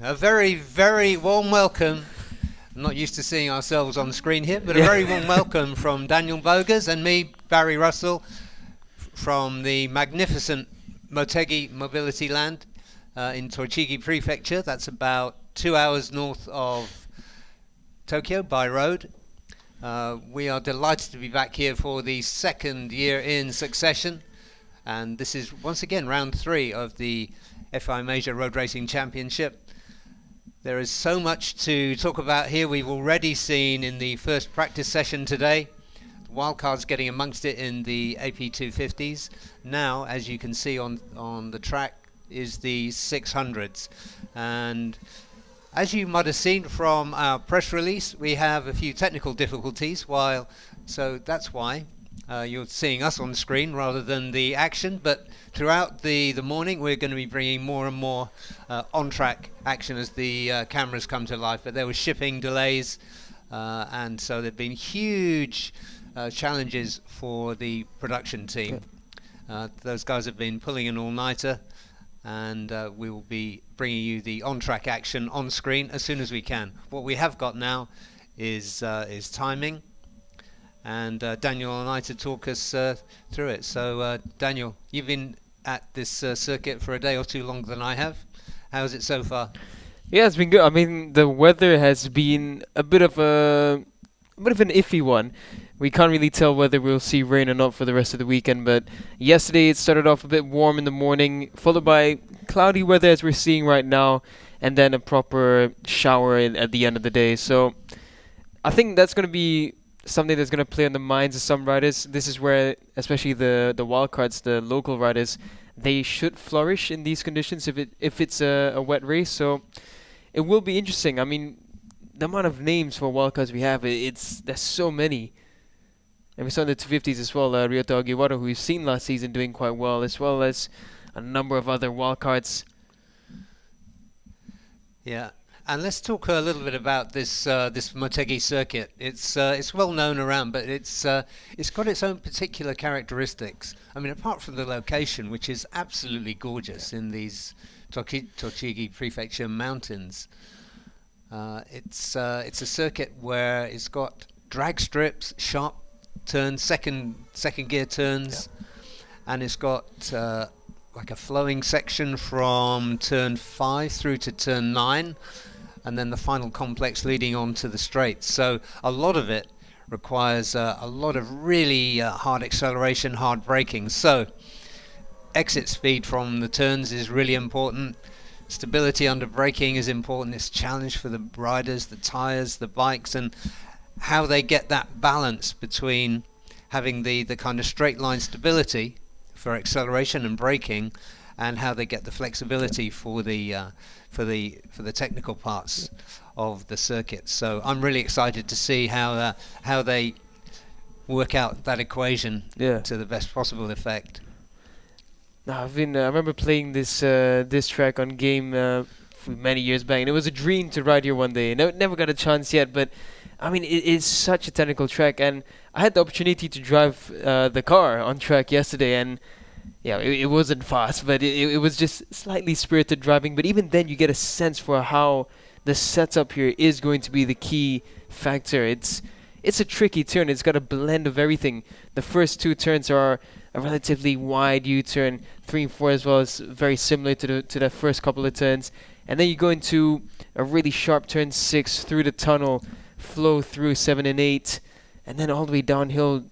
A very, very warm welcome. I'm not used to seeing ourselves on the screen here, but a very warm welcome from Daniel Bogas and me, Barry Russell, from the magnificent Motegi Mobility Land in Tochigi Prefecture. That's about 2 hours north of Tokyo by road. We are delighted to be back here for the second year in succession, and this is once again round 3 of the FIM Asia Road Racing Championship. There is so much to talk about here. We've already seen in the first practice session today, the wildcards getting amongst it in the AP250s. Now, as you can see on the track, is the 600s. And as you might have seen from our press release, we have a few technical difficulties, so that's why you're seeing us on the screen rather than the action. But throughout the morning, we're going to be bringing more and more on-track action as the cameras come to life. But there were shipping delays, and so there have been huge challenges for the production team. Those guys have been pulling an all-nighter, and we will be bringing you the on-track action on screen as soon as we can. What we have got now is timing, and Daniel and I to talk us through it. So Daniel, you've been at this circuit for a day or two longer than I have. How's it so far? Yeah, it's been good. I mean, the weather has been a bit of an iffy one. We can't really tell whether we'll see rain or not for the rest of the weekend, but yesterday it started off a bit warm in the morning, followed by cloudy weather as we're seeing right now, and then a proper shower at the end of the day. So I think that's going to be something that's going to play on the minds of some riders. This is where, especially the wildcards, the local riders, they should flourish in these conditions if it's a wet race. So it will be interesting. I mean, the amount of names for wildcards we have, there's so many. And we saw in the 250s as well, Ryota Ogiwara, who we've seen last season doing quite well, as well as a number of other wildcards. Yeah. And let's talk a little bit about this Motegi circuit. It's well known around, but it's got its own particular characteristics. I mean, apart from the location, which is absolutely gorgeous in these Tochigi Prefecture mountains, it's a circuit where it's got drag strips, sharp turns, second gear turns, and it's got like a flowing section from turn 5 through to turn 9. And then the final complex leading on to the straights. So a lot of it requires a lot of really hard acceleration, hard braking. So exit speed from the turns is really important. Stability under braking is important. It's a challenge for the riders, the tyres, the bikes, and how they get that balance between having the kind of straight line stability for acceleration and braking, and how they get the flexibility for the technical parts of the circuit. So I'm really excited to see how they work out that equation to the best possible effect. I remember playing this track on game many years back, and it was a dream to ride here one day. Never got a chance yet, but I mean, it is such a technical track, and I had the opportunity to drive the car on track yesterday, and yeah, it wasn't fast, but it was just slightly spirited driving. But even then, you get a sense for how the setup here is going to be the key factor. It's a tricky turn. It's got a blend of everything. The first 2 turns are a relatively wide U-turn. 3 and 4 as well is very similar to the first couple of turns. And then you go into a really sharp turn 6 through the tunnel, flow through 7 and 8, and then all the way downhill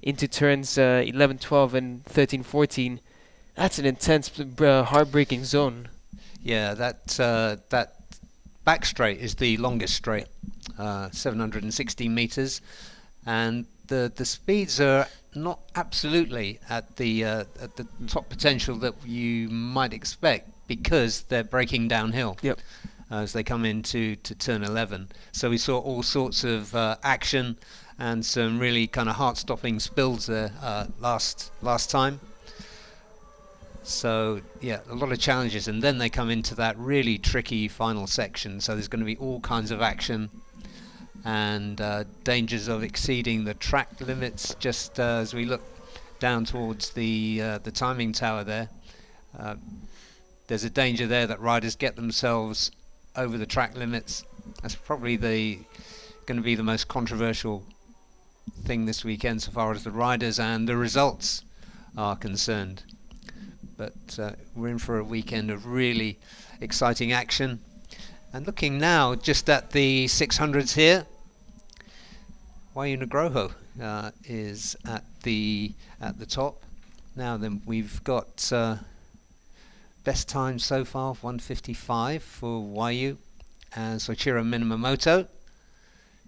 into turns 11, 12, and 13, 14. That's an intense, heartbreaking zone. Yeah, that back straight is the longest straight, 760 meters, and the speeds are not absolutely at the top potential that you might expect, because they're breaking downhill. Yep. As they come into turn 11. So we saw all sorts of action and some really kind of heart-stopping spills there last time. So yeah, a lot of challenges, and then they come into that really tricky final section. So there's going to be all kinds of action and dangers of exceeding the track limits. Just as we look down towards the timing tower there, there's a danger there that riders get themselves over the track limits. That's probably going to be the most controversial thing this weekend so far as the riders and the results are concerned. But we're in for a weekend of really exciting action. And looking now just at the 600s here, Wayu Nugroho is at the top. Now then, we've got best time so far 1:55 for Wayu and Soichiro Minamoto,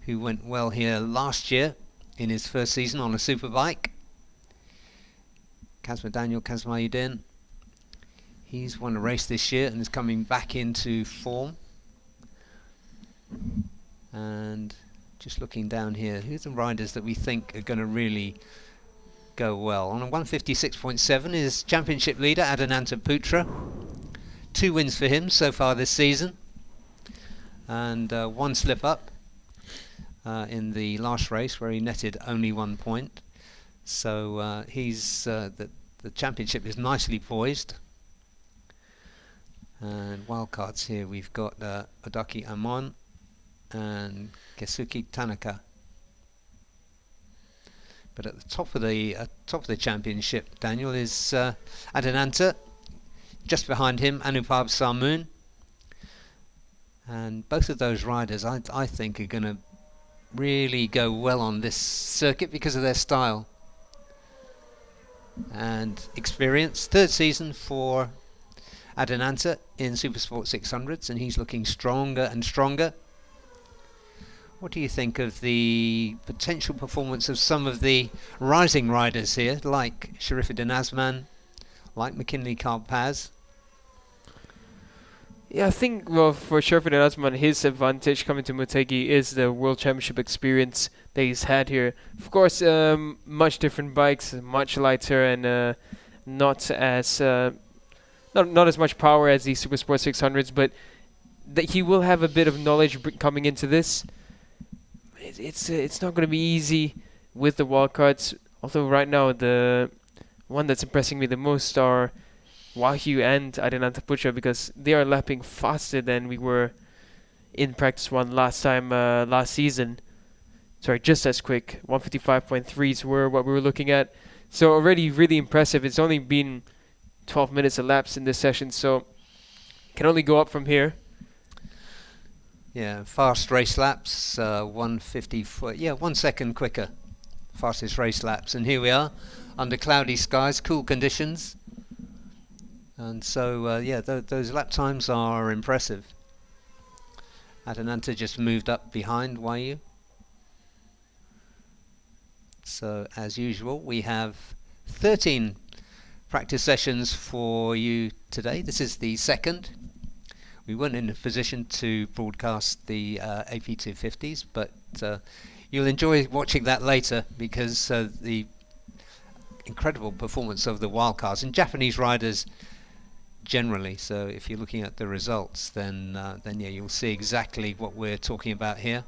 who went well here last year in his first season on a superbike. Daniel Kazmayudin, he's won a race this year and is coming back into form. And just looking down here, who's the riders that we think are going to really go well? On a 156.7 is championship leader Adinanta Putra. 2 wins for him so far this season, and 1 slip up in the last race where he netted only 1 point. So he's the championship is nicely poised. And wildcards here, we've got Odaki Amon and Kesuke Tanaka. But at the top of the championship, Daniel, is Adinanta. Just behind him, Anupab Sarmoon. And both of those riders, I think, are going to really go well on this circuit because of their style and experience. 3rd season for Adinanta in Supersport 600s, and he's looking stronger and stronger. What do you think of the potential performance of some of the rising riders here, like Sharifuddin Azman, like McKinley Carl-Paz? Yeah, I think, well, for Sharifuddin Azman, his advantage coming to Motegi is the World Championship experience that he's had here. Of course, much different bikes, much lighter, and not as much power as the Supersport 600s, but that he will have a bit of knowledge coming into this. It's not going to be easy with the wildcards, although right now the one that's impressing me the most are Wahyu and Adinanta Putra, because they are lapping faster than we were in practice one last season. Sorry, just as quick. 155.3s were what we were looking at. So already really impressive. It's only been 12 minutes elapsed in this session, so can only go up from here. Yeah, fast race laps, 1 second quicker. Fastest race laps. And here we are, under cloudy skies, cool conditions. And so, those lap times are impressive. Adinanta just moved up behind Wayu. So, as usual, we have 13 practice sessions for you today. This is the second. We weren't in a position to broadcast the AP250s, but you'll enjoy watching that later because the incredible performance of the wildcards and Japanese riders generally. So if you're looking at the results, then you'll see exactly what we're talking about here.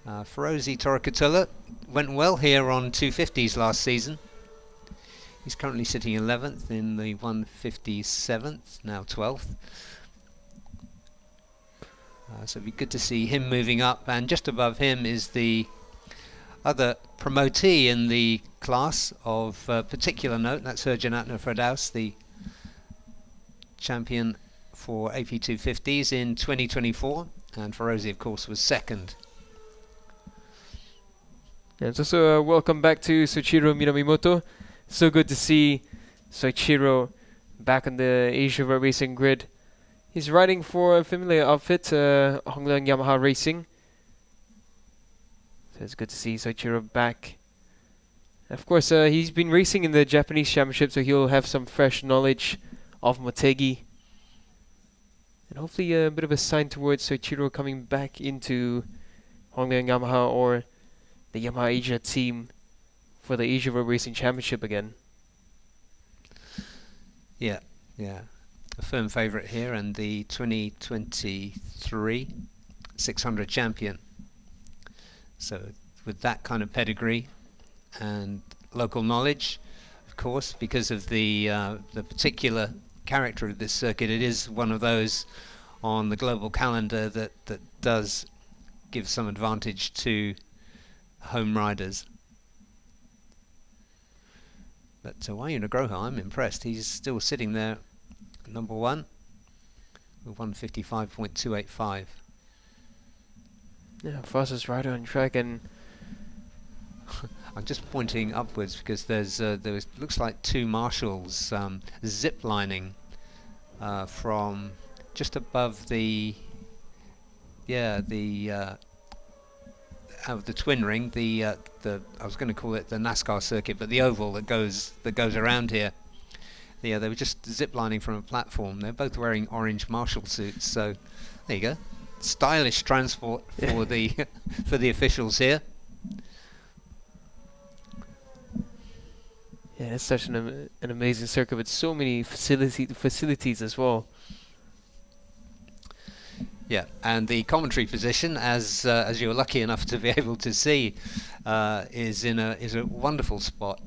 Ferozi Torikatula went well here on 250s last season. He's currently sitting 11th in the 157th, now 12th. So it'd be good to see him moving up, and just above him is the other promotee in the class of particular note. That's Herjanatna Fradaus, the champion for AP250s in 2024, and Ferozi, of course, was second. Yeah, it's also welcome back to Soichiro Minamimoto. So good to see Soichiro back on the Asia Road Racing grid. He's riding for a familiar outfit, Hongleong Yamaha Racing. So it's good to see Soichiro back. Of course, he's been racing in the Japanese Championship, so he'll have some fresh knowledge of Motegi. And hopefully a bit of a sign towards Soichiro coming back into Hongleong Yamaha or the Yamaha Asia team for the Asia Road Racing Championship again. Yeah. A firm favourite here, and the 2023 600 champion. So with that kind of pedigree and local knowledge, of course, because of the particular character of this circuit, it is one of those on the global calendar that does give some advantage to home riders. But Wayu Nugroho, I'm impressed. He's still sitting there, number one, with 155.285. Yeah, fastest rider on track, and I'm just pointing upwards because there looks like two marshals zip lining from just above the out of the twin ring, I was going to call it the NASCAR circuit, but the oval that goes around here. Yeah, they were just ziplining from a platform. They're both wearing orange marshal suits, so there you go. Stylish transport for the for the officials here. yeah, it's such an amazing circuit with so many facilities as well. Yeah, and the commentary position, as you're lucky enough to be able to see, is a wonderful spot.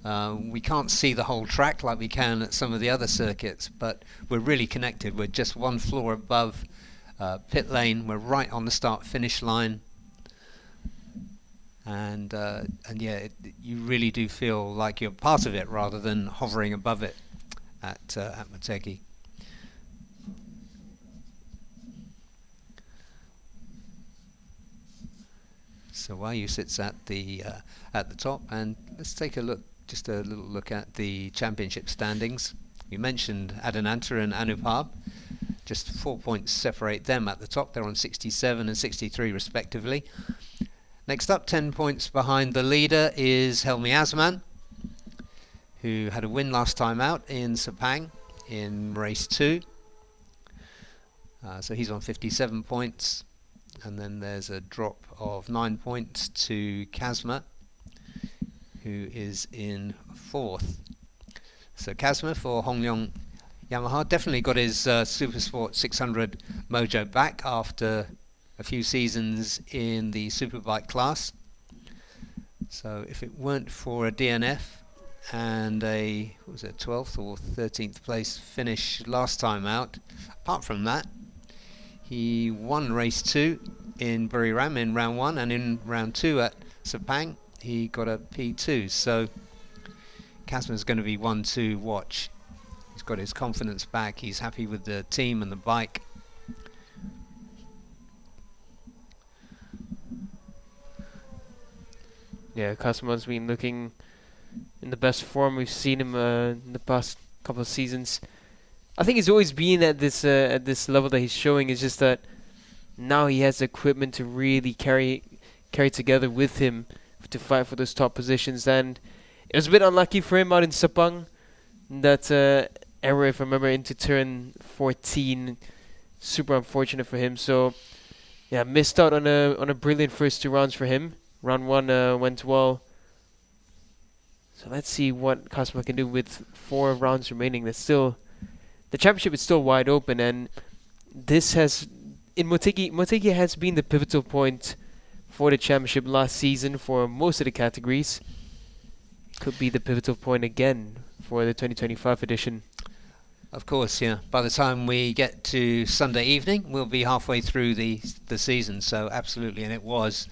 We can't see the whole track like we can at some of the other circuits, but we're really connected. We're just one floor above pit lane. We're right on the start-finish line, and yeah, you really do feel like you're part of it rather than hovering above it at Motegi. So Wayu sits at the top, and let's take a look, just a little look at the championship standings. You mentioned Adananta and Anupab, just 4 points separate them at the top. They're on 67 and 63 respectively. Next up, 10 points behind the leader is Helmi Asman, who had a win last time out in Sepang in race 2. So he's on 57 points. And then there's a drop of 9 points to Kazma, who is in 4th. So Kazma for Hongleong Yamaha definitely got his Supersport 600 mojo back after a few seasons in the Superbike class. So if it weren't for a DNF and a 12th or 13th place finish last time out, apart from that, he won race 2 in Buriram in round 1, and in round 2 at Sepang he got a P2. So Kazma's going to be one to watch. He's got his confidence back. He's happy with the team and the bike. Yeah, Kazma's been looking in the best form we've seen him in the past couple of seasons. I think he's always been at this level that he's showing. It's just that now he has the equipment to really carry together with him to fight for those top positions. And it was a bit unlucky for him out in Sepang. That error, if I remember, into turn 14, super unfortunate for him. So yeah, missed out on a brilliant first 2 rounds for him. Round 1 went well. So let's see what Kazma can do with 4 rounds remaining. The championship is still wide open, and this has, in Motegi has been the pivotal point for the championship last season for most of the categories. Could be the pivotal point again for the 2025 edition. Of course, yeah. By the time we get to Sunday evening, we'll be halfway through the season, so absolutely. And it was,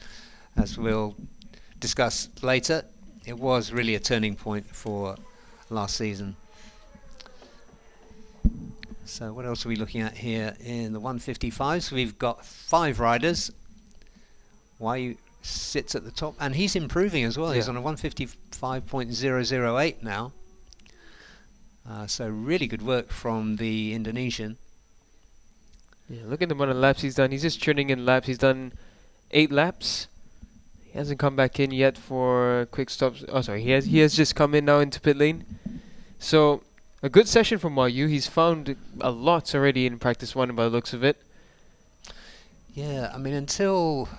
as we'll discuss later, it was really a turning point for last season. So what else are we looking at here in the 155s? We've got 5 riders. Wayu sits at the top, and he's improving as well. Yeah. He's on a 155.008 now. So really good work from the Indonesian. Yeah, look at the amount of laps he's done. He's just churning in laps. He's done 8 laps. He hasn't come back in yet for quick stops. Oh, sorry. He has just come in now into pit lane. So a good session from Wayu. He's found a lot already in practice 1 by the looks of it. Yeah, I mean, until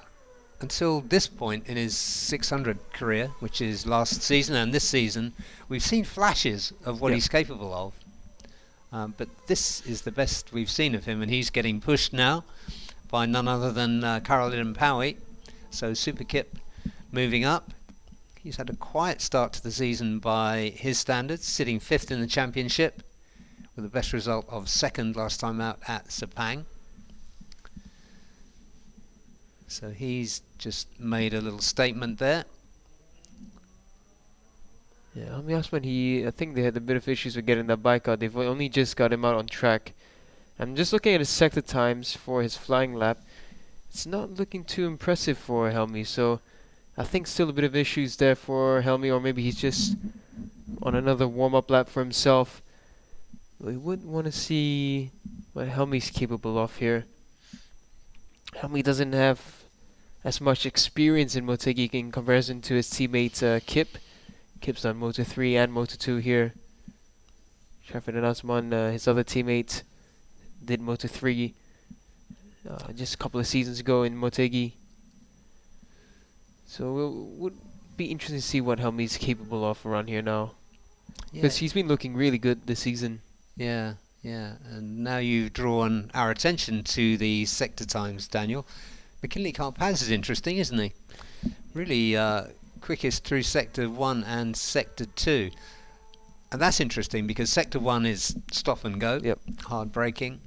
this point in his 600 career, which is last season and this season, we've seen flashes of what he's capable of. But this is the best we've seen of him, and he's getting pushed now by none other than Caroline Powie. So Super Kip moving up. He's had a quiet start to the season by his standards, sitting 5th in the championship with the best result of second last time out at Sepang. So he's just made a little statement there. Yeah, Helmi Osman, I think they had a bit of issues with getting that bike out. They've only just got him out on track. I'm just looking at his sector times for his flying lap. It's not looking too impressive for Helmi, so I think still a bit of issues there for Helmi, or maybe he's just on another warm-up lap for himself. We would want to see what Helmi's capable of here. Helmi doesn't have as much experience in Motegi in comparison to his teammate Kip. Kip's done Moto 3 and Moto 2 here. Shafin Osman, his other teammate, did Moto 3 just a couple of seasons ago in Motegi. So it would be interesting to see what Helmi's capable of around here now. Because he's been looking really good this season. Yeah, yeah. And now you've drawn our attention to the sector times, Daniel. McKinley Carpaz is interesting, isn't he? Really quickest through Sector 1 and Sector 2. And that's interesting because Sector 1 is stop and go, hard braking,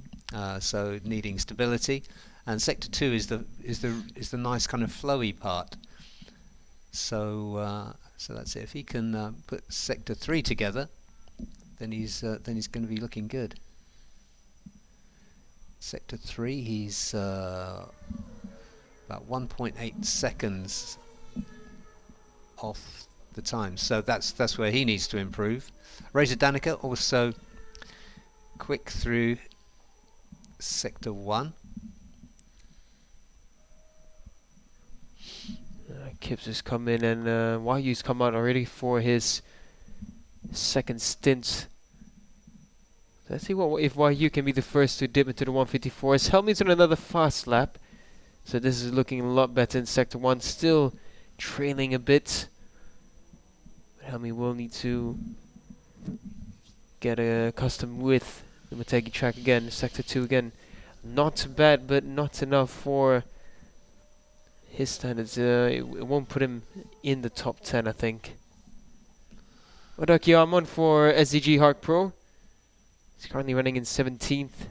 so needing stability. And Sector 2 is the nice kind of flowy part. So so that's it. If he can put Sector 3 together, then he's going to be looking good. Sector 3, he's about 1.8 seconds off the time, so that's where he needs to improve. Reza Danica also quick through Sector 1. Kip's has come in, and Wahyu's come out already for his second stint. Let's see if Wahyu can be the first to dip into the 154s. Helmi's on another fast lap, so this is looking a lot better in Sector 1. Still trailing a bit. But Helmi will need to get accustomed with the Motegi track again. Sector 2 again. Not bad, but not enough for his standards. It won't put him in the top 10, I think. Odaki Amon for SDG Hark Pro. He's currently running in 17th.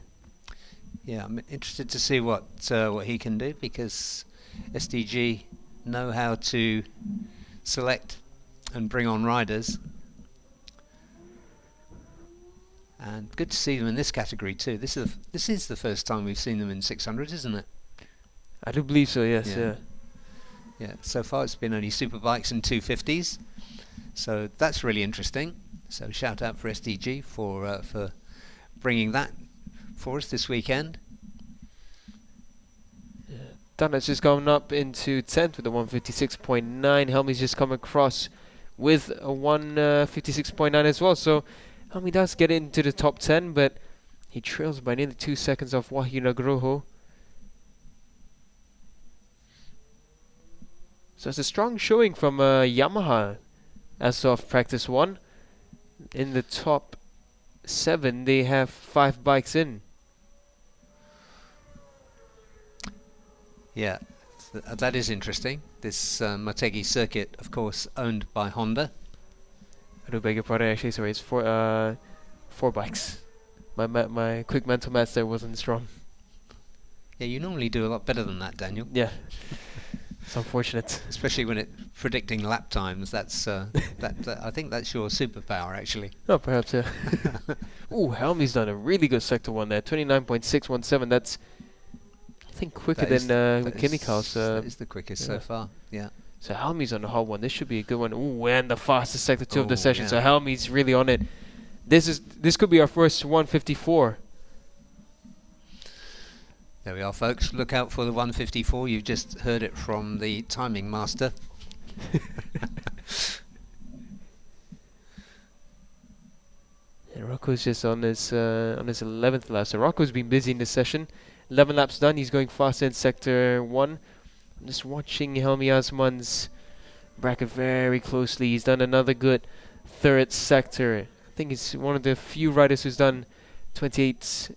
Yeah, I'm interested to see what he can do, because SDG know how to select and bring on riders. And good to see them in this category too. This is the first time we've seen them in 600, isn't it? I do believe so, yes. Yeah, so far it's been only superbikes and 250s, so that's really interesting. So shout out for SDG for bringing that for us this weekend. Dunnett's just gone up into 10th with a 156.9. Helmi's just come across with a 156.9 as well, so Helmi does get into the top 10, but he trails by nearly 2 seconds off Wahyu Nagroho. So it's a strong showing from Yamaha as of practice 1. In the top 7, they have 5 bikes in. Yeah, that is interesting. This Motegi circuit, of course, owned by Honda. I do beg your pardon, actually, sorry, it's 4 bikes. My quick mental maths there wasn't strong. Yeah, you normally do a lot better than that, Daniel. Yeah. It's unfortunate. Especially when it's predicting lap times. That's I think that's your superpower, actually. Oh, perhaps, yeah. Ooh, Helmi's done a really good Sector 1 there. 29.617. That's, I think, quicker than Kimika's. That is the quickest so far, yeah. So Helmi's on the hot one. This should be a good one. Ooh, and the fastest Sector 2 of the session. So Helmi's really on it. This could be our first 154. There we are, folks. Look out for the 154. You've just heard it from the timing master. And Rocco's just on his 11th lap. So Rocco's been busy in this session. 11 laps done. He's going fast in Sector 1. I'm just watching Helmi Osman's bracket very closely. He's done another good third sector. I think he's one of the few riders who's done 28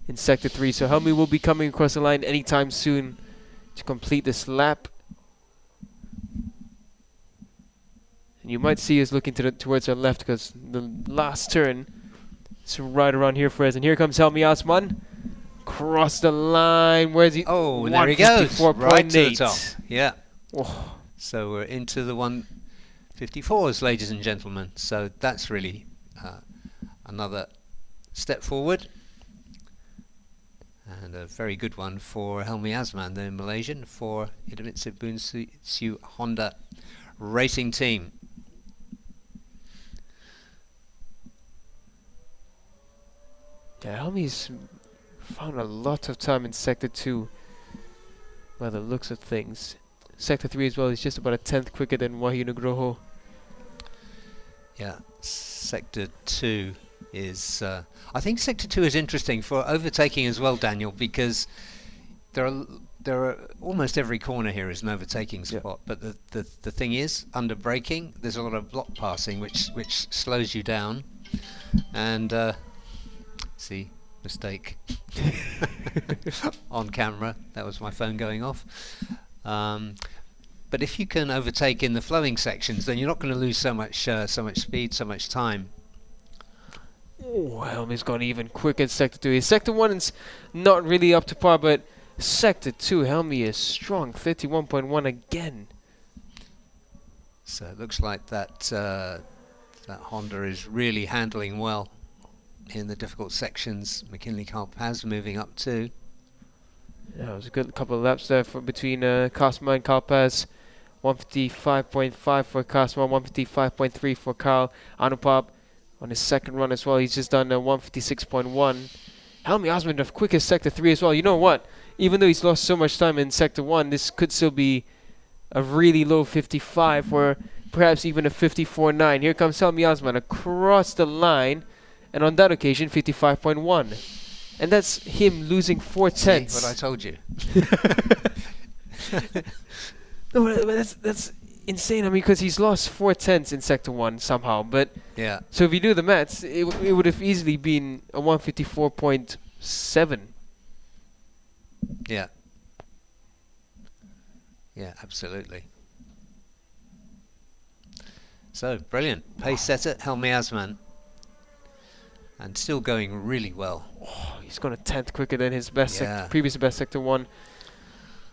in Sector 3. So Helmi will be coming across the line anytime soon to complete this lap. And you might see us looking towards our left, because the last turn It's right around here for us. And here comes Helmi Asman. Cross the line. Where's he? Oh, and there he goes. Right to the top. 154.8. Yeah. Oh. So we're into the 154s, ladies and gentlemen. So that's really another step forward. And a very good one for Helmi Asman, the Malaysian, for Intermission Honda Racing Team. Yeah, Helmi's found a lot of time in Sector 2 by the looks of things. Sector 3 as well, he's just about a 10th quicker than Wahyu Nugroho. Yeah, Sector 2 is... I think Sector 2 is interesting for overtaking as well, Daniel, because there are almost every corner here is an overtaking spot, but the thing is, under braking, there's a lot of block passing which slows you down, and see, mistake on camera, that was my phone going off. But if you can overtake in the flowing sections, then you're not going to lose so much speed, so much time. Oh, Helmi's gone even quicker in Sector 2. Sector 1 is not really up to par, but Sector 2, Helmi is strong, 31.1 again. So it looks like that Honda is really handling well in the difficult sections. McKinley Carpaz moving up too. Yeah, it was a good couple of laps there between Kasma and Carpaz. 155.5 for Kasma, 155.3 for Carl Anupap on his second run as well. He's just done 156.1. Helmi Asman, the quickest Sector 3 as well. You know what? Even though he's lost so much time in Sector 1, this could still be a really low 55 or perhaps even a 54.9. Here comes Helmi Asman across the line, and on that occasion, 55.1. And that's him losing 4 tenths. See what I told you. No, but that's insane. I mean, because he's lost 4 tenths in Sector 1 somehow. But yeah. So if you do the maths, it would have easily been a 154.7. Yeah. Yeah, absolutely. So, brilliant. Pace setter, Helmi Asman. And still going really well. Oh, he's gone a 10th quicker than his best previous best Sector 1.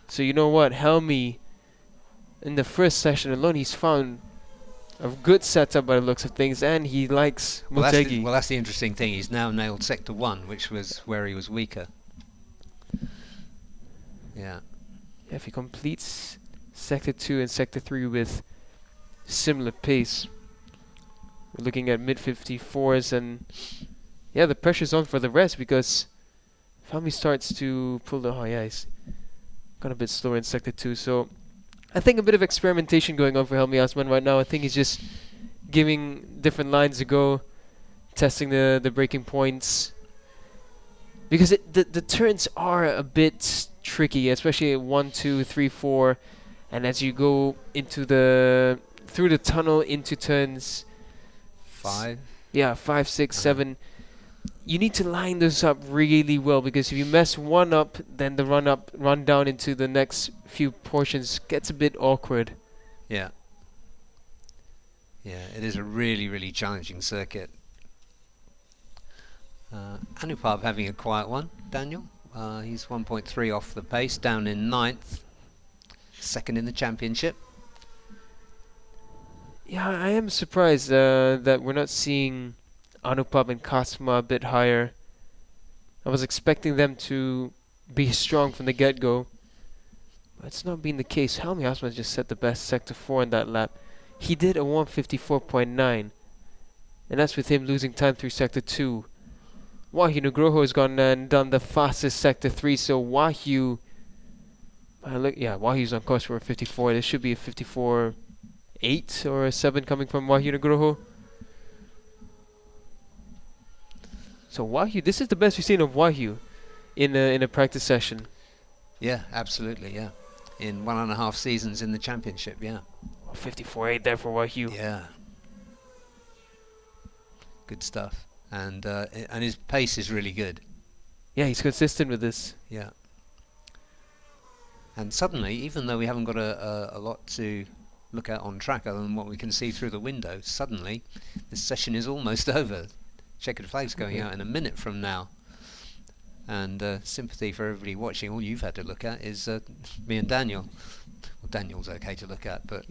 So you know what? Helmi, in the first session alone, he's found a good setup by the looks of things, and he likes Motegi. Well, that's the interesting thing. He's now nailed Sector 1, which was where he was weaker. Yeah. If he completes Sector 2 and Sector 3 with similar pace, we're looking at mid-54s, and yeah, the pressure's on for the rest, because if Helmi starts to pull the... Oh yeah, he's gone a bit slower in Sector 2, so I think a bit of experimentation going on for Helmi Asman right now. I think he's just giving different lines a go, testing the braking points, because the turns are a bit tricky, especially at 1, 2, 3, 4, and as you go into through the tunnel into turns 5. Yeah, 5, 6, 7. You need to line those up really well, because if you mess one up, then the run down into the next few portions gets a bit awkward. Yeah. Yeah, it is a really, really challenging circuit. Anupab having a quiet one, Daniel. He's 1.3 off the pace, down in 9th. Second in the championship. Yeah, I am surprised that we're not seeing Anupab and Kasma a bit higher. I was expecting them to be strong from the get-go, but it's not been the case. Helmi Asman just set the best Sector 4 in that lap. He did a 154.9, and that's with him losing time through Sector 2. Wahyu Nugroho has gone and done the fastest Sector 3, so Wahyu... Wahyu's on course for a 54. This should be a 54.8 or a 7 coming from Wahyu Nugroho. So Wahyu, this is the best we've seen of Wahyu in a practice session. Yeah, absolutely, yeah. In 1.5 seasons in the championship, yeah. 54.8 there for Wahyu. Yeah. Good stuff. And his pace is really good. Yeah, he's consistent with this. Yeah. And suddenly, even though we haven't got a lot to look at on track other than what we can see through the window, suddenly this session is almost over. checkered flag's going out in a minute from now. And sympathy for everybody watching. All you've had to look at is me and Daniel. Well, Daniel's okay to look at, but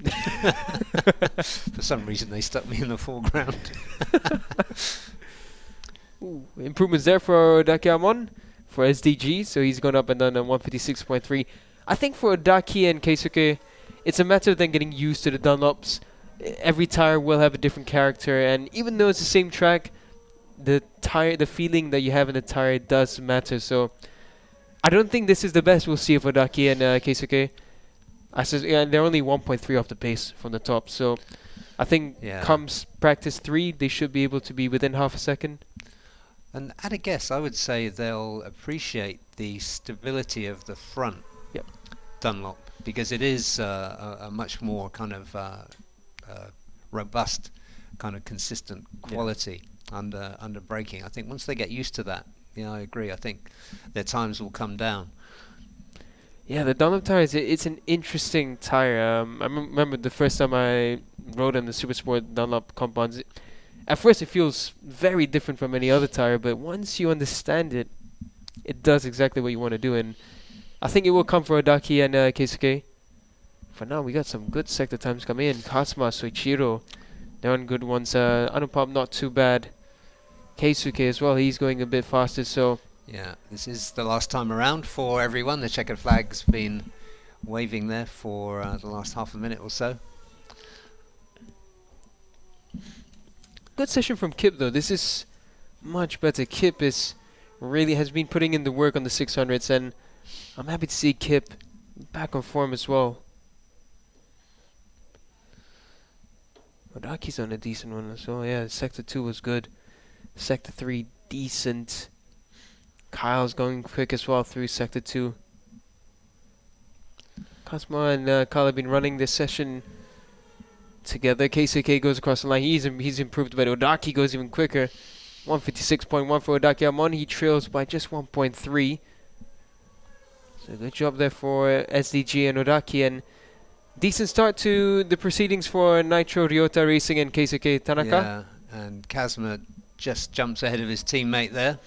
for some reason they stuck me in the foreground. Ooh, improvements there for Daki Amon for SDG, so he's gone up and done a 156.3. I think for Daki and Keisuke, it's a matter of them getting used to the Dunlops. Every tire will have a different character, and even though it's the same track, the feeling that you have in the tire does matter. So I don't think this is the best we'll see for Daki and Keisuke. They're only 1.3 off the pace from the top, so I think comes practice 3, they should be able to be within half a second. And at a guess, I would say they'll appreciate the stability of the front Dunlop, because it is a much more kind of robust, kind of consistent quality under braking. I think once they get used to that, I agree. I think their times will come down. Yeah, the Dunlop tires, it's an interesting tire. I remember the first time I rode on the Supersport Dunlop compounds. At first, it feels very different from any other tire, but once you understand it, it does exactly what you want to do. And I think it will come for Daki and Keisuke. For now, we got some good sector times coming in. Kazuma, Soichiro, they're on good ones. Anupam, not too bad. Keisuke as well, he's going a bit faster, so... Yeah, this is the last time around for everyone. The checkered flag's been waving there for the last half a minute or so. Good session from Kip though. This is much better. Kip has been putting in the work on the 600s, and I'm happy to see Kip back on form as well. Odaki's on a decent one as well. Yeah, Sector 2 was good. Sector 3 decent. Kyle's going quick as well through Sector 2. Kazuma and Kyle have been running this session together. Keisuke goes across the line. He's improved, but Odaki goes even quicker. 156.1 for Odaki Amon. He trails by just 1.3. So good job there for SDG and Odaki, and decent start to the proceedings for Nitro Ryota Racing and Keisuke Tanaka. Yeah, and Kazuma just jumps ahead of his teammate there.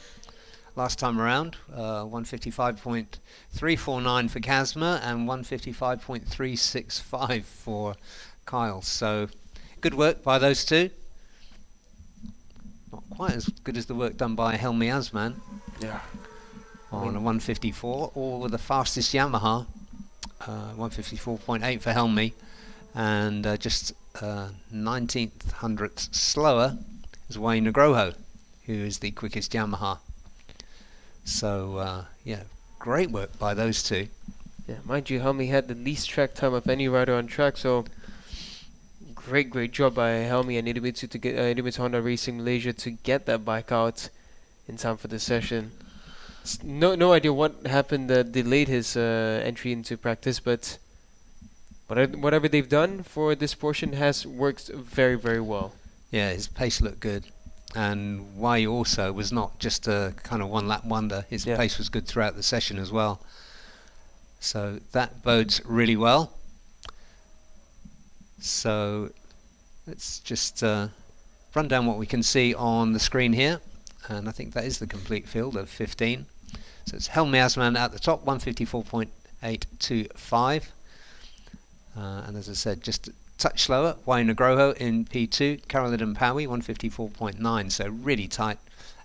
Last time around, 155.349 for Kazuma and 155.365 for Kyle. So good work by those two. Not quite as good as the work done by Helmi Asman. Yeah. On a 154, all with the fastest Yamaha. 154.8 for Helmi, and just 19th hundredths slower is Wayne Nagroho, who is the quickest Yamaha. So great work by those two. Yeah, mind you, Helmi had the least track time of any rider on track, so great job by Helmi and Idemitsu Honda Racing Malaysia to get that bike out in time for the session. No idea what happened that delayed his entry into practice, but whatever they've done for this portion has worked very, very well. Yeah, his pace looked good. And Wai also was not just a kind of one-lap wonder. His pace was good throughout the session as well. So that bodes really well. So let's just run down what we can see on the screen here. And I think that is the complete field of 15. So it's Helmi Asman at the top, 154.825. And as I said, just a touch slower, Wayne Nagroho in P2, Carolyn Powie, 154.9. So really tight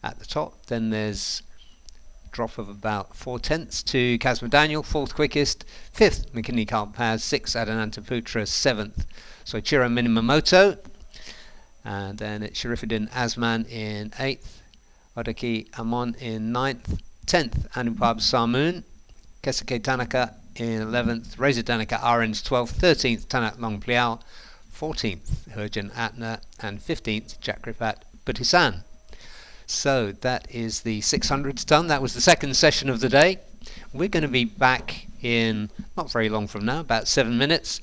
at the top. Then there's a drop of about 0.4 to Kazuma Daniel, 4th quickest. 5th, McKinley Carl Paz. 6th, Adananta Putra. 7th, Soichiro Minamoto. And then it's Sharifuddin Asman in 8th. Odaki Amon in 9th, 10th Anupab Samoon, Keisuke Tanaka in 11th, Reza Danica Arens 12th, 13th Tanak Long Pliao, 14th Herjan Atna, and 15th Jakripat Butisan. So that is the 600s done. That was the second session of the day. We're going to be back in not very long from now, about 7 minutes,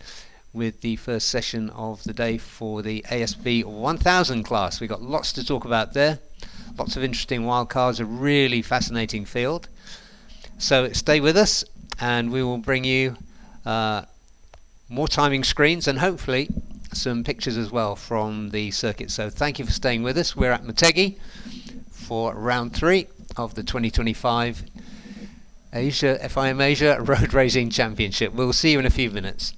with the first session of the day for the ASB 1000 class. We've got lots to talk about there. Lots of interesting wildcards, a really fascinating field. So stay with us and we will bring you more timing screens and hopefully some pictures as well from the circuit. So thank you for staying with us. We're at Motegi for round 3 of the 2025 FIM Asia Road Racing Championship. We'll see you in a few minutes.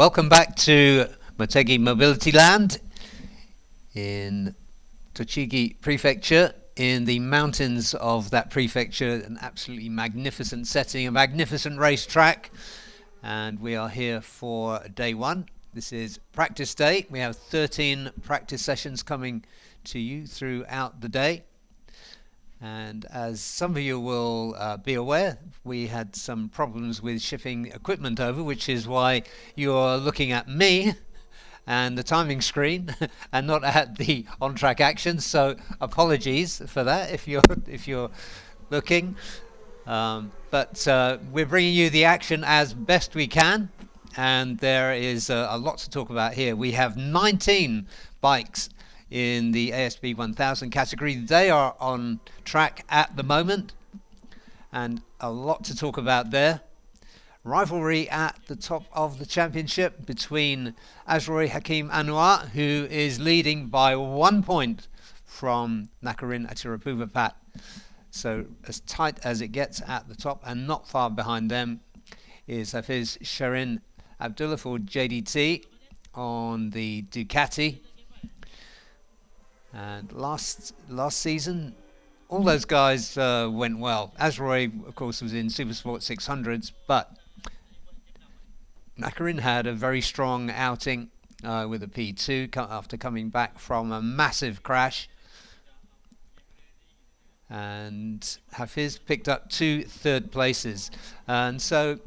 Welcome back to Motegi Mobility Land in Tochigi Prefecture, in the mountains of that prefecture. An absolutely magnificent setting, a magnificent racetrack, and we are here for day one. This is practice day. We have 13 practice sessions coming to you throughout the day. And as some of you will be aware, we had some problems with shipping equipment over, which is why you're looking at me and the timing screen and not at the on-track action. So apologies for that if you're looking. But we're bringing you the action as best we can, and there is a lot to talk about here. We have 19 bikes in the ASB 1000 category. They are on track at the moment, and a lot to talk about there. Rivalry at the top of the championship between Azroy Hakim Anwar, who is leading by 1 point from Nakarin Atirapuvapat. So as tight as it gets at the top, and not far behind them is Hafiz Sharin Abdullah for JDT on the Ducati. And last season, all those guys went well. Azroy, of course, was in Supersport 600s, but Nakarin had a very strong outing with a P2 after coming back from a massive crash. And Hafiz picked up 2 third places. And so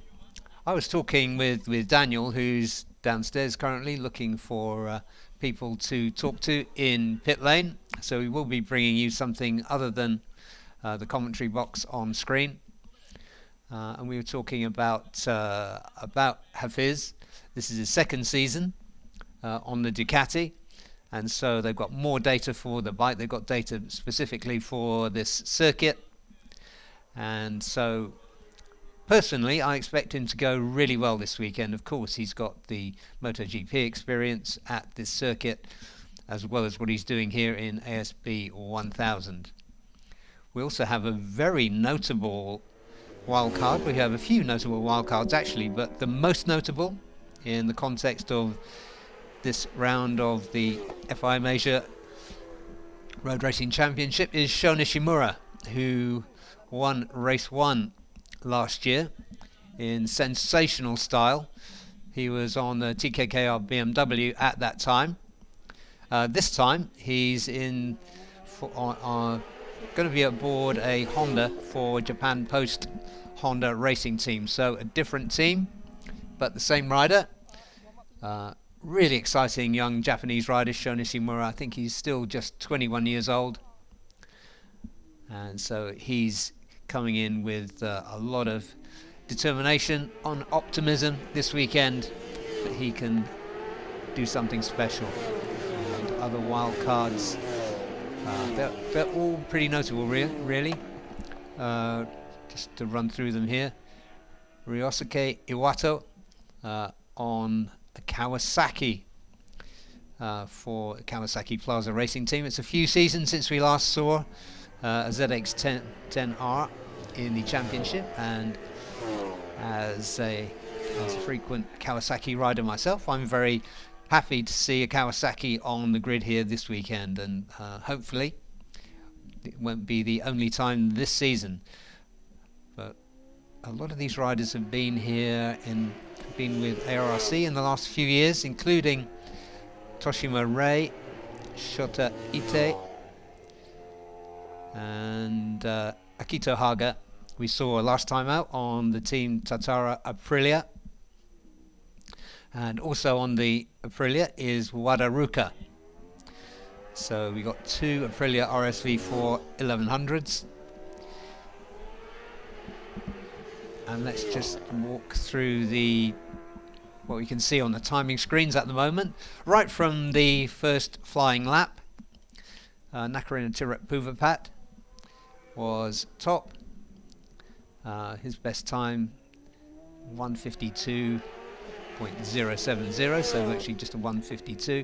I was talking with Daniel, who's downstairs currently looking for people to talk to in pit lane. So we will be bringing you something other than the commentary box on screen. And we were talking about Hafiz. This is his second season on the Ducati. And so they've got more data for the bike. They've got data specifically for this circuit. And so personally, I expect him to go really well this weekend. Of course, he's got the MotoGP experience at this circuit, as well as what he's doing here in ASB 1000. We also have a very notable wildcard. We have a few notable wildcards actually, but the most notable in the context of this round of the FIM Asia Road Racing Championship is Sho Nishimura, who won race 1 last year in sensational style. He was on the TKKR BMW at that time. This time he's going to be aboard a Honda for Japan Post Honda Racing Team. So a different team, but the same rider. Really exciting young Japanese rider, Sho Nishimura. I think he's still just 21 years old. And so he's coming in with a lot of determination, on optimism this weekend that he can do something special. And other wild cards, they're all pretty notable really. Just to run through them here. Ryosuke Iwato on a Kawasaki for Kawasaki Plaza Racing Team. It's a few seasons since we last saw a ZX10R in the championship, and as a frequent Kawasaki rider myself, I'm very happy to see a Kawasaki on the grid here this weekend, and hopefully it won't be the only time this season. But a lot of these riders have been here been with ARRC in the last few years, including Toshima Rei, Shota Ite, and Akito Haga, we saw last time out on the team Tatara Aprilia. And also on the Aprilia is Wadaruka. So we got 2 Aprilia RSV4 1100s. And let's just walk through what we can see on the timing screens at the moment. Right from the first flying lap, Nakarin Atirapuvapat was top. His best time 152.070, so actually just a 152.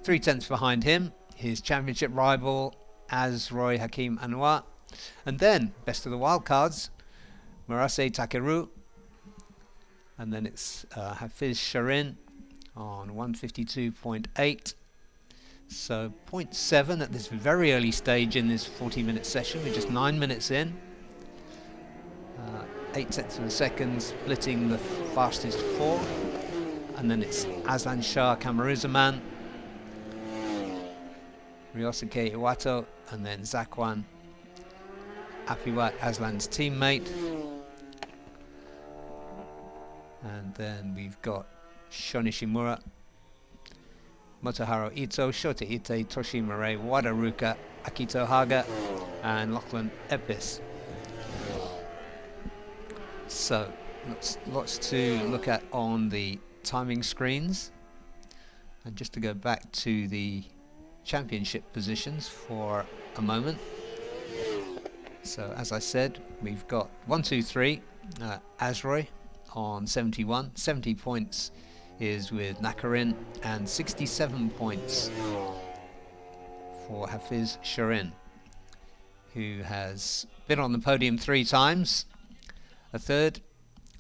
3 tenths behind him, his championship rival Azroy Hakim Anwar. And then, best of the wildcards, Murase Takeru. And then it's Hafiz Sharin on 152.8. So 0.7 at this very early stage in this 40-minute session. We're just 9 minutes in. 8 tenths of a second, splitting the fastest 4. and then it's Aslan Shah Kamaruzaman, Ryosuke Iwato, and then Zakwan Apiwat, Aslan's teammate. And then we've got Shun Ishimura, Motoharu Ito, Shota Ite, Toshima Rei, Wada Ruka, Akito Haga, and Lachlan Epis. So, lots to look at on the timing screens. And just to go back to the championship positions for a moment. So, as I said, we've got 1, 2, 3, Azroy on 71, 70 points is with Nakarin, and 67 points for Hafiz Shirin, who has been on the podium 3 times, a third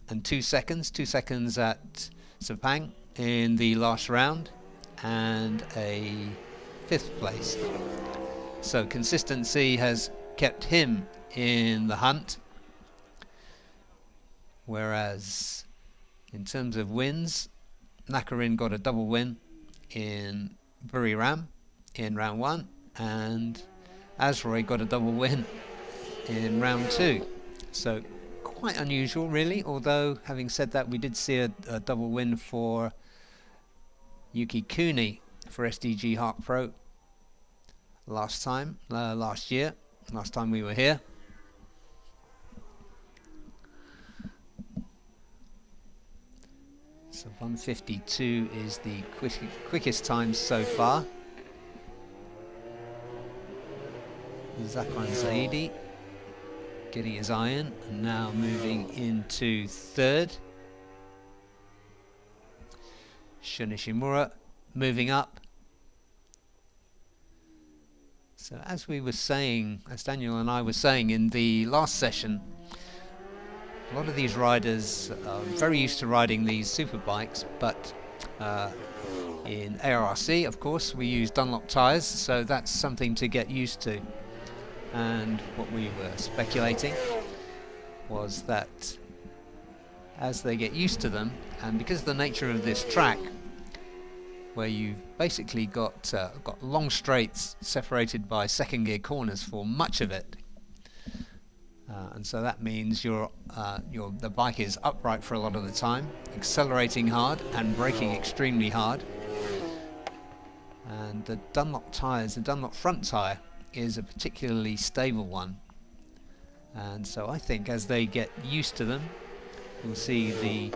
and 2 seconds, 2 seconds at Sepang in the last round, and a 5th place. So consistency has kept him in the hunt, whereas in terms of wins, Nakarin got a double win in Buriram in round 1, and Azroy got a double win in round 2. So quite unusual really, although having said that, we did see a double win for Yuki Kuni for SDG Hark Pro last year, last time we were here. So 1:52 is the quickest time so far. Zakwan Zaidi getting his iron, and now moving into 3rd. Shun Ishimura moving up. So as we were saying, as Daniel and I were saying in the last session, a lot of these riders are very used to riding these superbikes, but in ARRC, of course, we use Dunlop tyres, so that's something to get used to. And what we were speculating was that as they get used to them, and because of the nature of this track, where you've basically got long straights separated by second gear corners for much of it, and so that means the bike is upright for a lot of the time, accelerating hard and braking extremely hard. And the Dunlop tyres, the Dunlop front tyre, is a particularly stable one. And so I think as they get used to them, we'll see the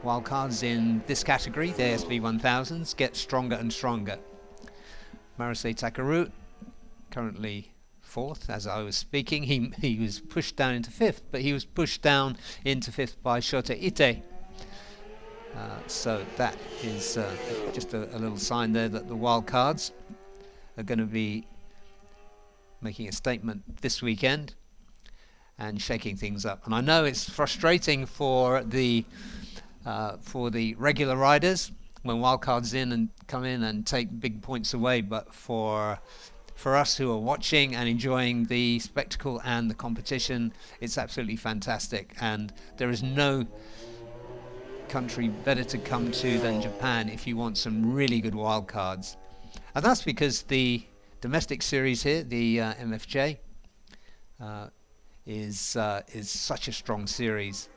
wildcards in this category, the ASB 1000s, get stronger and stronger. Marase Takaru, currently 4th as I was speaking. He was pushed down into 5th, but he was pushed down into 5th by Shota Ite. So that is just a little sign there that the wildcards are going to be making a statement this weekend and shaking things up. And I know it's frustrating for the regular riders when wildcards come in and take big points away, but for us who are watching and enjoying the spectacle and the competition, it's absolutely fantastic. And there is no country better to come to than Japan if you want some really good wildcards. And that's because the domestic series here, the MFJ, is such a strong series.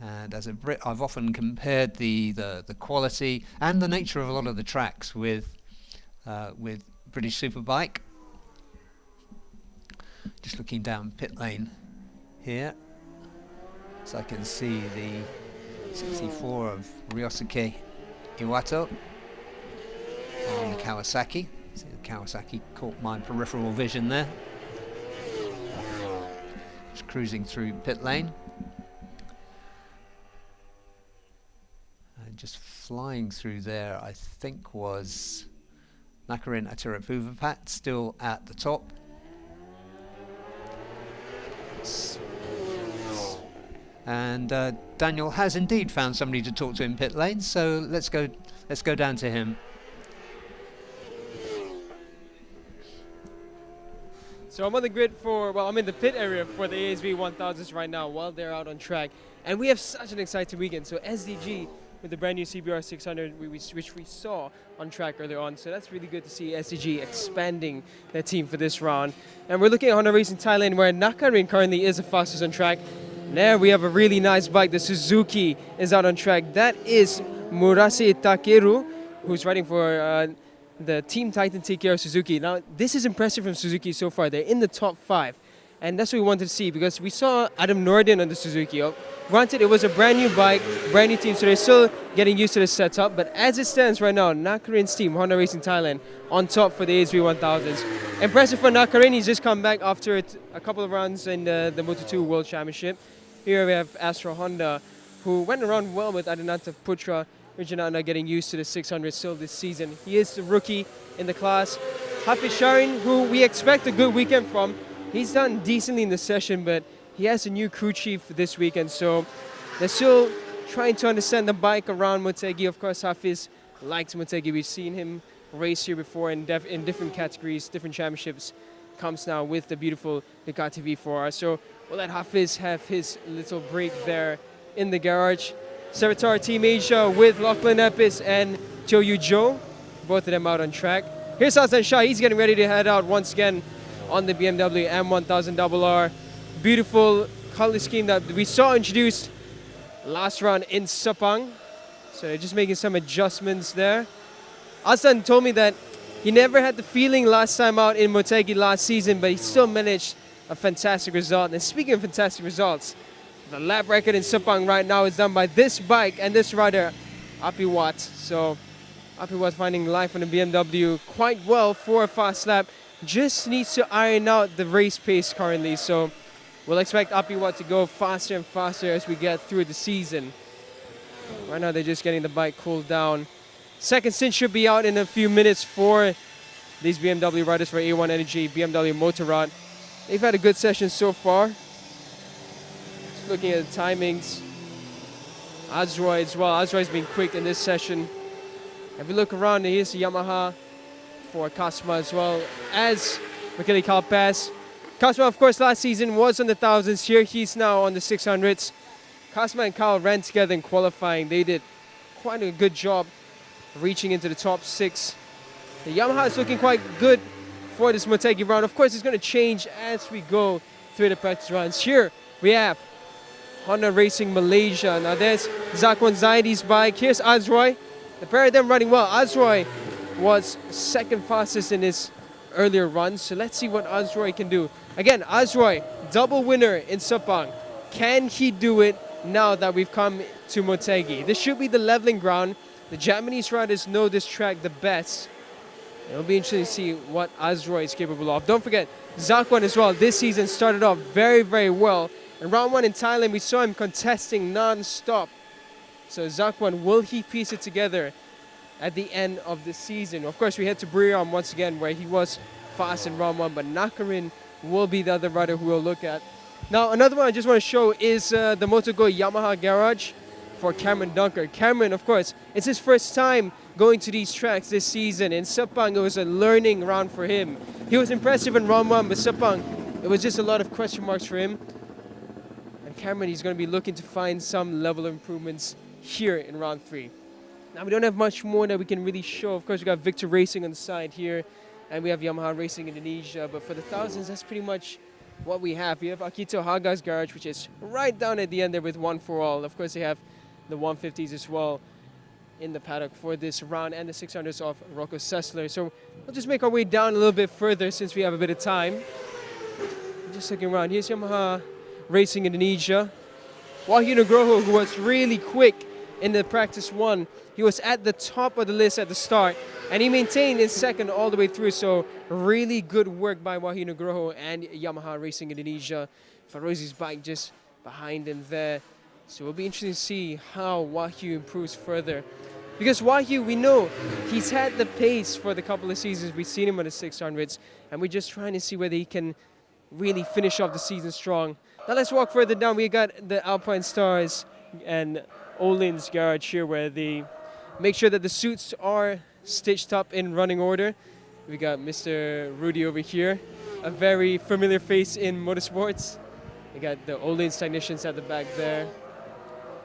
And as a Brit, I've often compared the quality and the nature of a lot of the tracks with British Superbike. Just looking down pit lane here, so I can see the 64 of Ryosuke Iwato on the Kawasaki. See, the Kawasaki caught my peripheral vision there. Just cruising through pit lane. And just flying through there, I think was Nakarin Atirapuvapat, still at the top. And Daniel has indeed found somebody to talk to in pit lane, so let's go down to him. So I'm on the grid I'm in the pit area for the ASV 1000s right now while they're out on track. And we have such an exciting weekend. So SDG with the brand new CBR 600, which we saw on track earlier on. So that's really good to see SDG expanding their team for this round. And we're looking at Honda Racing Thailand, where Nakarin currently is the fastest on track. There we have a really nice bike. The Suzuki is out on track. That is Murase Takeru, who's riding for the Team Titan TKR Suzuki. Now, this is impressive from Suzuki so far. They're in the top 5. And that's what we wanted to see, because we saw Adam Norden on the Suzuki. Granted, it was a brand new bike, brand new team, so they're still getting used to the setup. But as it stands right now, Nakarin's team, Honda Racing Thailand, on top for the ASV 1000s. Impressive for Nakarin. He's just come back after a couple of runs in the Moto2 World Championship. Here we have Astro Honda, who went around well with Adinata Putra Rijinana, getting used to the 600 still this season. He is the rookie in the class. Hafiz Sharin, who we expect a good weekend from. He's done decently in the session, but he has a new crew chief this weekend, so they're still trying to understand the bike around Motegi. Of course, Hafiz likes Motegi. We've seen him race here before in different categories, different championships. Comes now with the beautiful Ducati V4R. So we'll let Hafiz have his little break there in the garage. Servitor Team Asia with Lachlan Epis and Choyu Jo, both of them out on track. Here's Hassan Shah. He's getting ready to head out once again on the BMW M1000RR. Beautiful color scheme that we saw introduced last round in Sepang. So they're just making some adjustments there. Hassan told me that he never had the feeling last time out in Motegi last season, but he still managed a fantastic result. And speaking of fantastic results, the lap record in Sepang right now is done by this bike and this rider, Apiwat. So Apiwat finding life on the BMW quite well for a fast lap. Just needs to iron out the race pace currently. So we'll expect Apiwat to go faster and faster as we get through the season. Right now they're just getting the bike cooled down. Second stint should be out in a few minutes for these BMW riders for A1 Energy, BMW Motorrad. They've had a good session so far. Just looking at the timings. Azroy as well. Azroy's been quick in this session. If we look around, here's the Yamaha for Kasma as well as Michele Kalpas. Kasma, of course, last season was on the thousands. Here he's now on the 600s. Kasma and Kyle ran together in qualifying. They did quite a good job reaching into the top 6. The Yamaha is looking quite good for this Motegi round. Of course, it's going to change as we go through the practice rounds. Here we have Honda Racing Malaysia. Now there's Zakwan Zaidi's bike. Here's Azroy. The pair of them running well. Azroy was second fastest in his earlier run. So let's see what Azroy can do. Again, Azroy, double winner in Sepang. Can he do it now that we've come to Motegi? This should be the leveling ground. The Japanese riders know this track the best. It'll be interesting to see what Azroy is capable of. Don't forget, Zakwan as well this season started off very, very well. In round 1 in Thailand, we saw him contesting non-stop. So Zakwan, will he piece it together at the end of the season? Of course, we head to Buriram once again, where he was fast in round 1, but Nakarin will be the other rider who we'll look at. Now, another one I just want to show is the Moto2 Yamaha Garage for Cameron Dunker. Cameron, of course, it's his first time going to these tracks this season. In Sepang, it was a learning round for him. He was impressive in round 1, but Sepang, it was just a lot of question marks for him. And Cameron, he's going to be looking to find some level of improvements here in round 3. Now, we don't have much more that we can really show. Of course, we got Victor Racing on the side here, and we have Yamaha Racing Indonesia. But for the thousands, that's pretty much what we have. We have Akito Haga's garage, which is right down at the end there with One For All. Of course, they have the 150s as well in the paddock for this round, and the 600s of Rocco Sessler. So we'll just make our way down a little bit further since we have a bit of time. Just looking around. Here's Yamaha Racing Indonesia. Wahyu Nugroho, who was really quick in the practice 1. He was at the top of the list at the start, and he maintained his second all the way through. So really good work by Wahyu Nugroho and Yamaha Racing Indonesia. Farozi's bike just behind him there. So it'll be interesting to see how Wahyu improves further. Because Wahyu, we know he's had the pace for the couple of seasons. We've seen him on the 600s, and we're just trying to see whether he can really finish off the season strong. Now let's walk further down. We got the Alpine Stars and Olin's garage here, where they make sure that the suits are stitched up in running order. We got Mr. Rudy over here, a very familiar face in motorsports. We got the Olin's technicians at the back there.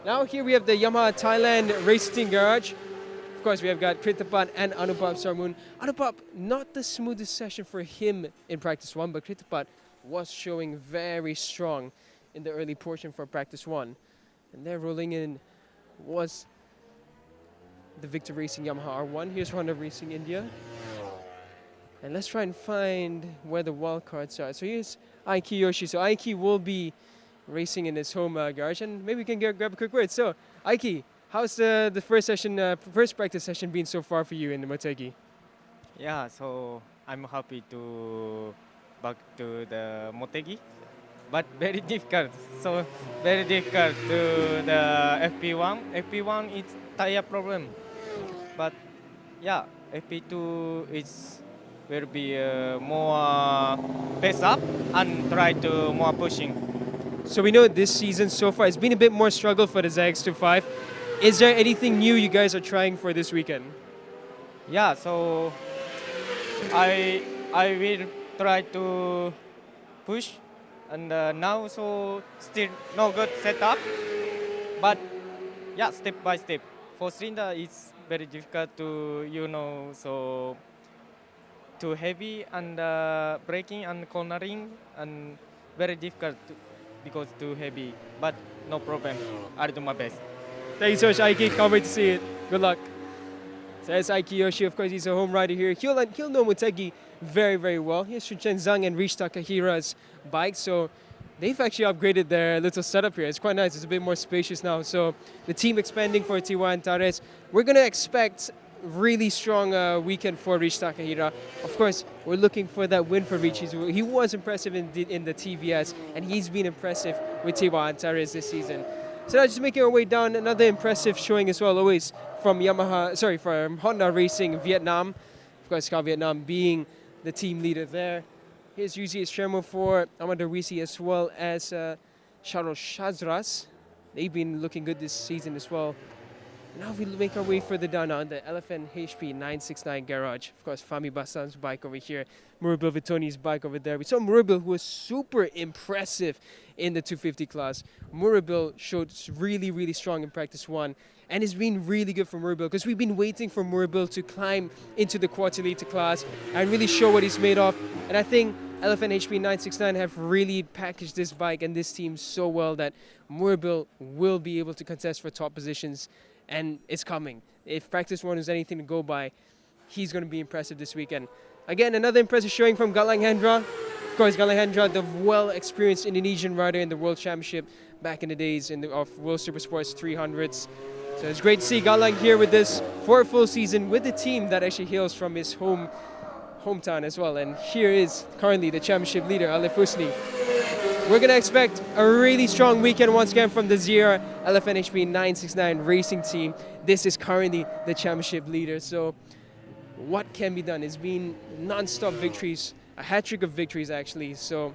Now here we have the Yamaha Thailand Racing Team Garage. Of course, we have got Kritapat and Anupap Sarmoon. Anupap, not the smoothest session for him in practice 1, but Kritapat was showing very strong in the early portion for practice 1. And there rolling in was the Victor Racing Yamaha R1. Here's Honda Racing India. And let's try and find where the wildcards are. So here's Aiki Yoshi. So Aiki will be racing in his home garage, and maybe we can grab a quick word. So Aiki, how's the first session, first practice session been so far for you in the Motegi? Yeah, so I'm happy to back to the Motegi, but very difficult. So very difficult to the FP1. FP1 is tire problem, but yeah, FP2 is will be more pace up and try to more pushing. So we know this season so far it's been a bit more struggle for the ZX25. Is there anything new you guys are trying for this weekend? Yeah, so I will try to push, and now so still no good setup, but yeah, step by step. For cylinder it's very difficult to so too heavy and braking and cornering and very difficult because too heavy, but no problem. I'll do my best. Thank you so much, Aiki. Can't wait to see it. Good luck. So that's Aiki Yoshi. Of course, he's a home rider here. He'll know Motegi very, very well. Here's Shuchen Zhang and Rish Takahira's bike. So they've actually upgraded their little setup here. It's quite nice. It's a bit more spacious now. So the team expanding for Tiwa and Tares. We're going to expect really strong weekend for Rish Takahira. Of course, we're looking for that win for Rich. He was impressive in the TVS, and he's been impressive with Tiwa and Tares this season. So now just making our way down, another impressive showing as well, always from from Honda Racing Vietnam. Of course, Car Vietnam being the team leader there. Here's Yuzi Estremo for Amador Risi as well as Charles Chazras. They've been looking good this season as well. Now we make our way further down on the Elephant HP 969 garage. Of course, Fami Bassan's bike over here. Murabil Vitoni's bike over there. We saw Murabil, who was super impressive in the 250 class. Murabil showed really, really strong in practice 1. And it's been really good for Murabil because we've been waiting for Murabil to climb into the Quadrilitre class and really show what he's made of. And I think Elephant HP 969 have really packaged this bike and this team so well that Murabil will be able to contest for top positions. And it's coming. If practice 1 is anything to go by, he's going to be impressive this weekend. Again, another impressive showing from Galang Hendra. Of course, Galang Hendra, the well-experienced Indonesian rider in the World Championship back in the days of World Super Sports 300s. So it's great to see Galang here with this for a full season with the team that actually hails from his hometown as well. And here is currently the championship leader, Alif Husni. We're going to expect a really strong weekend once again from the Zira Elephant HP 969 racing team. This is currently the championship leader. So what can be done? It's been non-stop victories, a hat-trick of victories actually. So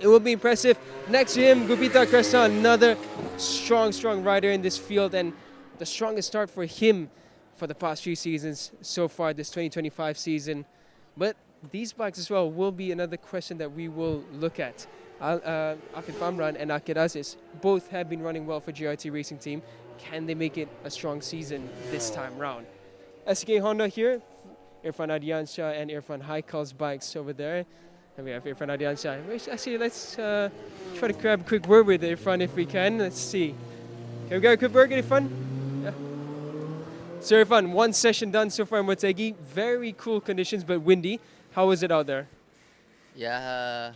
it will be impressive. Next to him, Gupita Krishna, another strong rider in this field, and the strongest start for him for the past few seasons so far this 2025 season. But these bikes as well will be another question that we will look at. Afif Amran and Akid Aziz both have been running well for GRT Racing Team. Can they make it a strong season this time round? SK Honda here, Irfan Adiansha and Irfan Haikal's bikes over there. And we have Irfan Adiansha. Actually, let's try to grab a quick word with Irfan if we can. Let's see. Can we get a quick word with Irfan? Yeah. So Irfan, one session done so far in Motegi. Very cool conditions, but windy. How was it out there? Yeah,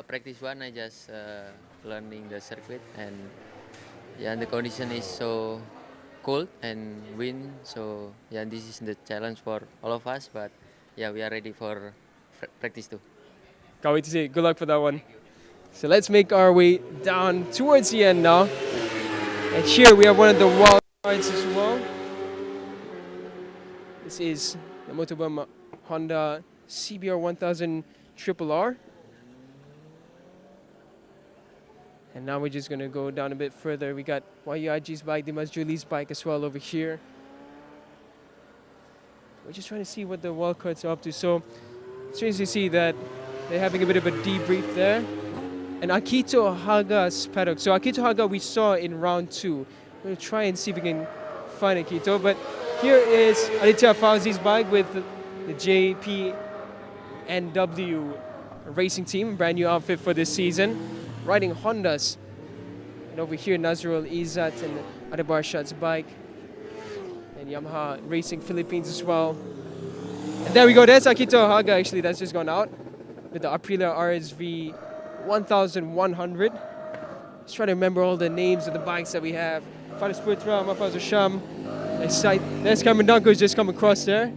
practice 1 I just learning the circuit, and yeah, the condition is so cold and wind, so yeah, this is the challenge for all of us, but yeah, we are ready for practice 2. Can't wait to see it. Good luck for that one. So let's make our way down towards the end now. And here we have one of the wild cards as well. This is the Motobum Honda CBR 1000 RRR. And now we're just going to go down a bit further. We got YUIG's bike, Dimas Julie's bike as well over here. We're just trying to see what the wildcards are up to. So, strange to see that they're having a bit of a debrief there. and Akito Haga's paddock. So Akito Haga we saw in round 2. We'll try and see if we can find Akito. But here is Aditya Fauzi's bike with the JPNW racing team, brand new outfit for this season, riding Hondas. And over here, Nazrul Izzat and Adebar Shah's bike, and Yamaha Racing Philippines as well. And there we go, there's Akito Haga actually, that's just gone out with the Aprilia RSV 1100. Just trying to remember all the names of the bikes that we have. Faris Putra, Mafaz Sham. There's Cameron Dunker who's just come across there.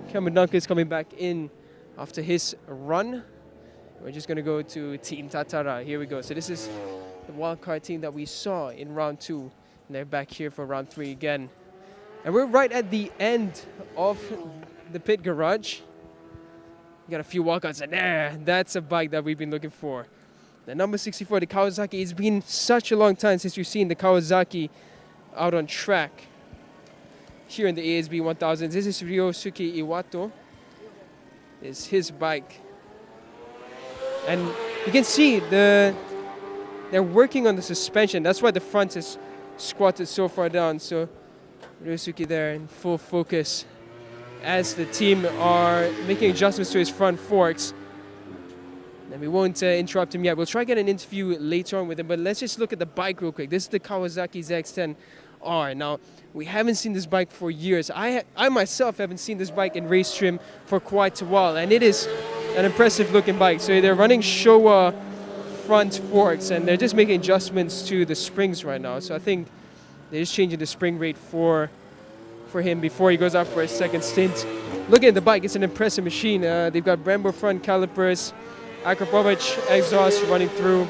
Cameron Dunker is coming back in after his run. We're just going to go to Team Tatara. Here we go. So this is the wildcard team that we saw in round 2. And they're back here for round 3 again. And we're right at the end of the pit garage. We got a few wildcards, and there, that's a bike that we've been looking for. The number 64, the Kawasaki. It's been such a long time since we've seen the Kawasaki out on track. Here in the ASB 1000, this is Ryosuke Iwato. This is his bike. And you can see they're working on the suspension. That's why the front is squatted so far down. So Ryosuke there in full focus as the team are making adjustments to his front forks. And we won't interrupt him yet. We'll try to get an interview later on with him, but let's just look at the bike real quick. This is the Kawasaki ZX-10R. Now, we haven't seen this bike for years. I myself haven't seen this bike in race trim for quite a while, and it is an impressive looking bike. So they're running Showa front forks, and they're just making adjustments to the springs right now. So I think they're just changing the spring rate for him before he goes out for his second stint. Looking at the bike, it's an impressive machine. They've got Brembo front calipers, Akrapovic exhaust running through.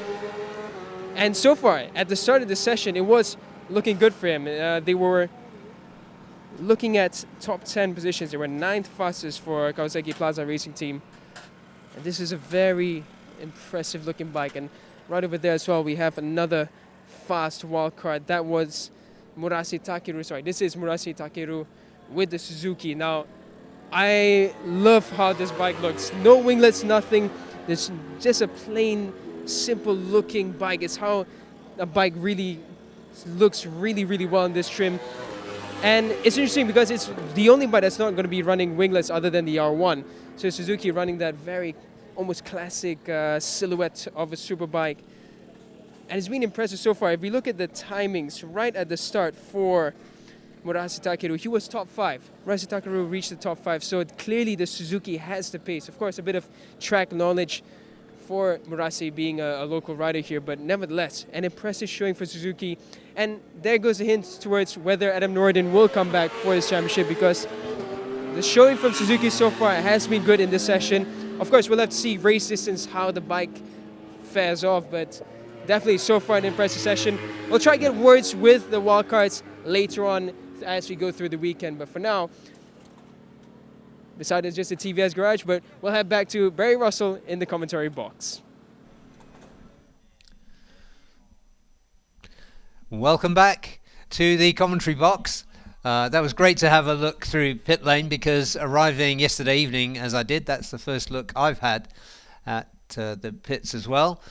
And so far, at the start of the session, it was looking good for him. They were looking at top 10 positions. They were 9th fastest for Kawasaki Plaza Racing Team. And this is a very impressive looking bike. And right over there as well, we have another fast wildcard. That was Murase Takeru. Sorry, this is Murase Takeru with the Suzuki. Now, I love how this bike looks. No winglets, nothing. It's just a plain, simple looking bike. It's how a bike really looks really, really well in this trim. And it's interesting because it's the only bike that's not going to be running winglets other than the R1. So Suzuki running that very almost classic silhouette of a super bike. And it's been impressive so far. If we look at the timings right at the start for Murase Takeru, he was top 5. Murase Takeru reached the top 5, so clearly the Suzuki has the pace. Of course, a bit of track knowledge for Murase being a local rider here, but nevertheless, an impressive showing for Suzuki. And there goes a hint towards whether Adam Norden will come back for his championship, because the showing from Suzuki so far has been good in this session. Of course, we'll have to see race distance, how the bike fares off, but definitely so far an impressive session. We'll try to get words with the wildcards later on as we go through the weekend. But for now, besides just the TVS garage, but we'll head back to Barry Russell in the commentary box. Welcome back to the commentary box. That was great to have a look through pit lane, because arriving yesterday evening as I did, that's the first look I've had at the pits as well.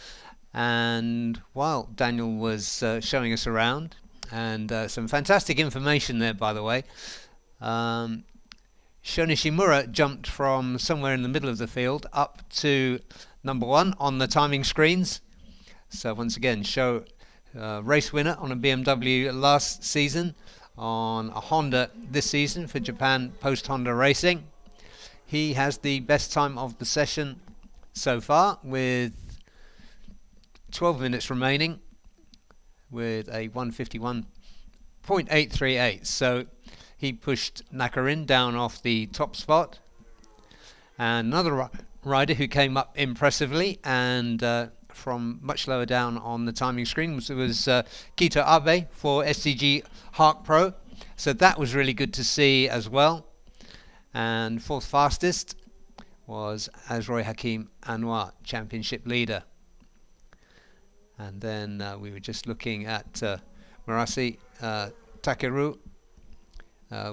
And while Daniel was showing us around, and some fantastic information there, by the way, Shona Shimura jumped from somewhere in the middle of the field up to number 1 on the timing screens. So once again, show race winner on a BMW last season, on a Honda this season for Japan Post Honda Racing. He has the best time of the session so far, with 12 minutes remaining, with a 1:51.838. So he pushed Nakarin down off the top spot. And another rider who came up impressively and from much lower down on the timing screen was Kito Abe for STG Hark Pro. So that was really good to see as well. And 4th fastest was Azroy Hakim Anwar, championship leader. And then we were just looking at Murase Takeru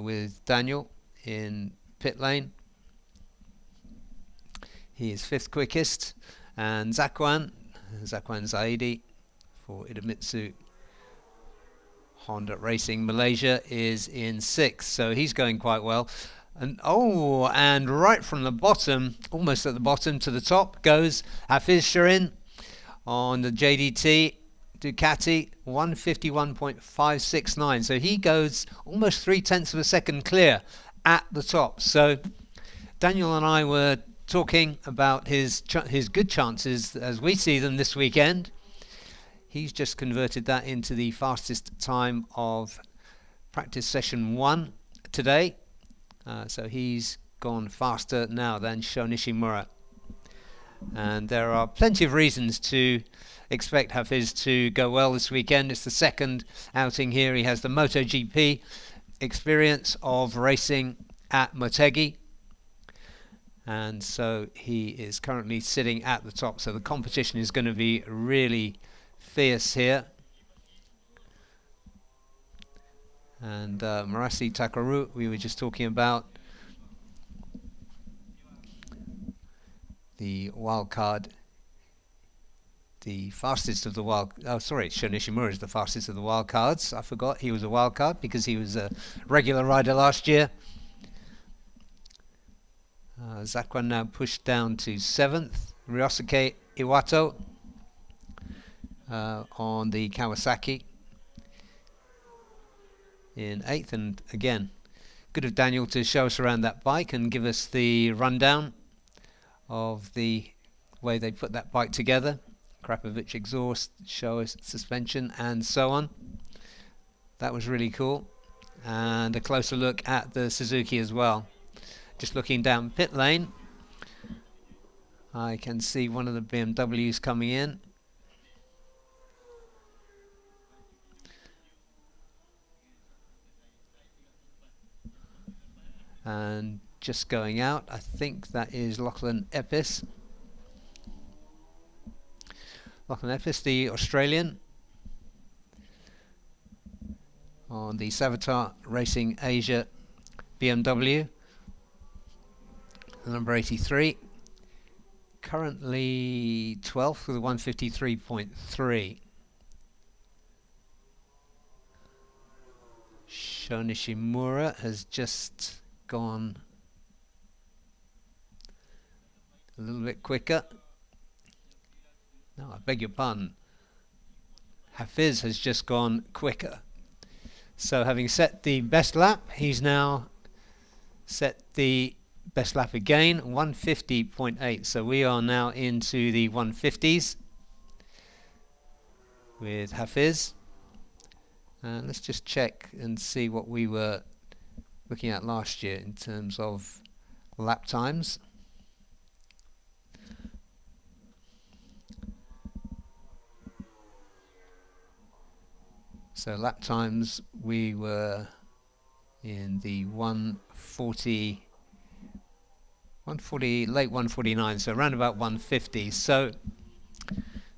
with Daniel in pit lane. He is 5th quickest. And Zakwan, Zakwan Zaidi for Idemitsu Honda Racing Malaysia is in 6th, so he's going quite well. And right from the bottom, almost at the bottom to the top, goes Hafiz Shirin on the JDT Ducati 151.569. So he goes almost 0.3 of a second clear at the top. So Daniel and I were talking about his good chances as we see them this weekend. He's just converted that into the fastest time of practice session 1 today. So he's gone faster now than Sho Nishimura. And there are plenty of reasons to expect Hafiz to go well this weekend. It's the second outing here. He has the MotoGP experience of racing at Motegi. And so he is currently sitting at the top. So the competition is going to be really fierce here. And Marasi Takaru, we were just talking about the wild card, the fastest of the wild. Oh, sorry, Sho Nishimura is the fastest of the wild cards. I forgot he was a wild card because he was a regular rider last year. Zakwan now pushed down to 7th. Ryosuke Iwato on the Kawasaki in 8th, and again, good of Daniel to show us around that bike and give us the rundown of the way they put that bike together. Krapovic exhaust, show us suspension and so on. That was really cool. And a closer look at the Suzuki as well. Just looking down pit lane, I can see one of the BMWs coming in. And just going out, I think that is Lachlan Epis. Lachlan Epis, the Australian, on the Savitar Racing Asia BMW, number 83. Currently 12th with a 153.3. Sho Nishimura has just gone a little bit quicker. No, I beg your pardon. Hafiz has just gone quicker. So having set the best lap, he's now set the best lap again, 150.8. So we are now into the 150s with Hafiz. Let's just check and see what we were looking at last year in terms of lap times. So lap times, we were in the 140, late 149, so around about 150. So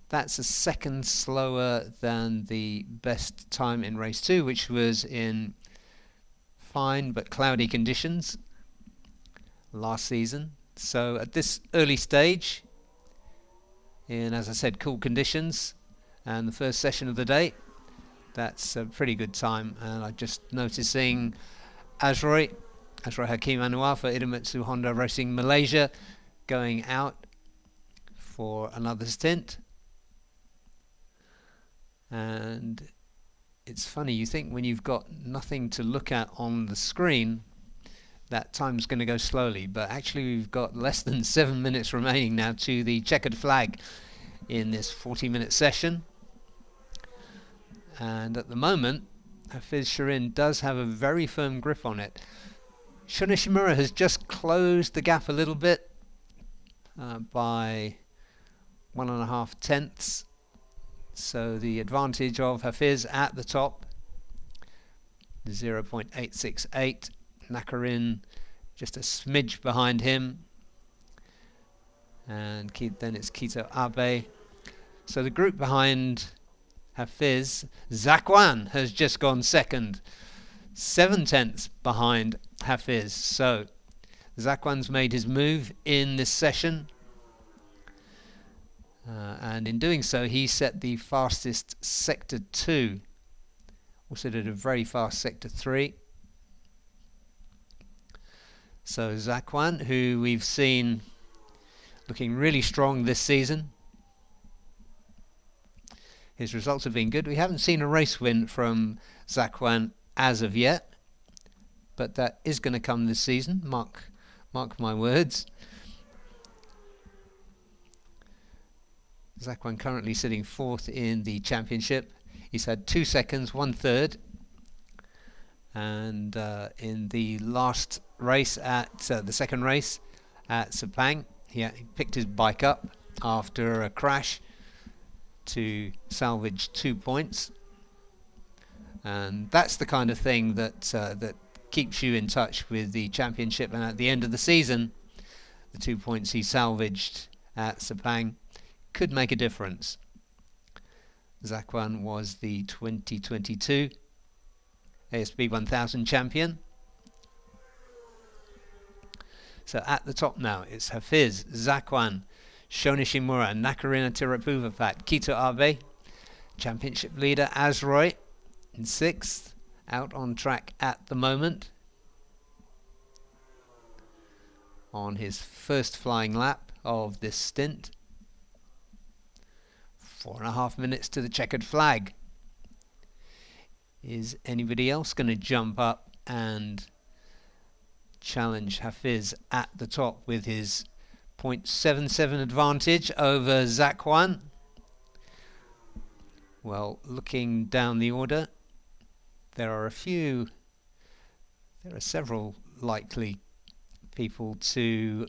that's a second slower than the best time in race 2, which was in fine but cloudy conditions last season. So at this early stage, in, as I said, cool conditions, and the first session of the day, that's a pretty good time. And I'm just noticing Azroy Hakim Anwar for Idemitsu Honda Racing Malaysia going out for another stint. And it's funny, you think when you've got nothing to look at on the screen, that time's going to go slowly, but actually we've got less than 7 minutes remaining now to the checkered flag in this 40-minute session. And at the moment, Hafiz Shirin does have a very firm grip on it. Sho Nishimura has just closed the gap a little bit by 1.5 tenths. So the advantage of Hafiz at the top, 0.868. Nakarin just a smidge behind him. And then it's Kito Abe. So the group behind Hafiz, Zakwan has just gone second, 7 tenths behind Hafiz. So Zakwan's made his move in this session, and in doing so he set the fastest sector 2. Also did a very fast sector 3. So Zakwan, who we've seen looking really strong this season, his results have been good. We haven't seen a race win from Zakwan as of yet, but that is going to come this season. Mark my words. Zakwan currently sitting 4th in the championship. He's had 2 seconds, 1 third, and in the last race at the second race at Sepang, he picked his bike up after a crash to salvage 2 points, and that's the kind of thing that that keeps you in touch with the championship. And at the end of the season, the 2 points he salvaged at Sepang could make a difference. Zakwan was the 2022 ASB 1000 champion. So at the top now, it's Hafiz, Zakwan, Shonishimura, Nakarina Tirapuvapat, Kito Abe, championship leader Azroy in 6th, out on track at the moment on his first flying lap of this stint. 4.5 minutes to the checkered flag. Is anybody else going to jump up and challenge Hafiz at the top with his 0.77 advantage over Zakwan? Well, looking down the order, there are several likely people to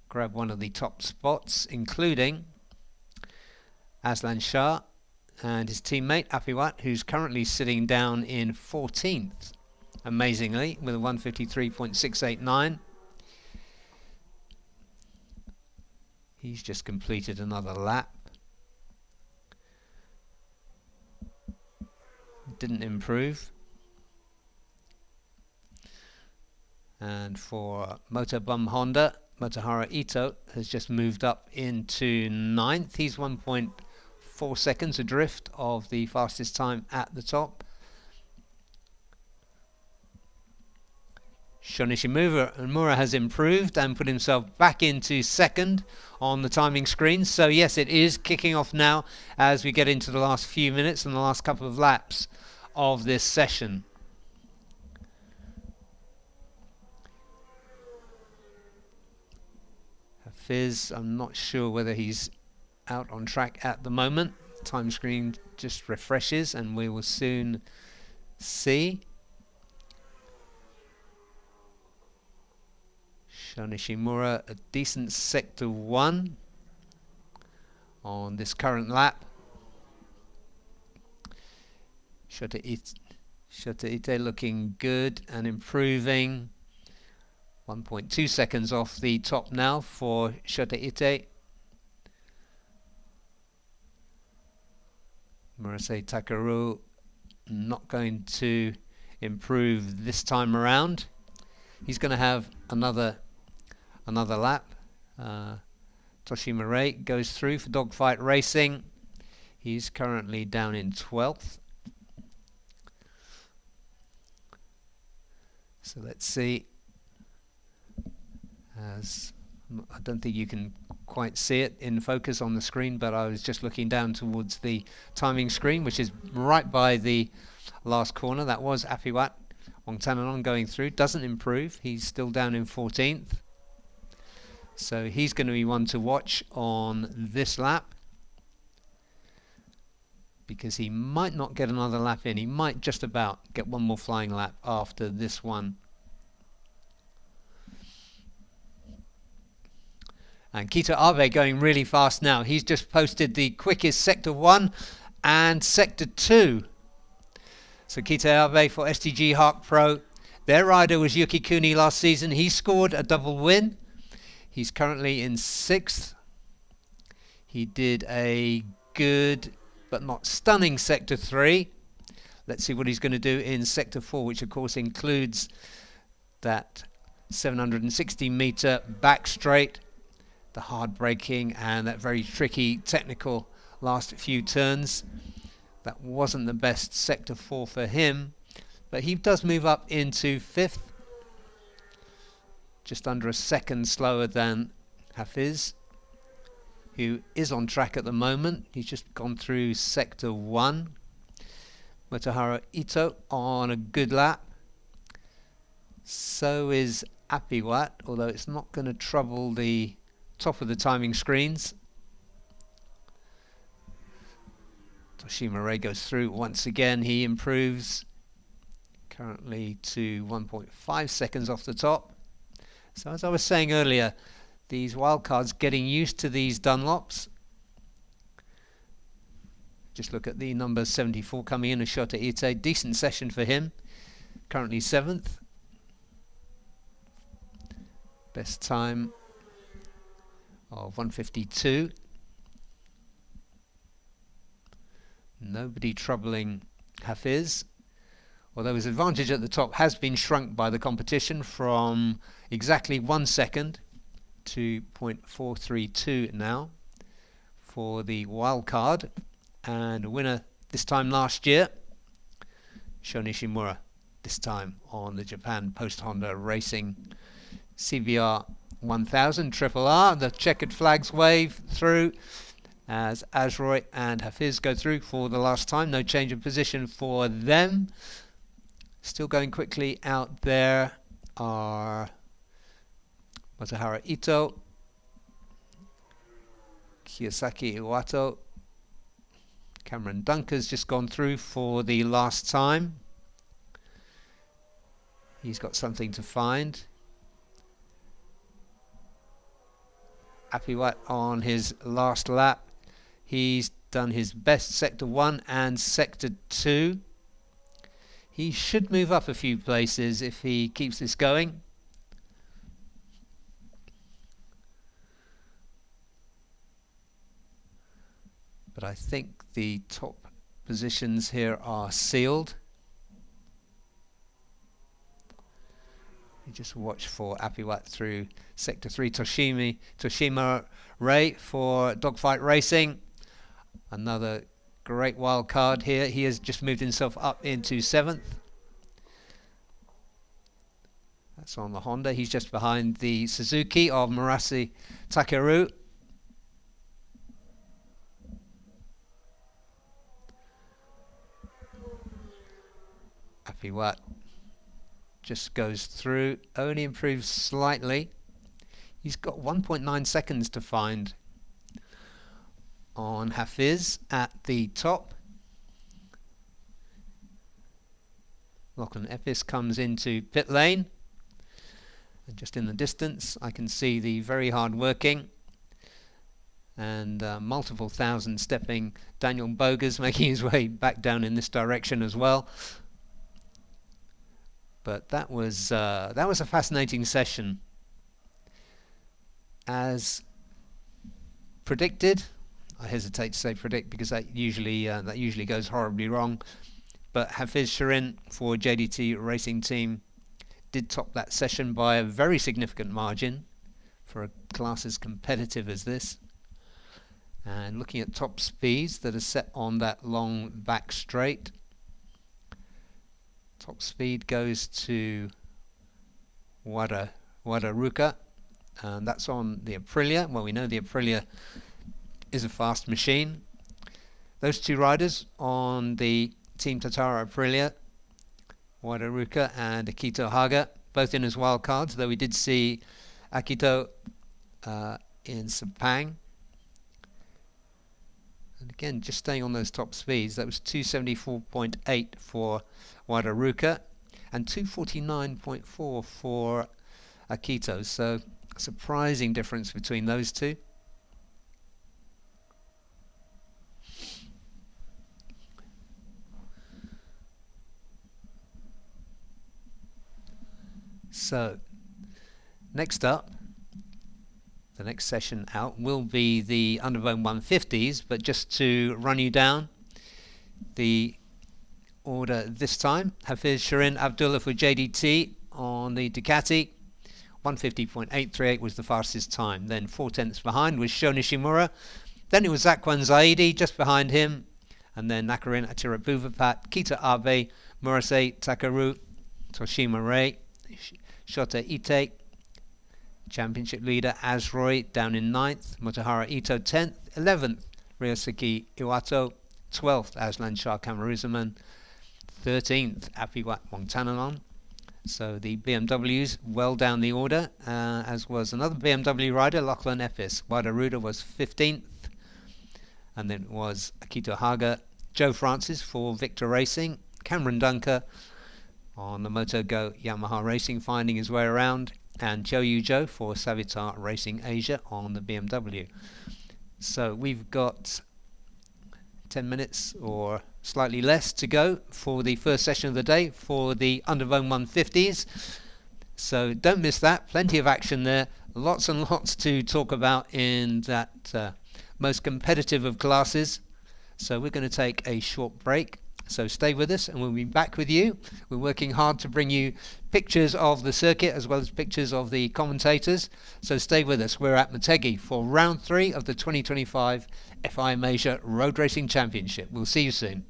grab one of the top spots, including Aslan Shah and his teammate Apiwat, who's currently sitting down in 14th, amazingly, with a 153.689. He's just completed another lap. Didn't improve. And for Motorbum Honda, Motohara Ito has just moved up into 9th. He's 1.4 seconds adrift of the fastest time at the top. Shonishimura has improved and put himself back into 2nd on the timing screen. So yes, it is kicking off now as we get into the last few minutes and the last couple of laps of this session. Hafiz, I'm not sure whether he's out on track at the moment. Time screen just refreshes and we will soon see. Shonishimura, a decent sector 1 on this current lap. Shota Ite looking good and improving. 1.2 seconds off the top now for Shota Ite. Murase Takaru not going to improve this time around. He's going to have another lap. Toshima Ray goes through for Dogfight Racing. He's currently down in 12th. So let's see. I don't think you can quite see it in focus on the screen, but I was just looking down towards the timing screen, which is right by the last corner. That was Apiwat Wongtananon going through. Doesn't improve. He's still down in 14th. So he's going to be one to watch on this lap, because he might not get another lap in. He might just about get one more flying lap after this one. And Kito Abe going really fast now. He's just posted the quickest sector 1 and sector 2. So Kito Abe for STG Hark Pro. Their rider was Yuki Kuni last season. He scored a double win. He's currently in 6th. He did a good but not stunning sector 3. Let's see what he's going to do in sector 4, which of course includes that 760 meter back straight the hard braking and that very tricky technical last few turns. That wasn't the best sector 4 for him, but he does move up into 5th, just under a second slower than Hafiz, who is on track at the moment. He's just gone through sector 1. Motohiro Ito on a good lap. So is Apiwat, although it's not going to trouble the top of the timing screens. Toshima Ray goes through once again. He improves currently to 1.5 seconds off the top. So as I was saying earlier, these wildcards getting used to these Dunlops. Just look at the number 74 coming in, Ashota Ite. Decent session for him. Currently 7th. Best time of 1:52. Nobody troubling Hafiz, although his advantage at the top has been shrunk by the competition from exactly 1 second to 0.432 now for the wild card, and a winner this time last year, Sho Nishimura, this time on the Japan Post Honda Racing CBR 1000 Triple R. The checkered flags wave through as Azroy and Hafiz go through for the last time. No change of position for them. Still going quickly out there are Motohiro Ito, Kiyosaki Iwato, Cameron Dunker's just gone through for the last time. He's got something to find. Apiwat on his last lap. He's done his best sector 1 and sector 2. He should move up a few places if he keeps this going. But I think the top positions here are sealed. You just watch for Apiwat through sector 3. Toshima Ray for Dogfight Racing. Another great wild card here. He has just moved himself up into 7th. That's on the Honda. He's just behind the Suzuki of Murasi Takeru. Apiwat just goes through, only improves slightly. He's got 1.9 seconds to find on Hafiz at the top. Lachlan Epis comes into pit lane, and just in the distance I can see the very hard working and multiple thousand stepping Daniel Bogas making his way back down in this direction as well. But that was a fascinating session. As predicted, I hesitate to say predict because that usually goes horribly wrong. But Hafiz Shirin for JDT Racing Team did top that session by a very significant margin for a class as competitive as this. And looking at top speeds that are set on that long back straight, top speed goes to Wadaruka, and that's on the Aprilia. Well, we know the Aprilia is a fast machine. Those two riders on the Team Tatara Aprilia, Wadaruka and Akito Haga, both in as wild cards, though we did see Akito in Sepang. And again, just staying on those top speeds, that was 274.8 for Wadaruka and 249.4 for Akito. So a surprising difference between those two. So next up, the next session out will be the Underbone 150s, but just to run you down the order this time: Hafiz Shirin Abdullah for JDT on the Ducati 150.838 was the fastest time. Then 4 tenths behind was Sho Nishimura. Then it was Zakwan Zaidi just behind him. And then Nakarin Atirabuvapat, Kita Abe, Murase Takaru, Toshima Rei, Shota Ite, championship leader Azroy down in 9th, Motohara Ito 10th, 11th, Ryosuke Iwato, 12th, Aslan Shah Kamaruzaman, 13th, Apiwat Wongtananon. So the BMWs well down the order, as was another BMW rider, Lachlan Epis. Wada Ruda was 15th, and then it was Akito Haga, Joe Francis for Victor Racing, Cameron Dunker on the Moto Go Yamaha Racing finding his way around, and Joe Yujo for Savitar Racing Asia on the BMW. So we've got 10 minutes or slightly less to go for the first session of the day for the Underbone 150s. So don't miss that. Plenty of action there. Lots and lots to talk about in that most competitive of classes. So we're going to take a short break. So stay with us and we'll be back with you. We're working hard to bring you pictures of the circuit as well as pictures of the commentators. So stay with us. We're at Motegi for round 3 of the 2025 FIM Asia Road Racing Championship. We'll see you soon.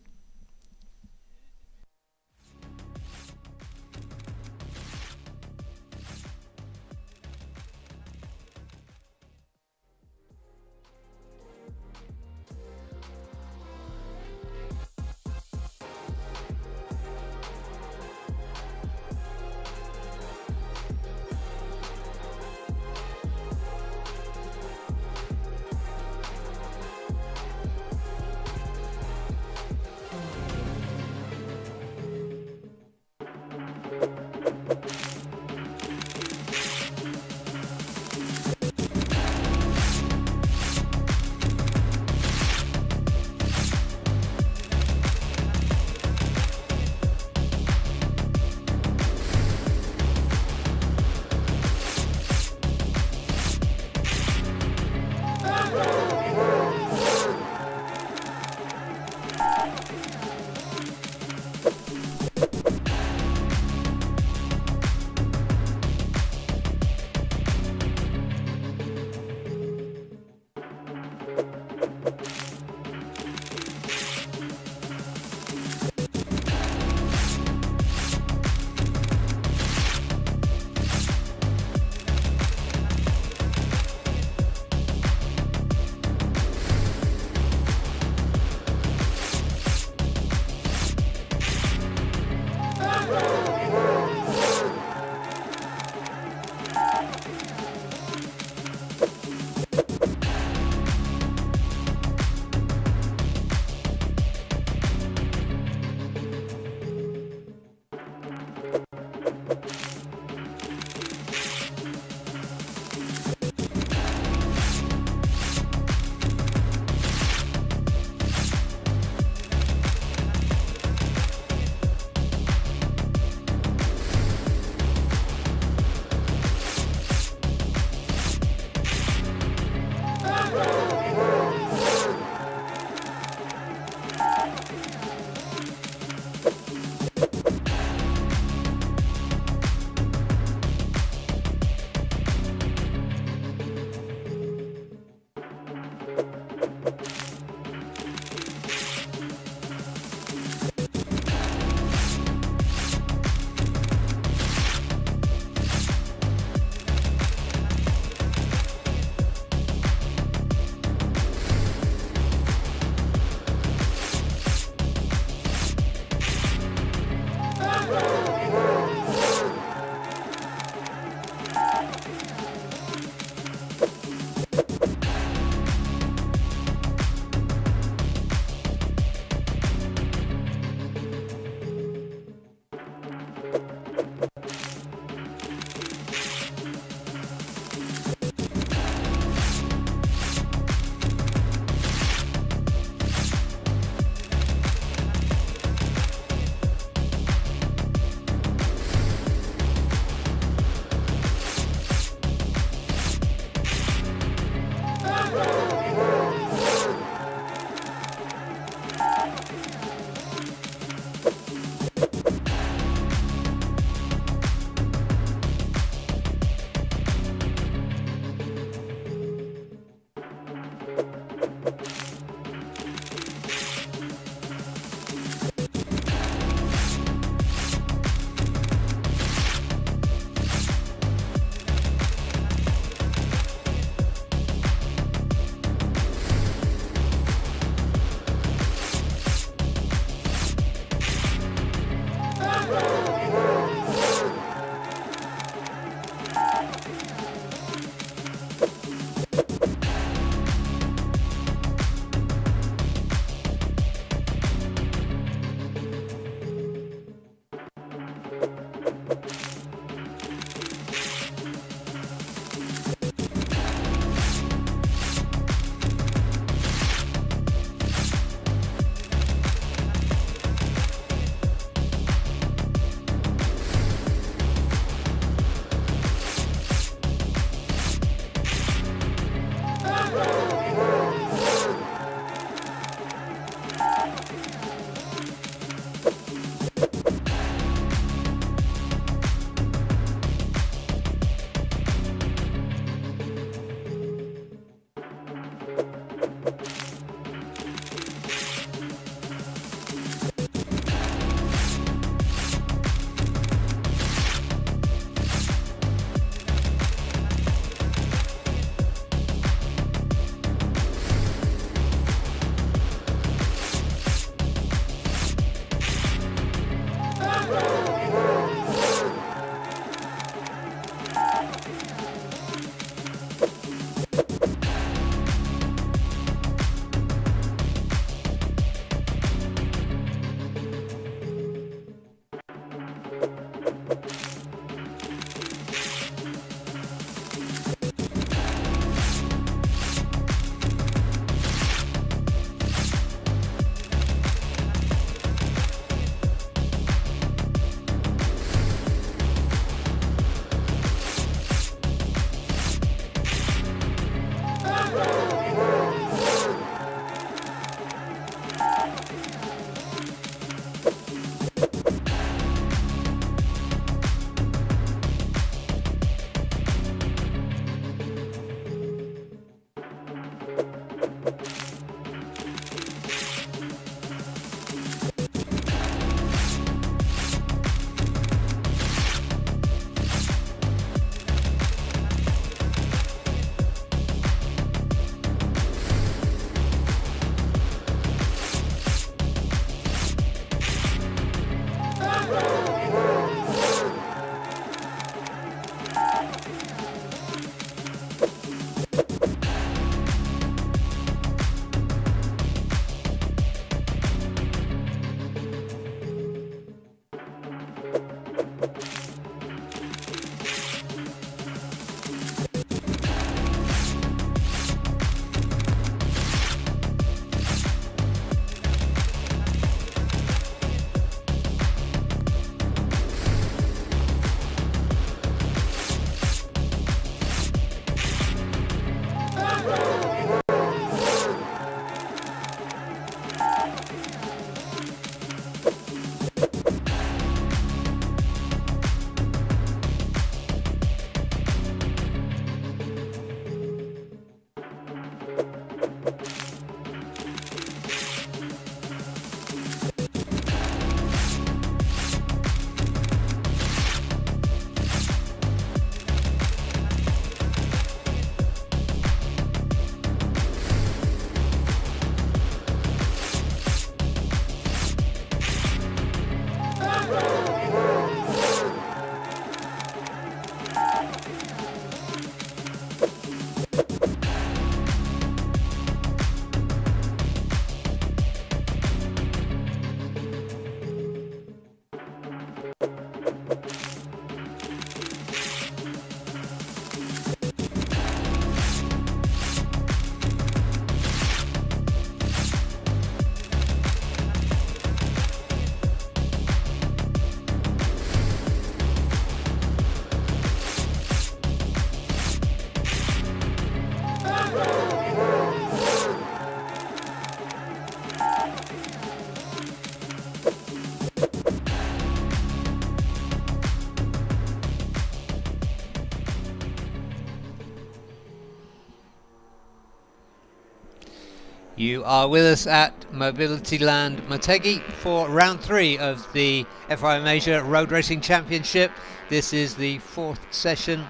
You are with us at Mobility Land Motegi for round 3 of the FIM Asia Road Racing Championship. This is the 4th session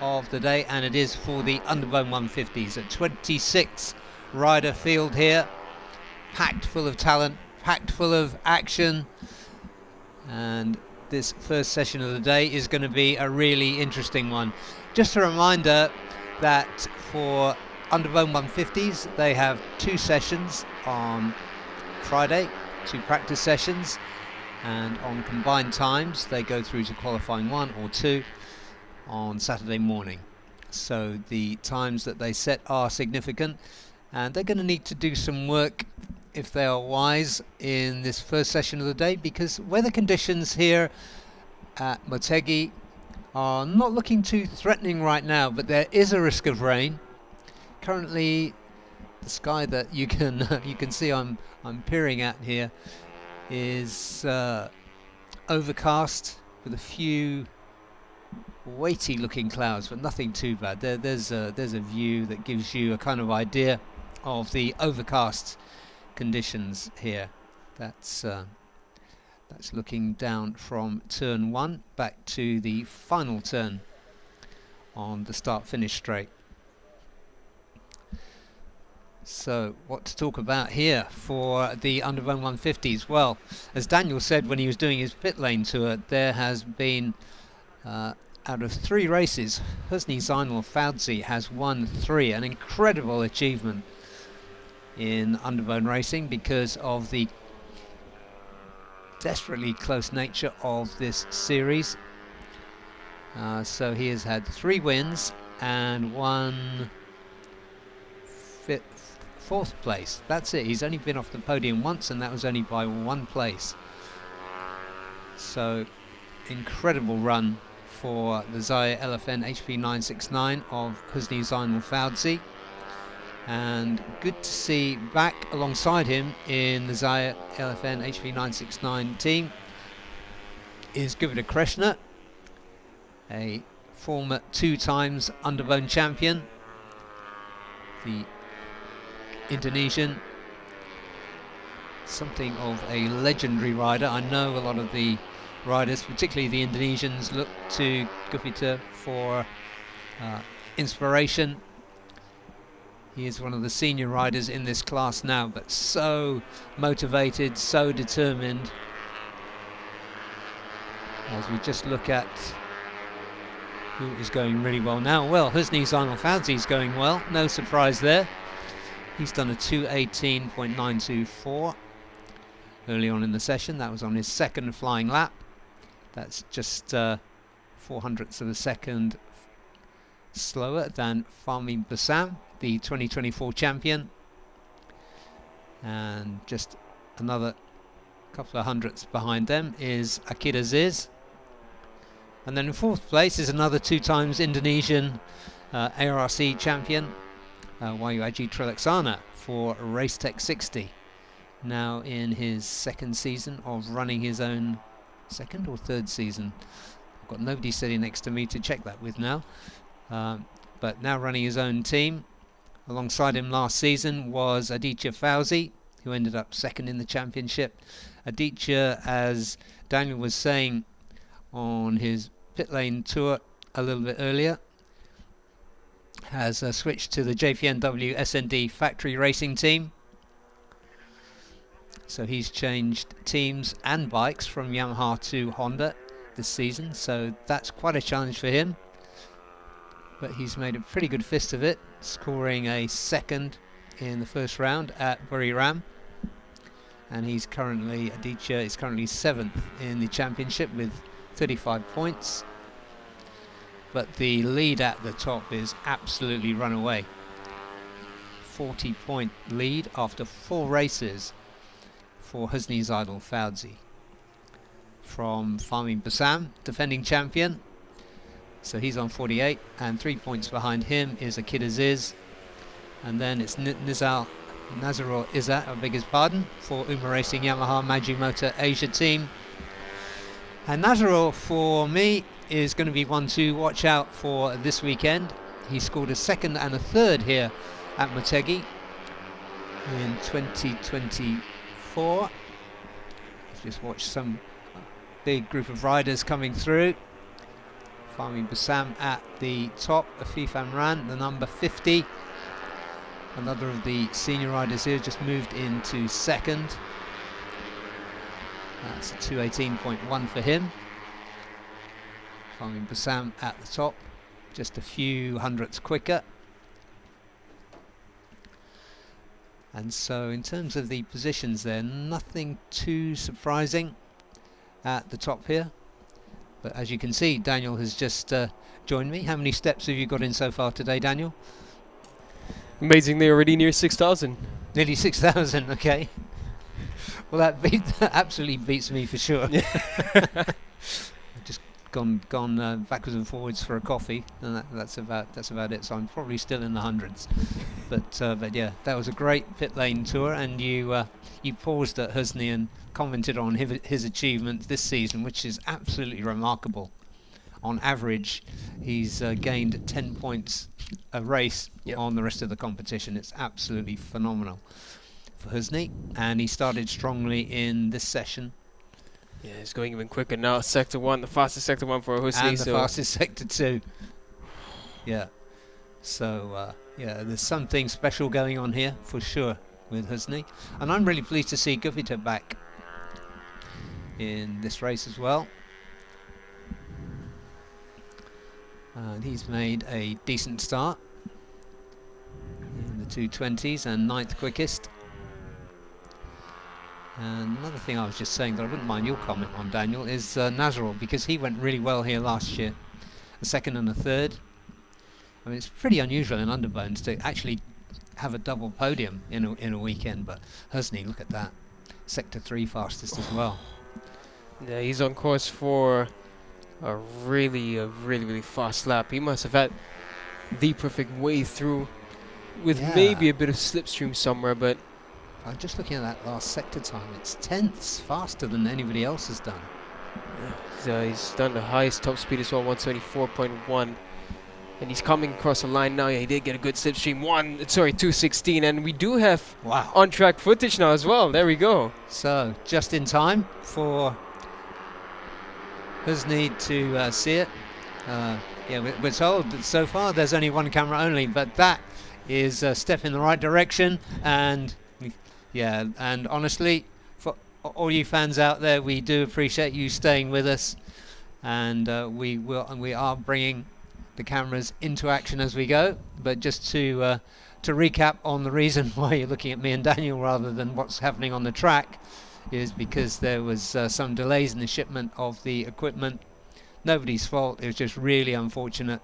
of the day, and it is for the Underbone 150s. A 26 rider field here, packed full of talent, packed full of action, and this first session of the day is going to be a really interesting one. Just a reminder that for Underbone 150s, they have 2 sessions on Friday, 2 practice sessions, and on combined times they go through to qualifying 1 or 2 on Saturday morning. So the times that they set are significant, and they're going to need to do some work, if they are wise, in this first session of the day, because weather conditions here at Motegi are not looking too threatening right now, but there is a risk of rain. Currently, the sky that you can see I'm peering at here is overcast with a few weighty looking clouds, but nothing too bad. There's a view that gives you a kind of idea of the overcast conditions here. That's looking down from turn 1 back to the final turn on the start finish straight. So what to talk about here for the Underbone 150s? Well, as Daniel said when he was doing his pit lane tour, there has been out of 3 races, Husni Zainal Fauzi has won 3, an incredible achievement in Underbone racing because of the desperately close nature of this series. So he has had 3 wins and 1 4th place. That's it. He's only been off the podium once, and that was only by 1 place. So incredible run for the Zaya LFN HP 969 of Husni Zainal Fauzi, and good to see back alongside him in the Zaya LFN HP 969 team is Gupita Krishna, a former 2 times Underbone champion. The Indonesian. Something of a legendary rider. I know a lot of the riders, particularly the Indonesians, look to Gupita for inspiration. He is one of the senior riders in this class now, but so motivated, so determined. As we just look at who is going really well now. Well, Husni Zainal Fauzi is going well, no surprise there. He's done a 2:18.924 early on in the session. That was on his second flying lap. That's just 0.04 of a second slower than Fahmi Bassam, the 2024 champion. And just another couple of hundredths behind them is Akid Aziz. And then in fourth place is another 2 times Indonesian ARC champion, Wahyu Aji Trilaksana for Racetech 60. Now in his second season of running his own, second or third season. I've got nobody sitting next to me to check that with now. But now running his own team. Alongside him last season was Aditya Fauzi, who ended up second in the championship. Aditya, as Daniel was saying on his pit lane tour a little bit earlier, has switched to the JPNW SND factory racing team. So he's changed teams and bikes from Yamaha to Honda this season, so that's quite a challenge for him. But he's made a pretty good fist of it, scoring a second in the first round at Buriram. And Aditya is currently 7th in the championship with 35 points. But the lead at the top is absolutely run away. 40-point lead after 4 races for Husni Zainal Fauzi from Fahmi Bassam, defending champion. So he's on 48, and 3 points behind him is Akid Aziz. And then it's Nazarul Izzat, I beg his pardon, for Uma Racing Yamaha Majimoto Asia team. And Nazarul, for me, is going to be one to watch out for this weekend. He scored a second and a third here at Motegi in 2024. Let's just watch some big group of riders coming through. Fahmi Bassam at the top, Afif Amran, the number 50. Another of the senior riders here just moved into second. That's a 2:18.1 for him. Fahmi Bassam at the top, just a few hundredths quicker. And so in terms of the positions there, nothing too surprising at the top here. But as you can see, Daniel has just joined me. How many steps have you got in so far today, Daniel? Amazingly, already near 6,000. Nearly 6,000, okay. Well, that absolutely beats me for sure. I've just gone backwards and forwards for a coffee, and that's about it. So I'm probably still in the hundreds. But yeah, that was a great pit lane tour, and you paused at Husni and commented on his achievements this season, which is absolutely remarkable. On average, he's gained 10 points a race on the rest of the competition. It's absolutely phenomenal for Husni, and he started strongly in this session. Yeah, it's going even quicker now. Sector 1, the fastest Sector 1 for Husni. And the fastest Sector 2. Yeah. So, yeah, there's something special going on here, for sure, with Husni. And I'm really pleased to see Gupita back in this race as well. And he's made a decent start in the 2:20s and 9th quickest. And another thing I was just saying that I wouldn't mind your comment on, Daniel, is Nazarul, because he went really well here last year. A second and a third. I mean, it's pretty unusual in Underbones to actually have a double podium in a weekend, but Husni, look at that. Sector 3 fastest as well. Yeah, he's on course for a really fast lap. He must have had the perfect way through with maybe a bit of slipstream somewhere, but I'm just looking at that last sector time. It's tenths faster than anybody else has done. he's done the highest top speed as well, 174.1. And he's coming across the line now. Yeah, he did get a good slipstream. 2:16, and we do have Wow. on-track footage now as well. There we go. So just in time for Husni to see it. Yeah, we're told that so far there's only one camera only, but that is a step in the right direction. And yeah, and honestly, for all you fans out there, we do appreciate you staying with us, and we are bringing the cameras into action as we go. But just to recap on the reason why you're looking at me and Daniel rather than what's happening on the track, is because there was some delays in the shipment of the equipment. Nobody's fault, it was just really unfortunate,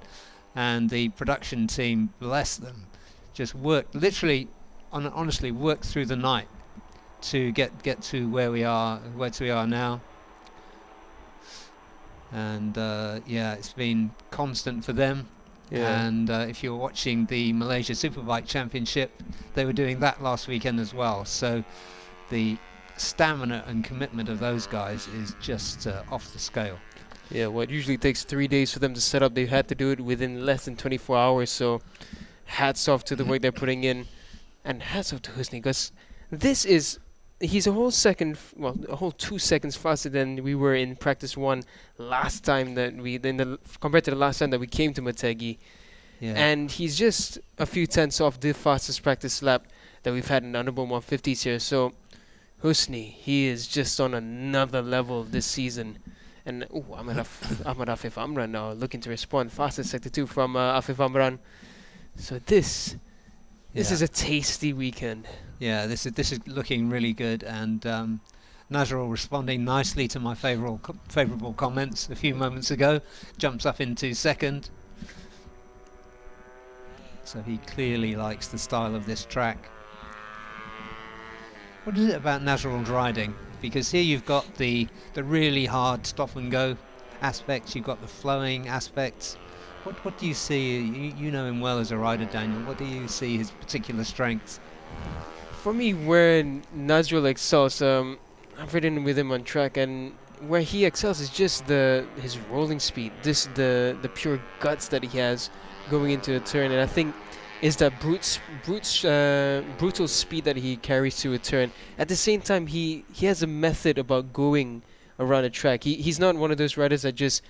and the production team, bless them, just worked, literally, honestly worked through the night to get to where we are now. And yeah, it's been constant for them. Yeah. And if you're watching the Malaysia Superbike Championship, they were doing that last weekend as well. So the stamina and commitment of those guys is just off the scale. Yeah, what usually takes 3 days for them to set up, they've had to do it within less than 24 hours. So hats off to the work they're putting in, and hats off to Husni, because he's a whole 2 seconds faster than we were in practice 1 last time compared to the last time that we came to Motegi. Yeah. And he's just a few tenths off the fastest practice lap that we've had in Underbone 150s here. So Husni, he is just on another level this season. And Ahmad Afif Amran now looking to respond. Fastest sector 2 from Afif Amran. So this is a tasty weekend. Yeah, this is looking really good, and Nazrul responding nicely to my favourable comments a few moments ago. Jumps up into second. So he clearly likes the style of this track. What is it about Nazrul's riding? Because here you've got the really hard stop and go aspects, you've got the flowing aspects. What do you see? You know him well as a rider, Daniel. What do you see his particular strengths? For me, where Nazrul excels, I've ridden with him on track, and where he excels is just his rolling speed, the pure guts that he has going into the turn, and I think is that brutal speed that he carries to a turn. At the same time, he has a method about going around a track. He's not one of those riders that just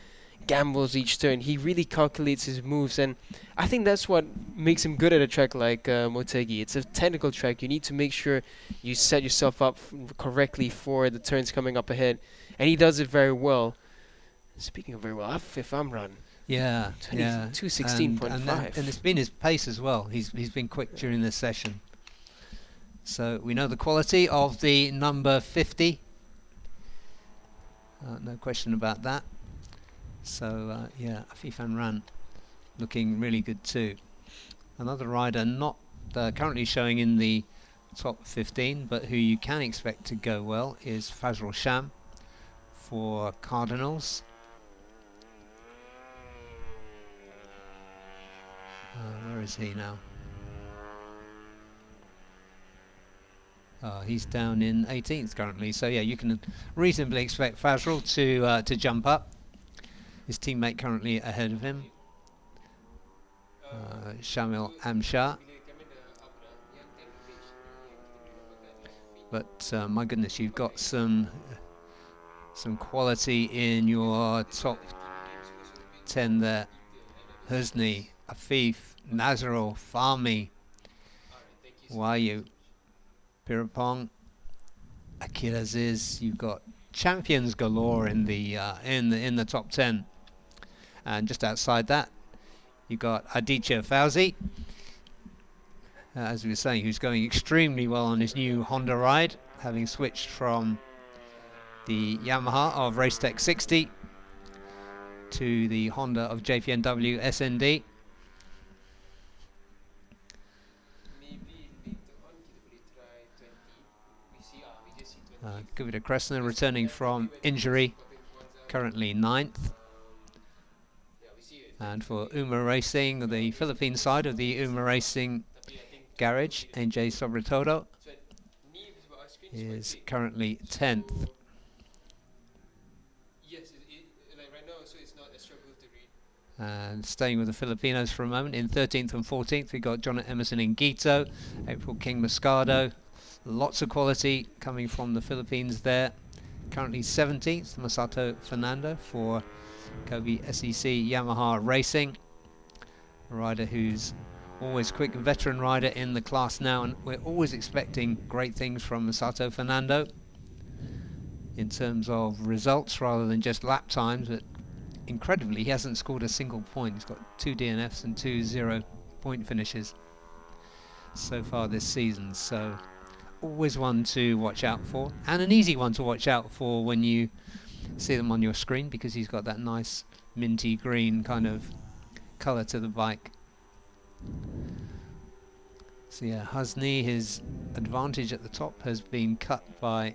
gambles each turn. He really calculates his moves, and I think that's what makes him good at a track like Motegi. It's a technical track. You need to make sure you set yourself up correctly for the turns coming up ahead, and he does it very well. Speaking of very well, Afif Amran. Yeah, 2:16.5. and it's been his pace as well. He's been quick during this session. So we know the quality of the number 50. No question about that. So yeah, Afif Amran looking really good too. Another rider not currently showing in the top 15, but who you can expect to go well is Fazrul Sham for Cardinals. Where is he now? He's down in 18th currently. So yeah, you can reasonably expect Fazrul to jump up. His teammate currently ahead of him, Shamil Amshar. But my goodness, you've got some quality in your top 10 there. Husni, Afif, Nazrul, Fahmi, Wayu, Pirapong, Akil Aziz. You've got champions galore in the top 10, and just outside that, you've got Aditya Fauzi, as we were saying, who's going extremely well on his new Honda ride, having switched from the Yamaha of Racetech 60 to the Honda of JPNW SND. Guvida Kressner returning from injury, currently 9th. And for Uma Racing, the Philippine side of the Uma Racing garage, NJ Sobretodo is currently 10th. And staying with the Filipinos for a moment, in 13th and 14th we got Jonathan Emerson in Gito, April King Moscado. Lots of quality coming from the Philippines there. Currently 17th, Masato Fernando for Kobe SEC Yamaha Racing. A rider who's always quick, a veteran rider in the class now, and we're always expecting great things from Masato Fernando in terms of results rather than just lap times. But incredibly, he hasn't scored a single point. He's got 2 DNFs and 2 0-point finishes so far this season. So always one to watch out for, and an easy one to watch out for when you see them on your screen, because he's got that nice minty green kind of colour to the bike. So yeah, Husney, his advantage at the top has been cut by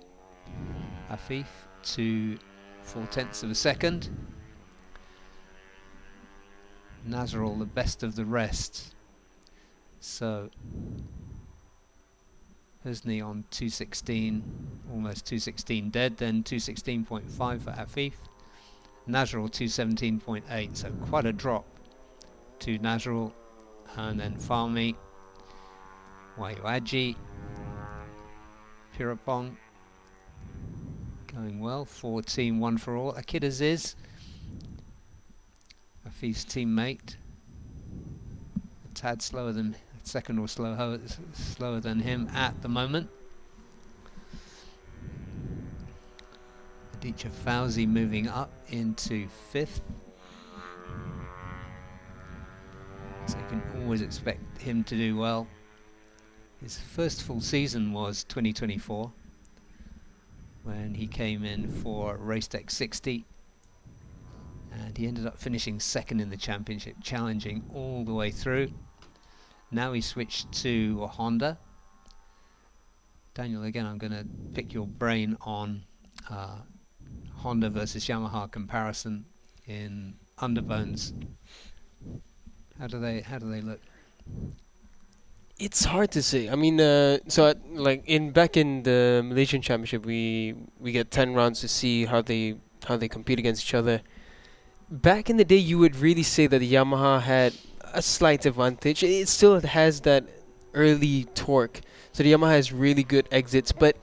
Afif to 0.4 of a second. Nazarul the best of the rest. So Husney on 2:16, almost 2:16 dead, then 2:16.5 for Afif. Nazarul 2:17.8, so quite a drop to Nazarul. And then Fahmi, Wayuaji, Pirapong going well, 14 1 for all. Akid Aziz, Afif's teammate, a tad slower than second or slower than him at the moment. Aditya Fauzi moving up into 5th. So you can always expect him to do well. His first full season was 2024, when he came in for Race Tech 60, and he ended up finishing 2nd in the championship, challenging all the way through. Now he switched to Honda. Daniel, again, I'm going to pick your brain on Honda versus Yamaha comparison in Underbones. How do they look? It's hard to say. I mean, back in the Malaysian Championship, we get 10 rounds to see how they compete against each other. Back in the day, you would really say that the Yamaha had a slight advantage. It still has that early torque, so the Yamaha has really good exits. But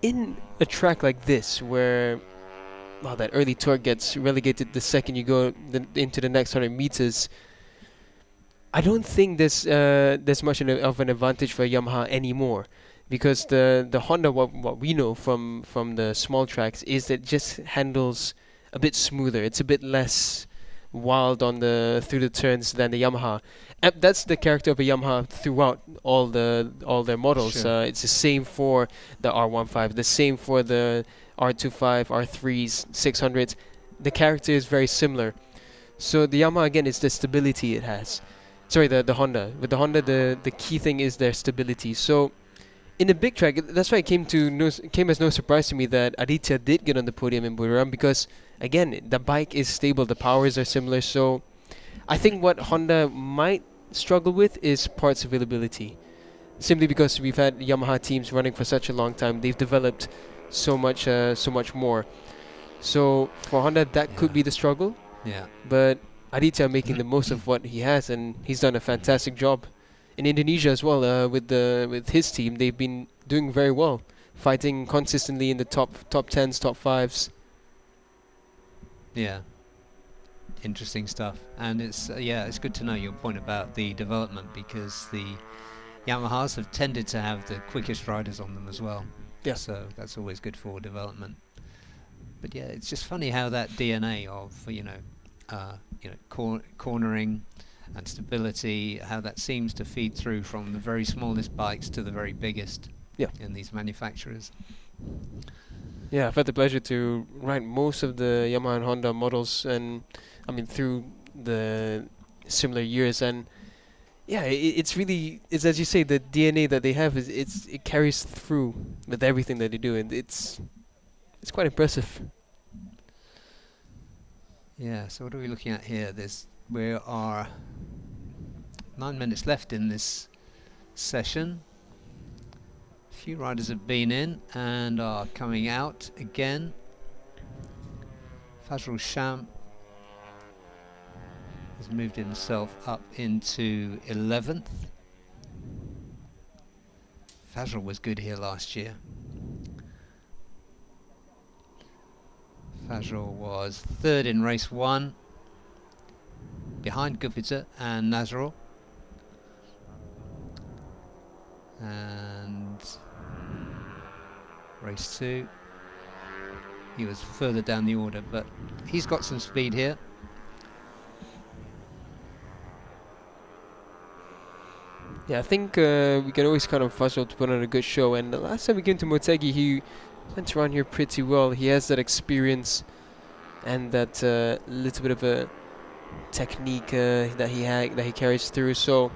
in a track like this, where that early torque gets relegated the second you go into the next 100 meters, I don't think there's much of an advantage for Yamaha anymore, because the Honda, what we know from the small tracks, is that it just handles a bit smoother. It's a bit less wild on through the turns than the Yamaha. And that's the character of a Yamaha throughout all their models. Sure. It's the same for the R15, the same for the R25, R3s, 600s. The character is very similar. So the Yamaha, again, is the stability it has. Sorry, the Honda. With the Honda, the key thing is their stability. So in a big track, that's why it came as no surprise to me that Aditya did get on the podium in Buriram, because again, the bike is stable, the powers are similar. So I think what Honda might struggle with is parts availability, simply because we've had Yamaha teams running for such a long time. They've developed so much more. So for Honda, that could be the struggle. Yeah. But Aditya making the most of what he has, and he's done a fantastic job. In Indonesia as well, with his team, they've been doing very well, fighting consistently in the top 10s, top 5s. Yeah, interesting stuff. And it's good to know your point about the development, because the Yamahas have tended to have the quickest riders on them as well. Yeah. So that's always good for development. But yeah, it's just funny how that DNA of cornering and stability, how that seems to feed through from the very smallest bikes to the very biggest in these manufacturers. Yeah, I've had the pleasure to ride most of the Yamaha and Honda models, and I mean through the similar years, and yeah, it's as you say, the DNA that they have it carries through with everything that they do, and it's quite impressive. Yeah, so what are we looking at here? We are 9 minutes left in this session. A few riders have been in and are coming out again. Fazrul Sham has moved himself up into 11th. Fazal was good here last year. Fazal was 3rd in race 1, behind Gupita and Nazarul. And race 2, he was further down the order, but he's got some speed here. Yeah, I think we can always count on Fazal to put on a good show. And the last time we came to Motegi, he went around here pretty well. He has that experience and that little bit of a technique that he carries through. So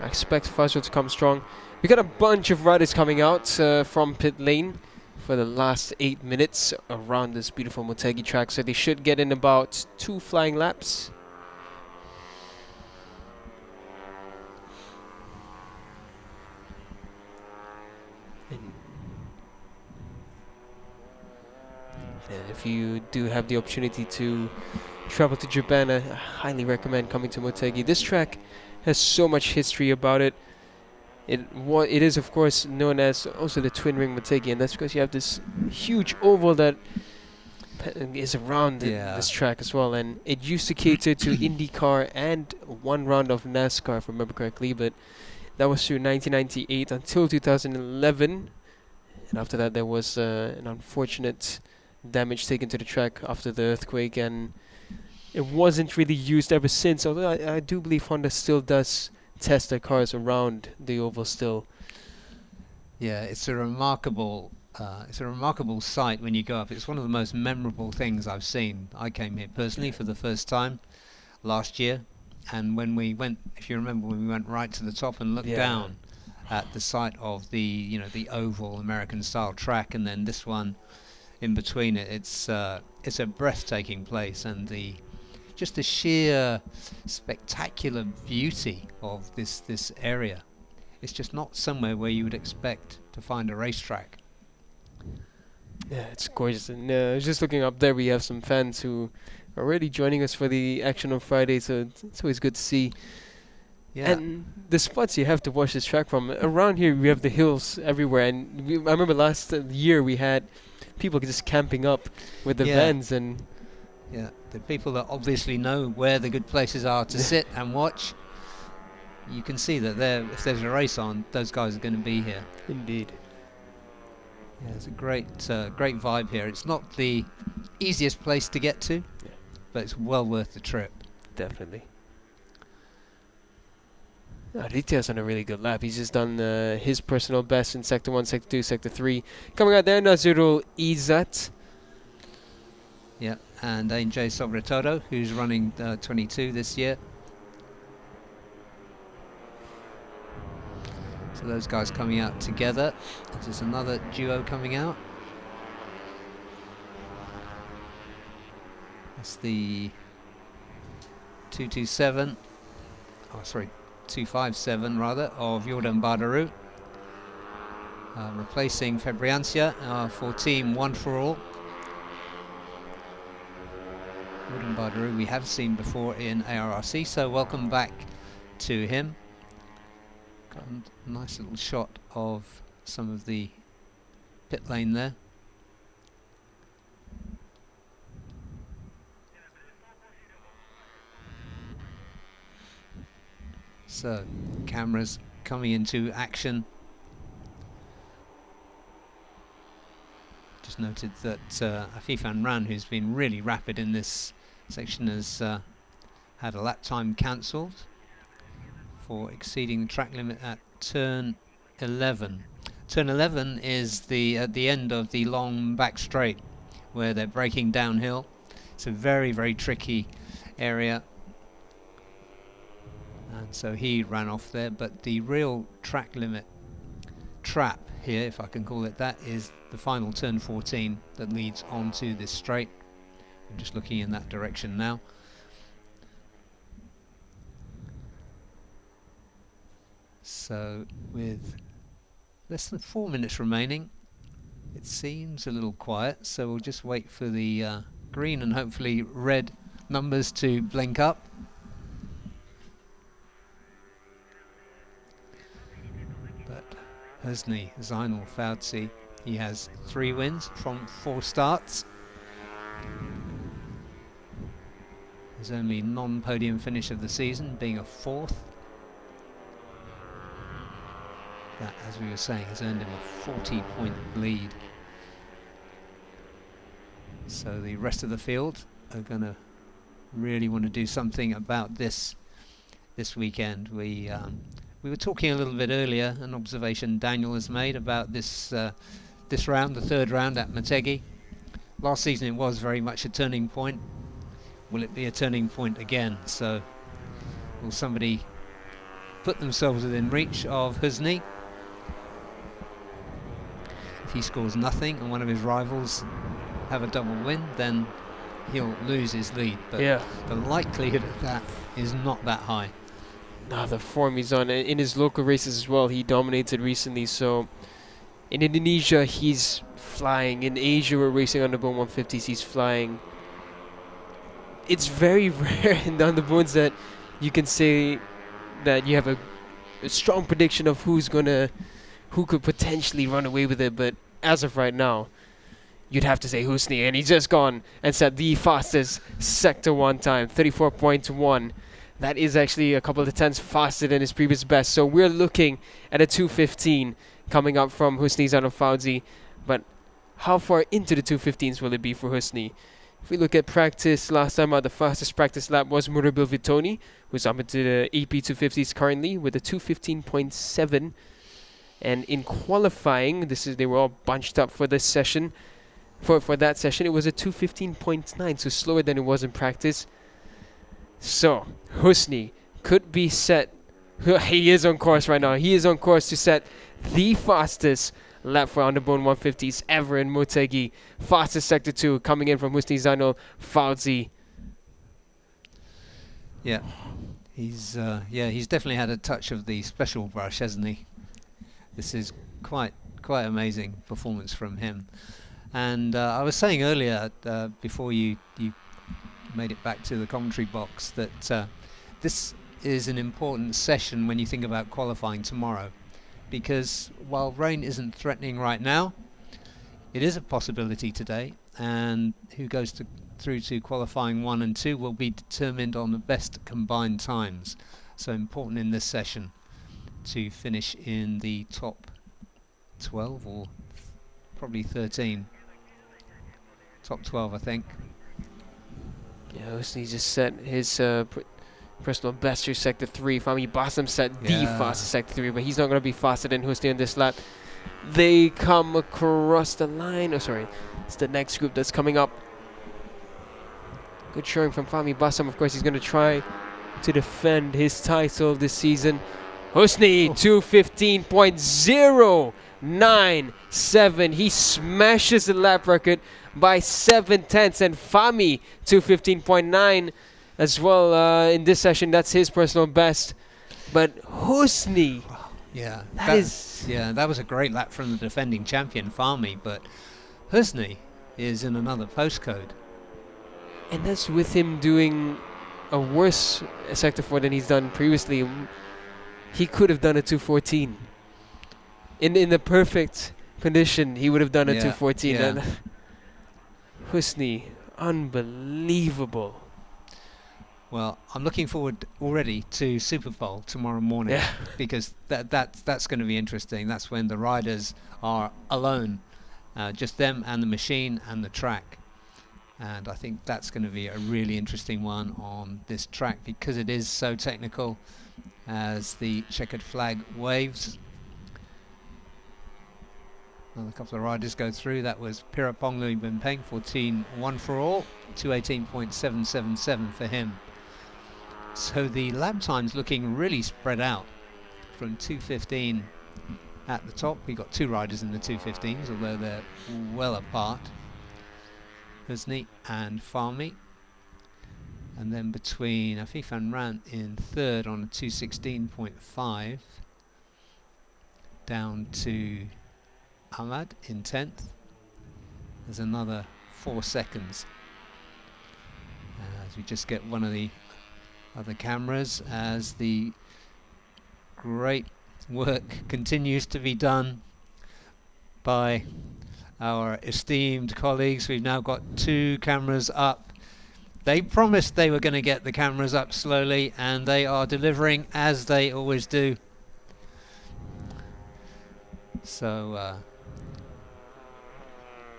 I expect Fazal to come strong. We got a bunch of riders coming out from pit lane for the last 8 minutes around this beautiful Motegi track. So they should get in about 2 flying laps. And if you do have the opportunity to travel to Japan, I highly recommend coming to Motegi. This track has so much history about it. It is of course known as also the Twin Ring Motegi, and that's because you have this huge oval that is around this track as well. And it used to cater to IndyCar and 1 round of NASCAR, if I remember correctly, but that was through 1998 until 2011. And after that there was an unfortunate damage taken to the track after the earthquake, and it wasn't really used ever since, although I do believe Honda still does test their cars around the oval still. Yeah, it's a remarkable sight when you go up. It's one of the most memorable things I've seen. I came here personally for the first time last year, and when we went, if you remember, when we went right to the top and looked down at the site of the the oval American style track, and then this one in between it, it's a breathtaking place, and just the sheer spectacular beauty of this area. It's just not somewhere where you would expect to find a racetrack. Yeah, it's gorgeous. And I was just looking up there, we have some fans who are already joining us for the action on Friday, so it's always good to see. Yeah. And the spots you have to watch this track from, around here we have the hills everywhere, and I remember last year we had people just camping up with the vans, and the people that obviously know where the good places are to sit and watch. You can see that if there's a race on, those guys are going to be here. Indeed. Yeah, it's a great vibe here. It's not the easiest place to get to, but it's well worth the trip. Definitely. Aditya's on a really good lap. He's just done his personal best in Sector 1, Sector 2, Sector 3. Coming out there, Nazirul Izzat. Yeah, and AJ Sobretodo, who's running 22 this year. So those guys coming out together. This is another duo coming out. That's the 257. Oh, sorry. 257 rather, of Jordan Bardaru, replacing Fabriancia for Team One for All. Jordan Bardaru we have seen before in ARRC, so welcome back to him. Got a nice little shot of some of the pit lane there. So, cameras coming into action. Just noted that Afifan Ran, who's been really rapid in this section, has had a lap time cancelled for exceeding the track limit at turn 11. Turn 11 is at the end of the long back straight where they're braking downhill. It's a very, very tricky area. And so he ran off there, but the real track limit trap here, if I can call it that, is the final turn 14 that leads onto this straight. I'm just looking in that direction now. So with less than 4 minutes remaining, it seems a little quiet, so we'll just wait for the green and hopefully red numbers to blink up. Husni Zainul Fauzi. He has 3 wins from 4 starts. His only non-podium finish of the season being a 4th. That, as we were saying, has earned him a 40-point lead. So the rest of the field are going to really want to do something about this weekend. We were talking a little bit earlier, an observation Daniel has made about this round, the 3rd round at Motegi. Last season it was very much a turning point. Will it be a turning point again? So will somebody put themselves within reach of Husni? If he scores nothing and one of his rivals have a double win, then he'll lose his lead. But the likelihood of that is not that high. Nah, the form he's on in his local races as well, he dominated recently. So in Indonesia, he's flying. In Asia, we're racing Underbone 150s, he's flying. It's very rare in the Underbones that you can say that you have a strong prediction of who could potentially run away with it. But as of right now, you'd have to say Husni, and he's just gone and set the fastest Sector 1 time, 34.1. That is actually a couple of tenths faster than his previous best. So we're looking at a 2:15 coming up from Husni Zainul Fauzi. But how far into the 2:15s will it be for Husni? If we look at practice, last time out, the fastest practice lap was Murabil Vitoni, who's up into the EP 250s currently with a 2:15.7. And in qualifying, they were all bunched up for this session. For that session, it was a 2:15.9, so slower than it was in practice. So Husni could be set. He is on course right now. He is on course to set the fastest lap for Underbone 150s ever in Motegi. Fastest Sector 2 coming in from Husni Zainul Fauzi. Yeah, he's definitely had a touch of the special brush, hasn't he? This is quite amazing performance from him. And I was saying earlier, before you made it back to the commentary box, that this is an important session when you think about qualifying tomorrow, because while rain isn't threatening right now, it is a possibility today, and who goes through to qualifying 1 and 2 will be determined on the best combined times. So important in this session to finish in the top 12 or probably 13. Top 12, I think. Yeah, Husni just set his personal best through Sector 3. Fahmi Bassam set the fastest Sector 3, but he's not going to be faster than Husni on this lap. They come across the line. Oh, sorry. It's the next group that's coming up. Good showing from Fahmi Bassam. Of course, he's going to try to defend his title this season. Husni, 2:15.097. He smashes the lap record by 7 tenths, and Fahmi 2:15.9 as well in this session. That's his personal best. But Husni, that was a great lap from the defending champion Fahmi, but Husni is in another postcode, and that's with him doing a worse Sector 4 than he's done previously. He could have done a 2:14 in the perfect condition. He would have done a 2:14. Yeah. Husni, unbelievable. Well, I'm looking forward already to Super Bowl tomorrow morning, because that's going to be interesting. That's when the riders are alone, just them and the machine and the track. And I think that's going to be a really interesting one on this track, because it is so technical as the checkered flag waves. Another couple of riders go through. That was Pirapong Lui Bimpeng, 14-1 for all, 2:18.777 for him. So the lap time's looking really spread out from 2:15 at the top. We've got 2 riders in the 2:15s, although they're well apart. Husni and Fahmi. And then between Afif and Rant in 3rd on a 2:16.5, down to Ahmad in 10th. There's another 4 seconds. As we just get one of the other cameras, as the great work continues to be done by our esteemed colleagues. We've now got 2 cameras up. They promised they were going to get the cameras up slowly, and they are delivering as they always do. So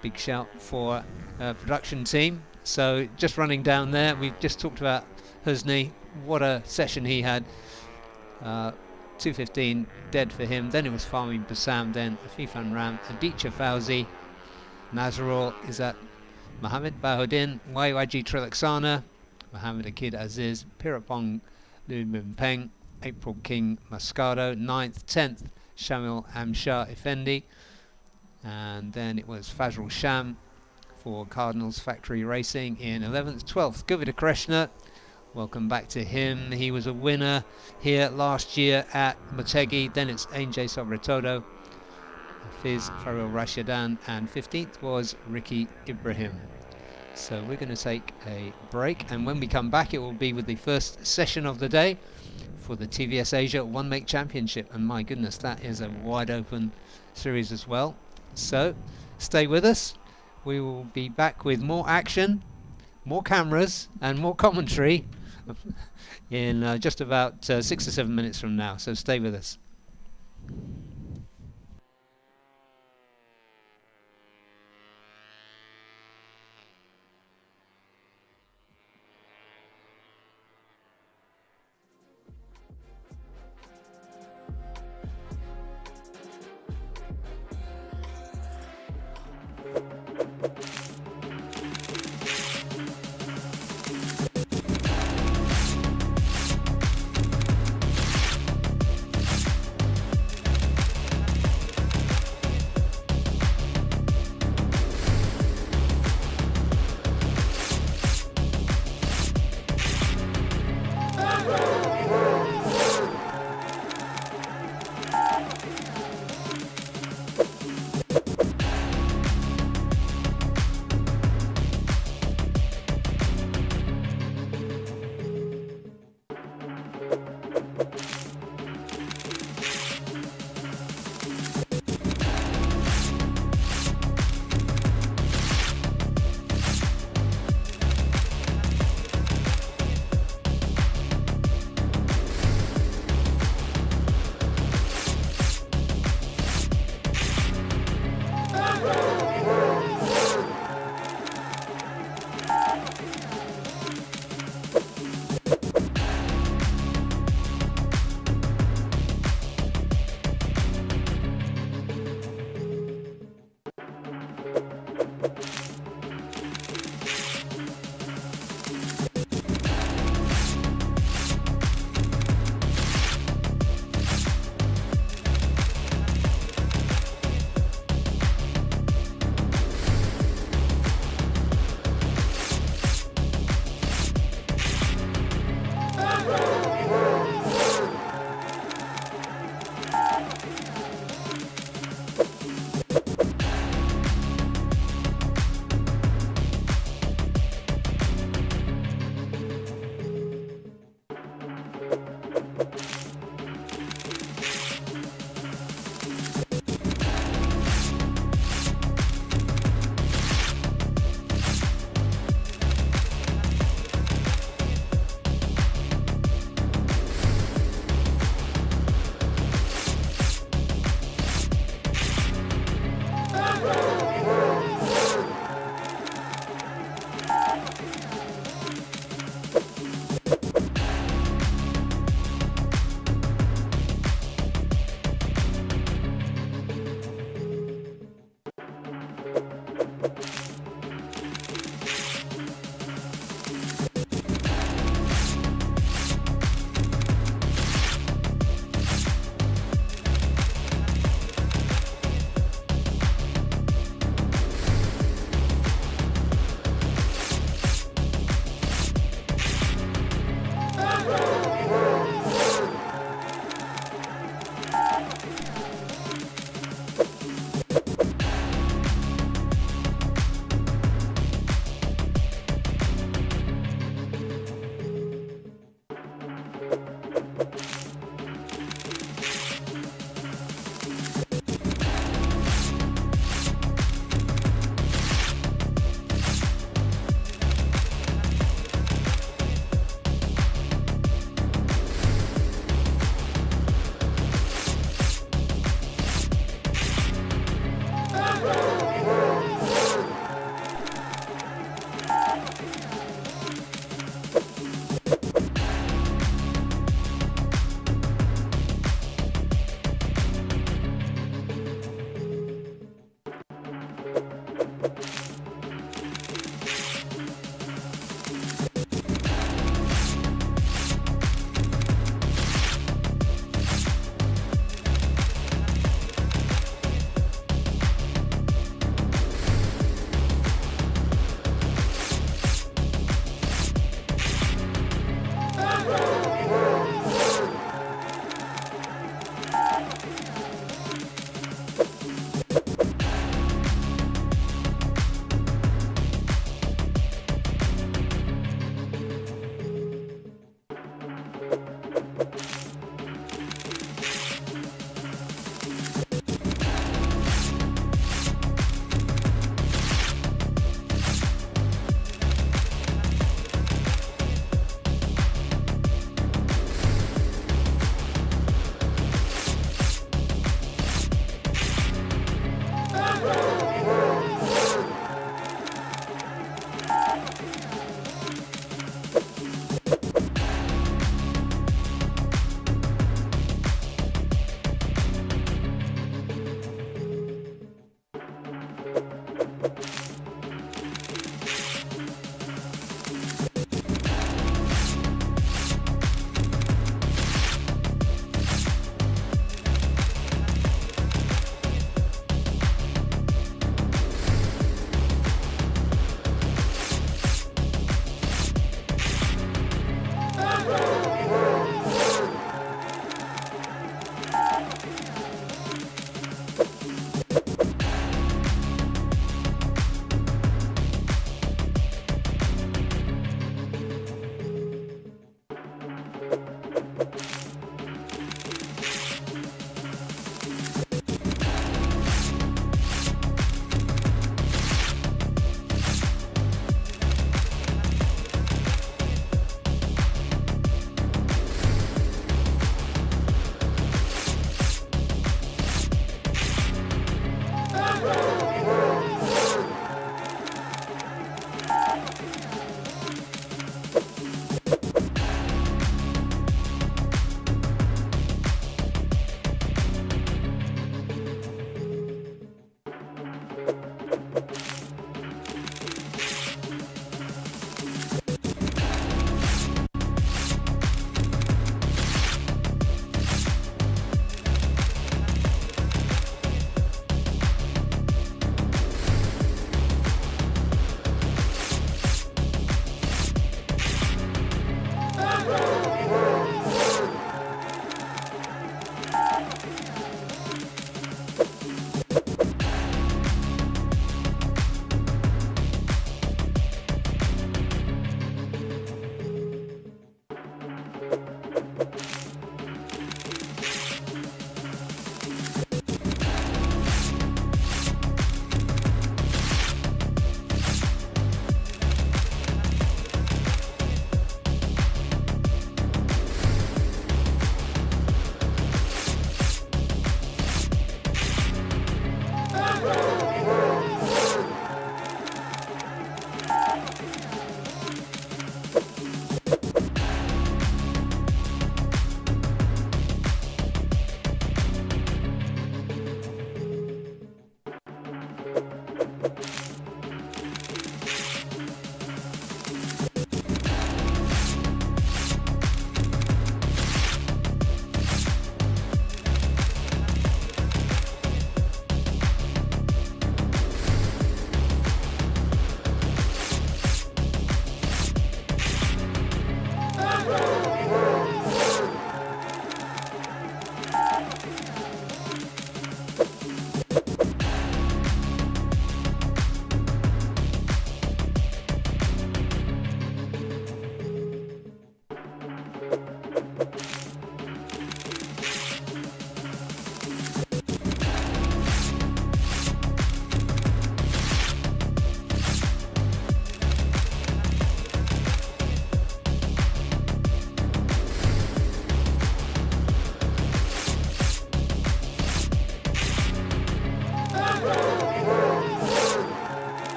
big shout for production team. So just running down there, we've just talked about Husni. What a session he had. 2:15 dead for him. Then it was Fahmi Bassam, then Afifan Ram, Aditya Fauzi, Nazrul Izzat, Mohammed Bahudin, Waiwaji Trilaksana, Mohammed Akid Aziz, Pirapong Lumin Peng, April King Mascado, 9th, 10th, Shamil Amshar Effendi, and then it was Fazrul Sham for Cardinals Factory Racing in 11th, 12th, Govida Krishna. Welcome back to him. He was a winner here last year at Motegi. Then it's Anjay Sobretodo, Fiz Faril Rashidan, and 15th was Ricky Ibrahim. So we're going to take a break, and when we come back it will be with the first session of the day for the TVS Asia One Make Championship, and my goodness, that is a wide open series as well. So stay with us. We will be back with more action, more cameras and more commentary in just about 6 or 7 minutes from now, so stay with us.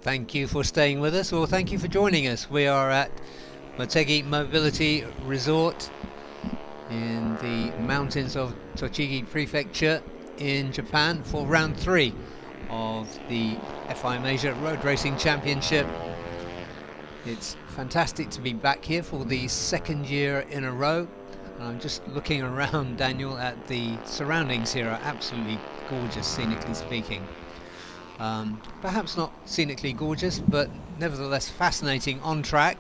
Thank you for staying with us, or thank you for joining us. We are at Motegi Mobility Resort in the mountains of Tochigi Prefecture in Japan for round 3 of the FIM Asia Road Racing Championship. It's fantastic to be back here for the second year in a row. I'm just looking around, Daniel, at the surroundings here are absolutely gorgeous, scenically speaking. Perhaps not scenically gorgeous, but nevertheless fascinating. On track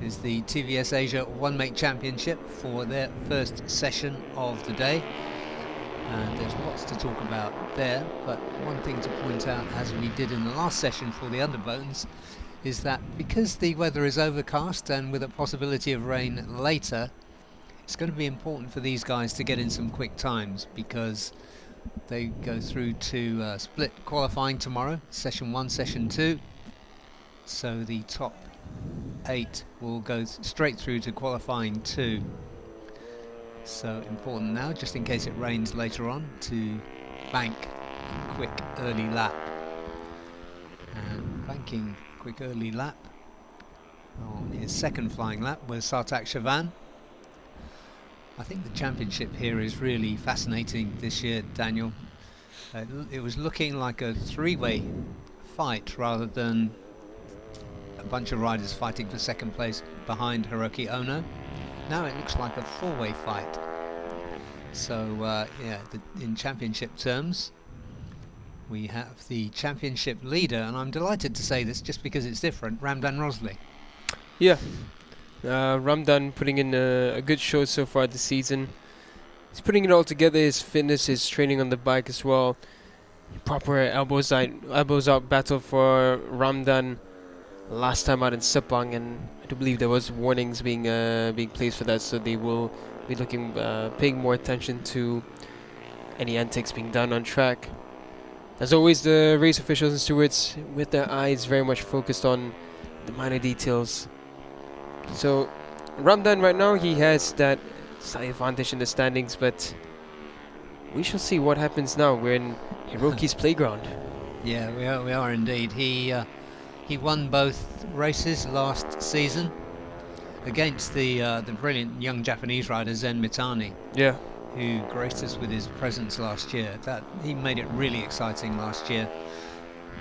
is the TVS Asia One Make Championship for their first session of the day. And there's lots to talk about there, but one thing to point out, as we did in the last session for the Underbones, is that because the weather is overcast and with a possibility of rain later, it's going to be important for these guys to get in some quick times, because they go through to split qualifying tomorrow, session 1, session 2. So the top 8 will go straight through to qualifying 2. So important now, just in case it rains later on, to bank a quick early lap And banking quick early lap on his second flying lap was Sartak Chavan. I think the championship here is really fascinating this year, Daniel. It was looking like a three-way fight rather than a bunch of riders fighting for second place behind Hiroki Ono. Now it looks like a four-way fight. So in championship terms, we have the championship leader, and I'm delighted to say this just because it's different, Ramdan Rosley. Yeah, Ramdan putting in a good show so far this season. He's putting it all together, his fitness, his training on the bike as well. Proper elbows out battle for Ramdan last time out in Sepang, and I do believe there was warnings being placed for that, so they will be paying more attention to any antics being done on track. As always, the race officials and stewards with their eyes very much focused on the minor details. So Ramdan right now, he has that slight advantage in the standings, but we shall see what happens now. We're in Hiroki's playground. Yeah, we are indeed. He won both races last season against the brilliant young Japanese rider Zen Mitani. Yeah. Who graced us with his presence last year. He made it really exciting last year.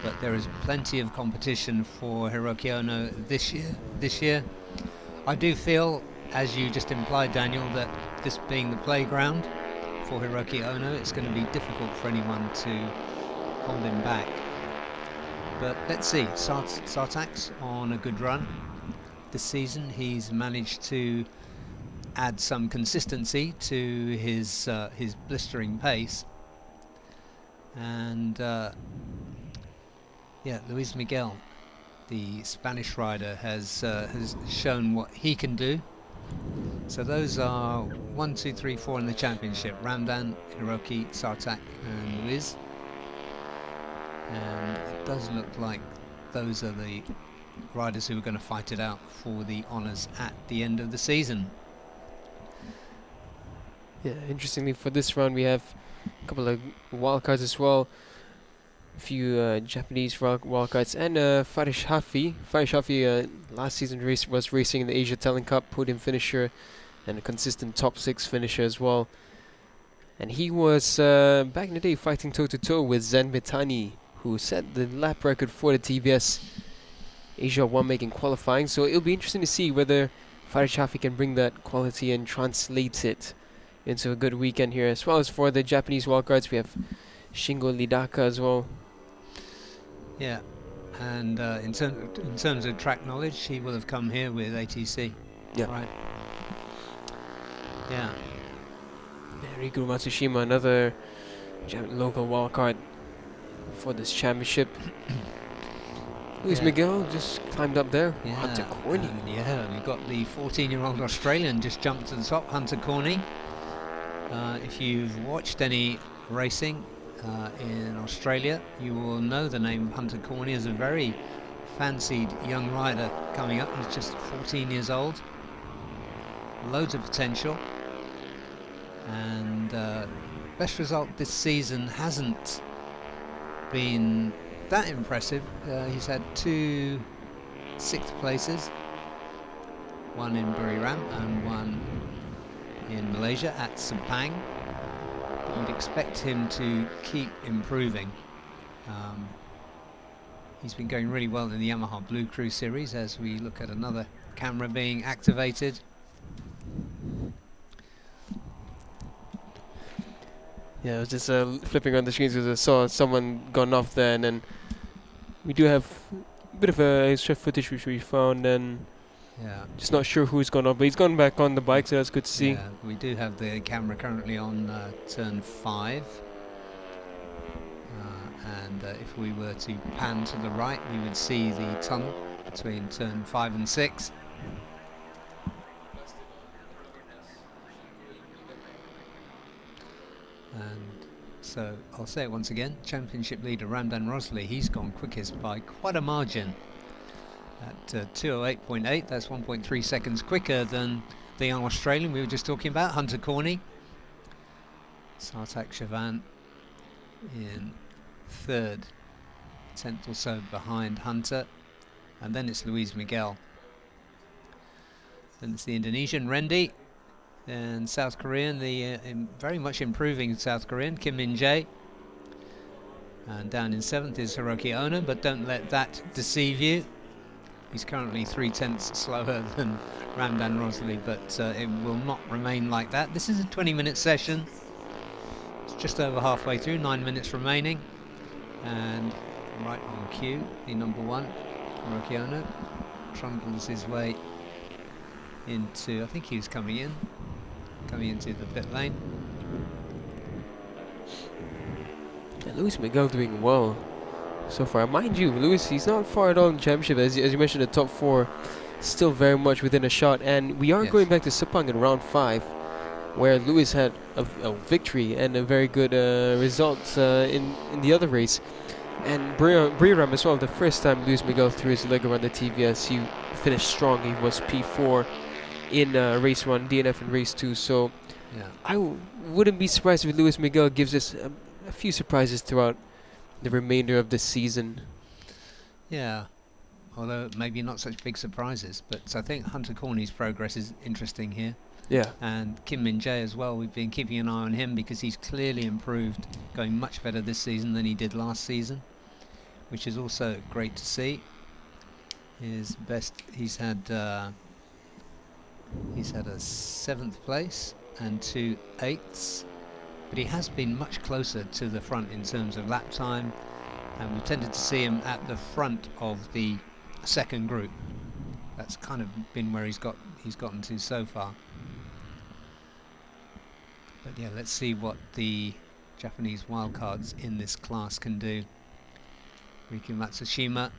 But there is plenty of competition for Hiroki Ono this year. I do feel, as you just implied, Daniel, that this being the playground for Hiroki Ono, it's going to be difficult for anyone to hold him back. But let's see. Sartak's on a good run this season. He's managed to add some consistency to his blistering pace, and Luis Miguel, the Spanish rider, has shown what he can do. So those are 1, 2, 3, 4 in the championship: Ramdan, Hiroki, Sartak, and Luis. And it does look like those are the riders who are going to fight it out for the honours at the end of the season. Yeah, interestingly, for this round we have a couple of wildcards as well. A few Japanese wildcards and Farish Hafi. Farish Hafi last season was racing in the Asia Talent Cup, podium finisher and a consistent top 6 finisher as well. And he was back in the day fighting toe-to-toe with Zen Mitani, who set the lap record for the TVS Asia 1 making qualifying. So it'll be interesting to see whether Farish Hafi can bring that quality and translate it into a good weekend here. As well as for the Japanese wildcards, we have Shingo Lidaka as well. Yeah, and in terms of track knowledge, he will have come here with ATC. Yeah. Right. Yeah. Riku Matsushima, another local wildcard for this championship. Luis Miguel just climbed up there. Yeah. Hunter Corney. We've got the 14-year-old Australian just jumped to the top, Hunter Corney. If you've watched any racing in Australia, you will know the name Hunter Corney as a very fancied young rider coming up. He's just 14 years old. Loads of potential. And best result this season hasn't been that impressive. He's had 2 6th places, one in Buriram and one in Malaysia at Sepang. You'd expect him to keep improving. He's been going really well in the Yamaha Blue Crew series, as we look at another camera being activated. Yeah, I was just flipping on the screens because I saw someone gone off there, and then we do have a bit of extra footage which we found, and just not sure who's gone off, but he's gone back on the bike, so that's good to see. Yeah, we do have the camera currently on turn 5, and if we were to pan to the right, we would see the tunnel between turn 5 and 6. And so I'll say it once again, championship leader Ramdan Rosley, he's gone quickest by quite a margin at 2:08.8. That's 1.3 seconds quicker than the young Australian we were just talking about, Hunter Corney. Sartak Chavan in 3rd. tenth or so behind Hunter, and then it's Luis Miguel. Then it's the Indonesian Rendi, and South Korean, the very much improving South Korean Kim Min-jae. And down in 7th is Hiroki Ono, but don't let that deceive you. He's currently 0.3 slower than Ramdan Rosley, but it will not remain like that. This is a 20-minute session. It's just over halfway through, 9 minutes remaining. And right on cue, the number 1, Hiroki Ono, trundles his way into, I think he was coming into the pit lane. Yeah, Luis Miguel doing well so far. Mind you, Luis, he's not far at all in the championship. As you mentioned, the top 4 still very much within a shot. And we are going back to Sepang in round 5, where Luis had a victory and a very good result in the other race. And Briram as well, the first time Luis Miguel threw his leg around the TVS, he finished strong. He was P4 in race 1, DNF in race 2. So I wouldn't be surprised if Luis Miguel gives us a few surprises throughout the remainder of the season. Yeah, although maybe not such big surprises, but I think Hunter Corney's progress is interesting here. Yeah. And Kim Min-jae as well, we've been keeping an eye on him because he's clearly improved, going much better this season than he did last season, which is also great to see. He's had a 7th place and 2 8ths, but he has been much closer to the front in terms of lap time, and we've tended to see him at the front of the second group. That's kind of been where he's gotten to so far. But yeah, let's see what the Japanese wildcards in this class can do. Riki Matsushima,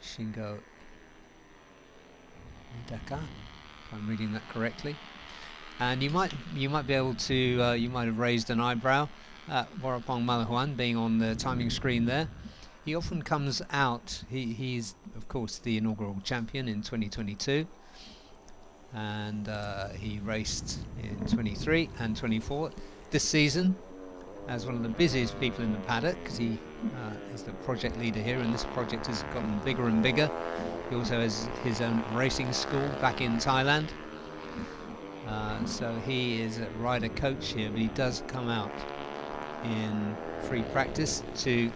Shingo Midaka, if I'm reading that correctly. And you might be able to you might have raised an eyebrow at Warapong Malahuan being on the timing screen there. He often comes out. He's of course the inaugural champion in 2022, and he raced in 23 and 24 this season as one of the busiest people in the paddock, because he is the project leader here, and this project has gotten bigger and bigger. He also has his own racing school back in Thailand. So he is a rider coach here, but he does come out in free practice to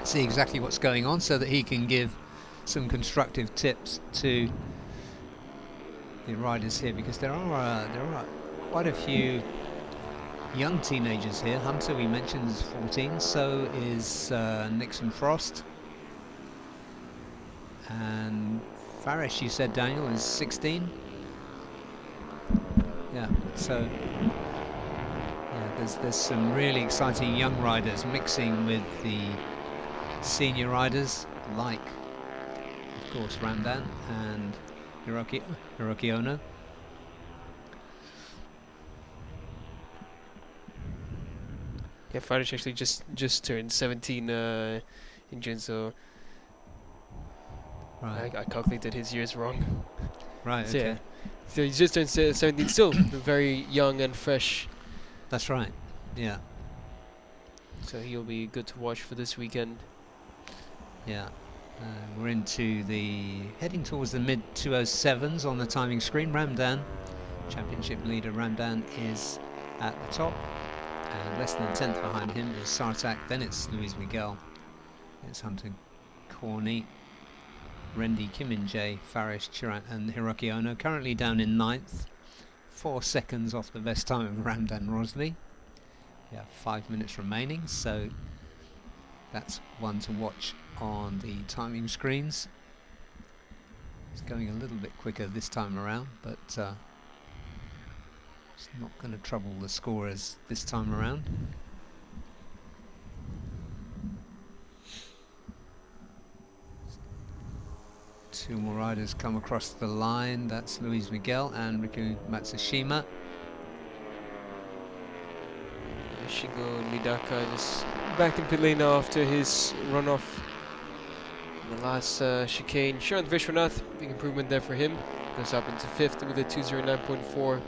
see exactly what's going on so that he can give some constructive tips to the riders here, because there are quite a few young teenagers here. Hunter, we mentioned, is 14, so is Nixon Frost. And Farish, you said, Daniel, is 16. Yeah, so there's some really exciting young riders mixing with the senior riders, like, of course, Ramdan and Hiroki Ono. Yeah, Farish actually just turned 17 in June, so Right. I calculated his years wrong. Right, So, okay. yeah. So he's just turned 17, still very young and fresh. That's right, yeah. So he'll be good to watch for this weekend. Yeah. We're heading towards the mid 207s on the timing screen. Ramdan, championship leader Ramdan, is at the top, and less than a tenth behind him is Sartak. Then it's Luis Miguel, it's Hunter Corney, Rendi, Kim Min-jae, Farish, Chirat and Hiroki Ono, currently down in 9th, 4 seconds off the best time of Ramdan Rosley. Yeah, 5 minutes remaining, so that's one to watch on the timing screens. It's going a little bit quicker this time around, but it's not going to trouble the scorers this time around. Two more riders come across the line. That's Luis Miguel and Riku Matsushima. Shingo Midaka just back in pit lane now after his runoff in the last chicane. Sharant Vishwanath, big improvement there for him. Goes up into 5th with a 209.4.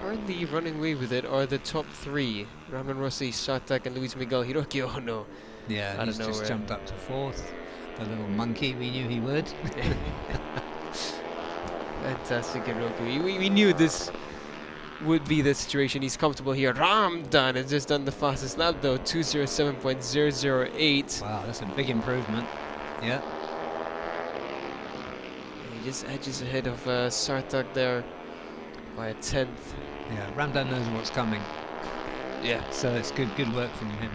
currently running away with it are the top three: Ramon Rossi, Sartak, and Luis Miguel. Hiroki Ono. Yeah, Out he's of just nowhere. jumped up to 4th. The little monkey, we knew he would. Fantastic, Hiroki. We knew this would be the situation. He's comfortable here. Ramdan has just done the fastest lap though, 2:07.008. Wow, that's a big improvement. Yeah. He just edges ahead of Sartak there by a 10th. Yeah, Ramdan knows what's coming. Yeah. So it's good work from him.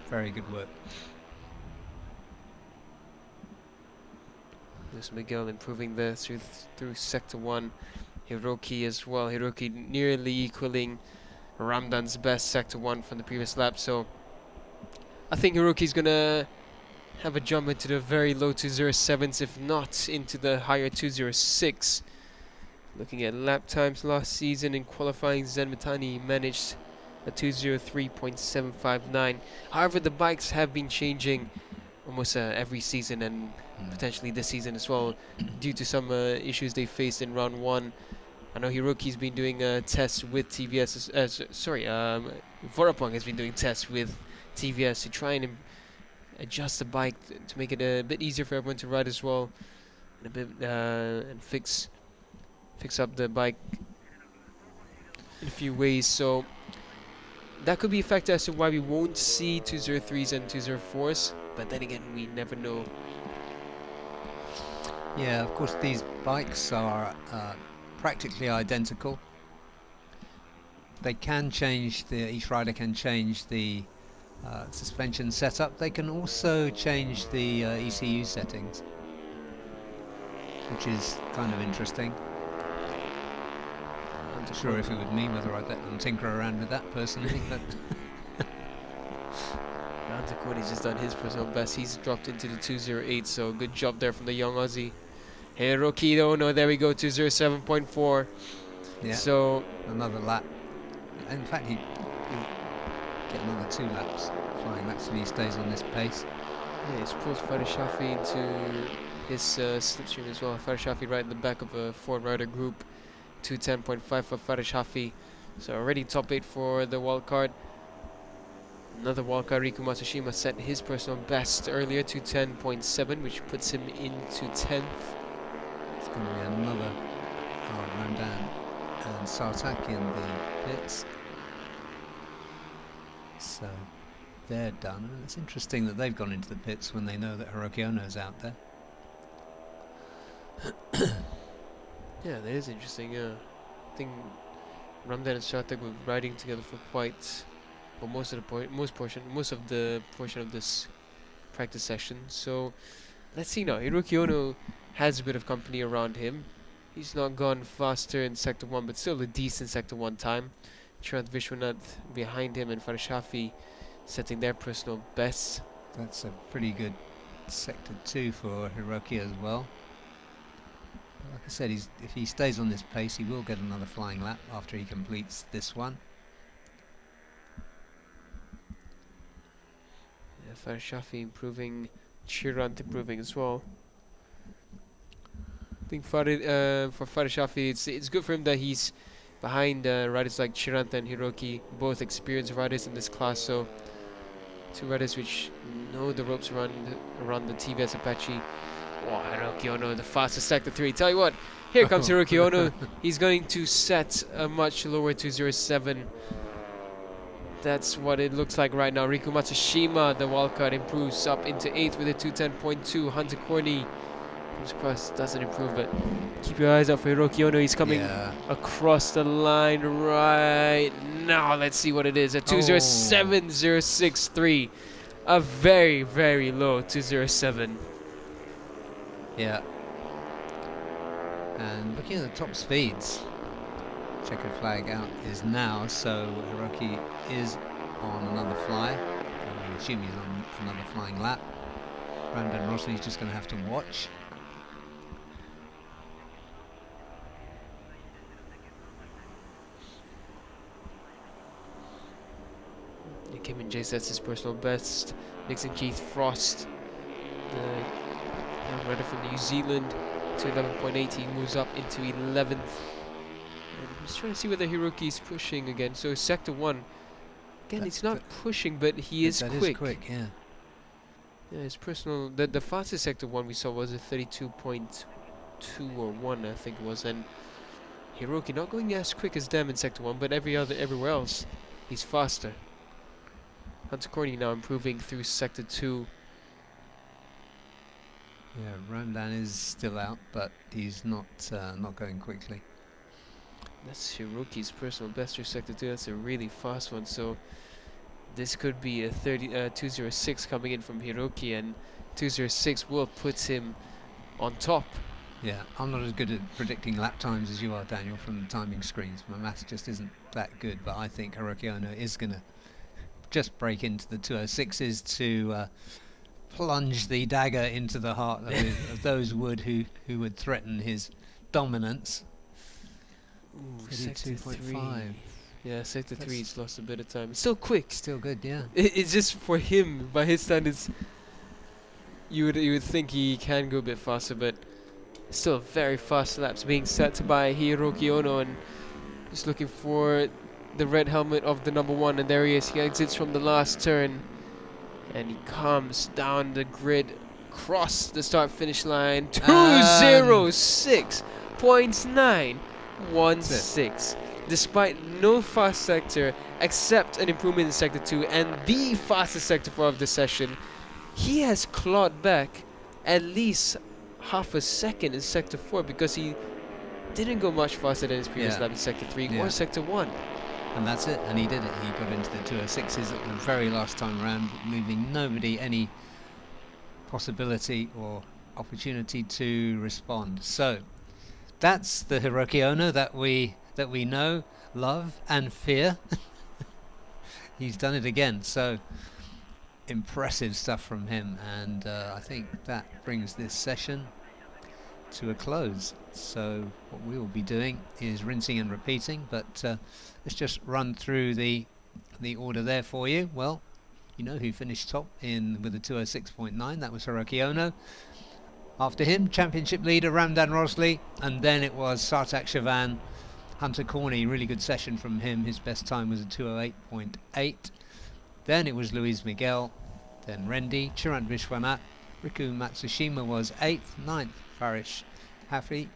Very good work. Luis Miguel improving there through sector 1. Hiroki as well. Hiroki nearly equaling Ramdan's best sector 1 from the previous lap. So I think Hiroki's gonna have a jump into the very low 207s, if not into the higher 206. Looking at lap times last season in qualifying, Zen Mitani managed a 203.759. However, the bikes have been changing almost every season, and potentially this season as well, due to some issues they faced in round 1. I know Hiroki's been doing tests with TVS, Vorapong has been doing tests with TVS to try and adjust the bike to make it a bit easier for everyone to ride as well, and a bit and fix up the bike in a few ways. So that could be a factor as to why we won't see 203s and 204s, but then again, we never know. Yeah, of course these bikes are practically identical. They can change, each rider can change the suspension setup. They can also change the ECU settings, which is kind of interesting. I'm not sure if it would mean whether I'd let them tinker around with that personally, but Cody's just done his personal best. He's dropped into the 208, so good job there from the young Aussie. Hiroki Ono, there we go, 207.4. yeah, So another lap. In fact, he'll get another 2 laps, flying laps, if he stays on this pace. yeah, he's pulled Farid Shafi into his slipstream as well. Farid Shafi right in the back of a 4-rider group, 210.5 for Farid Shafi. So already top 8 for the wildcard. Another wildcard, Riku Matsushima, set his personal best earlier, 210.7, which puts him into 10th. It's going to be another Ramdan and Sartak in the pits. So they're done. And it's interesting that they've gone into the pits when they know that Hiroki Ono's out there. Yeah, that is interesting. I think Ramdan and Sartak were riding together for quite, well, most of the portion of this practice session. So let's see now. Hiroki Ono has a bit of company around him. He's not gone faster in sector 1, but still a decent sector 1 time. Chirant Vishwanath behind him, and Farid Shafi setting their personal bests. That's a pretty good sector 2 for Hiroki as well. But like I said, if he stays on this pace, he will get another flying lap after he completes this one. Yeah, Farid Shafi improving, Chirant improving as well. I think for Farid Shafi, it's good for him that he's behind riders like Chirant and Hiroki, both experienced riders in this class. So 2 riders which know the ropes around the TVS Apache. Wow, Hiroki Ono, the fastest sector 3. Tell you what, here comes Hiroki Ono. He's going to set a much lower 207. That's what it looks like right now. Riku Matsushima, the wildcard, improves up into 8th with a 210.2. Hunter Corney comes across, doesn't improve, but keep your eyes out for Hiroki Ono. He's coming across the line right now. Let's see what it is. A 207.063. A very, very low 207. Yeah. And looking at the top speeds, checkered flag out is now, so Hiroki is on another fly. I assume he's on another flying lap. Ramdan Rossini's just going to have to watch. Kim and Jay sets his personal best. Nixon Keith Frost, the young rider from New Zealand, to 11.8. He moves up into 11th. And just trying to see whether Hiroki's pushing again. So sector 1. Again, That- it's not that- pushing, but he is That quick. is quick, yeah. Yeah, his personal. The fastest sector 1 we saw was a 32.2 or 1, I think it was. And Hiroki not going as quick as them in sector 1, but everywhere else, he's faster. Hunter Corny now improving through sector 2. Yeah, Ramdan is still out, but he's not going quickly. That's Hiroki's personal best through sector 2. That's a really fast one. So this could be a 206 coming in from Hiroki, and 206 will put him on top. Yeah, I'm not as good at predicting lap times as you are, Daniel, from the timing screens. My maths just isn't that good, but I think Hiroki Ono is going to just break into the 206s to plunge the dagger into the heart of those who would threaten his dominance. Ooh, sector 32.5. Yeah, sector That's 3 he's lost a bit of time. It's still quick. Still good, yeah. It's just for him, by his standards, you would think he can go a bit faster, but still very fast laps being set by Hiroki Ono, and just looking for the red helmet of the number 1, and there he is. He exits from the last turn, and he comes down the grid, across the start-finish line, 206.916, despite no fast sector except an improvement in sector 2 and the fastest sector 4 of the session. He has clawed back at least half a second in sector 4 because he didn't go much faster than his previous lap in sector 3 or sector 1. And that's it, and he did it. He got into the 206s at the very last time around, leaving nobody any possibility or opportunity to respond. So that's the Hiroki Ono that we know, love and fear. He's done it again. So impressive stuff from him, and I think that brings this session to a close. So what we will be doing is rinsing and repeating, but let's just run through the order there for you. Well, you know who finished top with a 206.9. That was Hiroki Ono. After him, championship leader Ramdan Rosley, and then it was Sartak Chavan, Hunter Corny. Really good session from him. His best time was a 208.8. Then it was Luis Miguel, then Rendi, Chirant Vishwanath, Riku Matsushima was 8th, 9th Farish Hafi,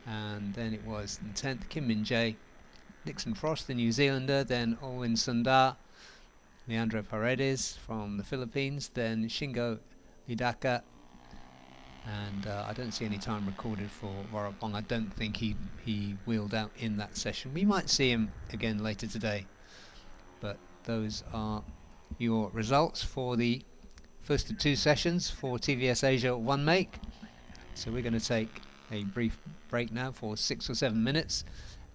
and then it was in 10th Kim Min Jae, Nixon Frost, the New Zealander, then Owen Sundar, Leandro Paredes from the Philippines, then Shingo Hidaka, and I don't see any time recorded for Warapong. I don't think he wheeled out in that session. We might see him again later today, but those are your results for the first of 2 sessions for TVS Asia 1 make. So we're going to take a brief break now for 6 or 7 minutes,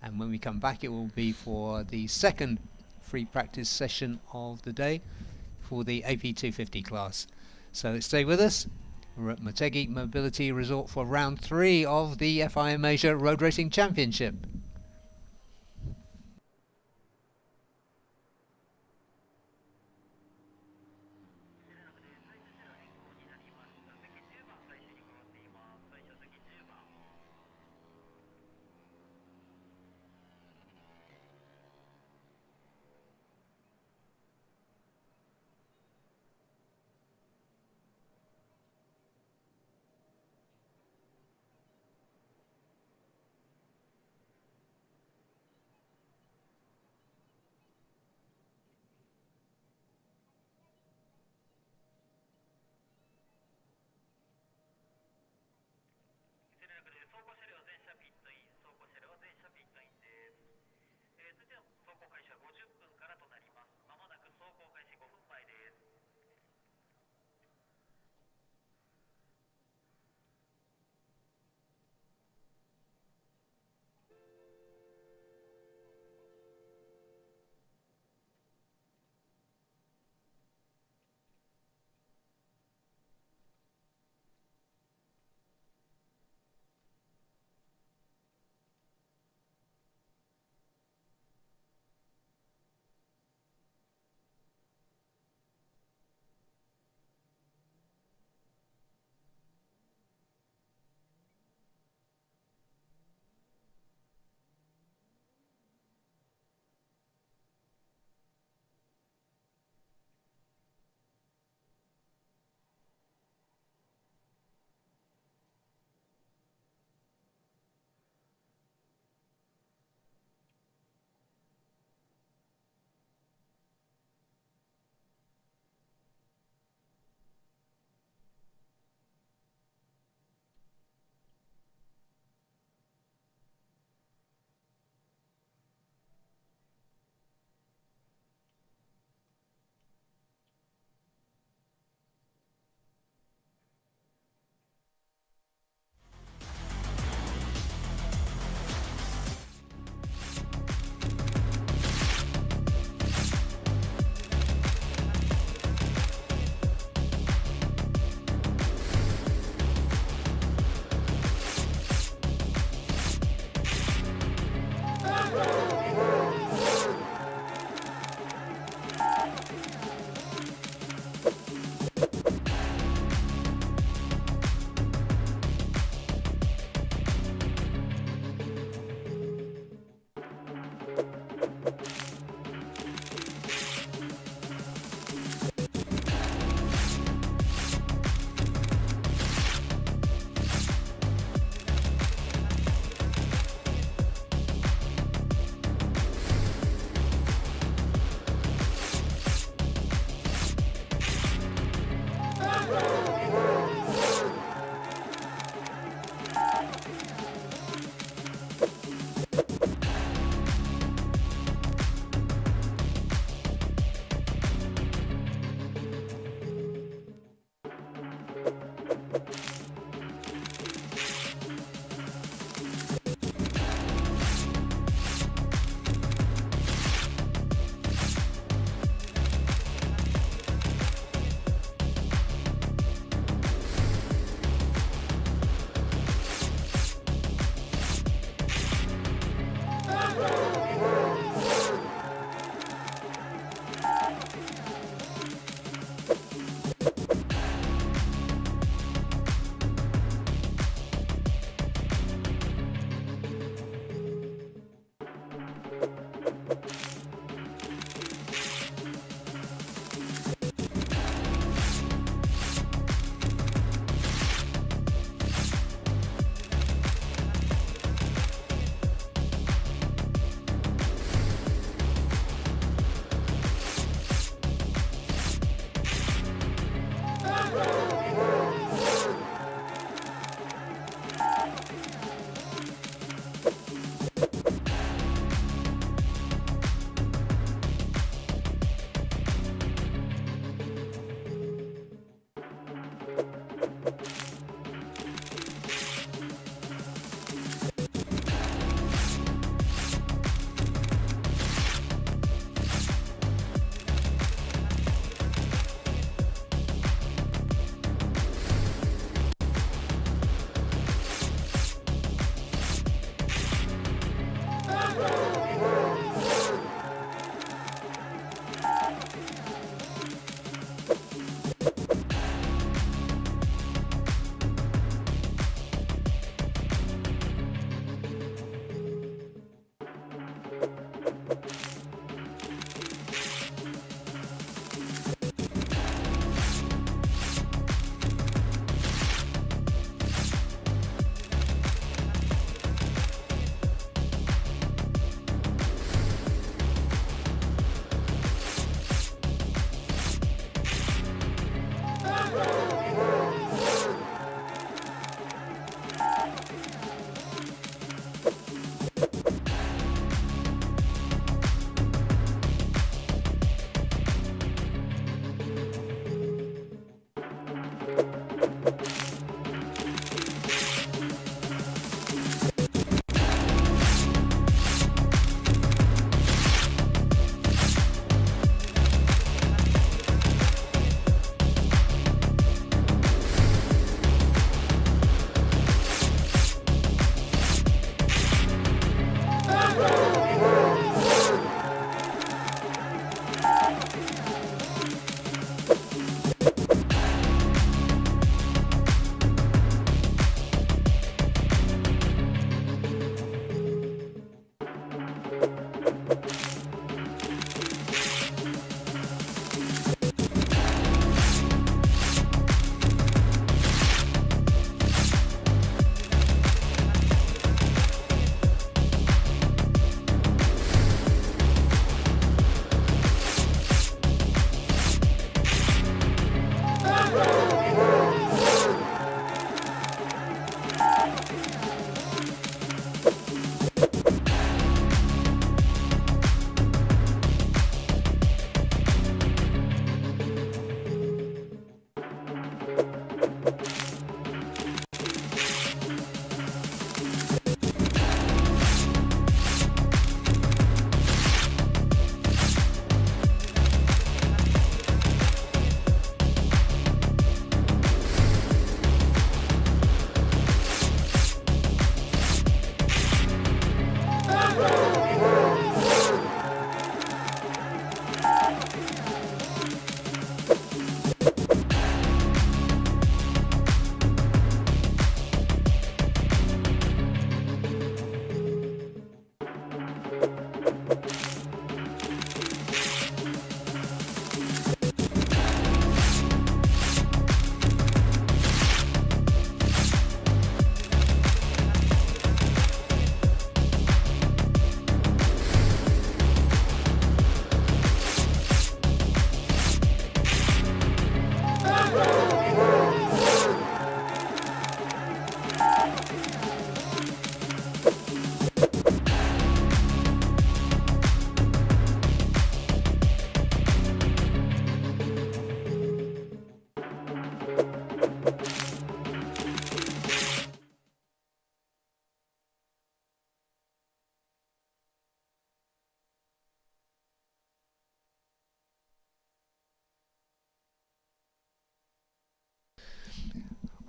and when we come back it will be for the second free practice session of the day for the AP 250 class. So stay with us. We're at Motegi Mobility Resort for round 3 of the FIM Asia Road Racing Championship.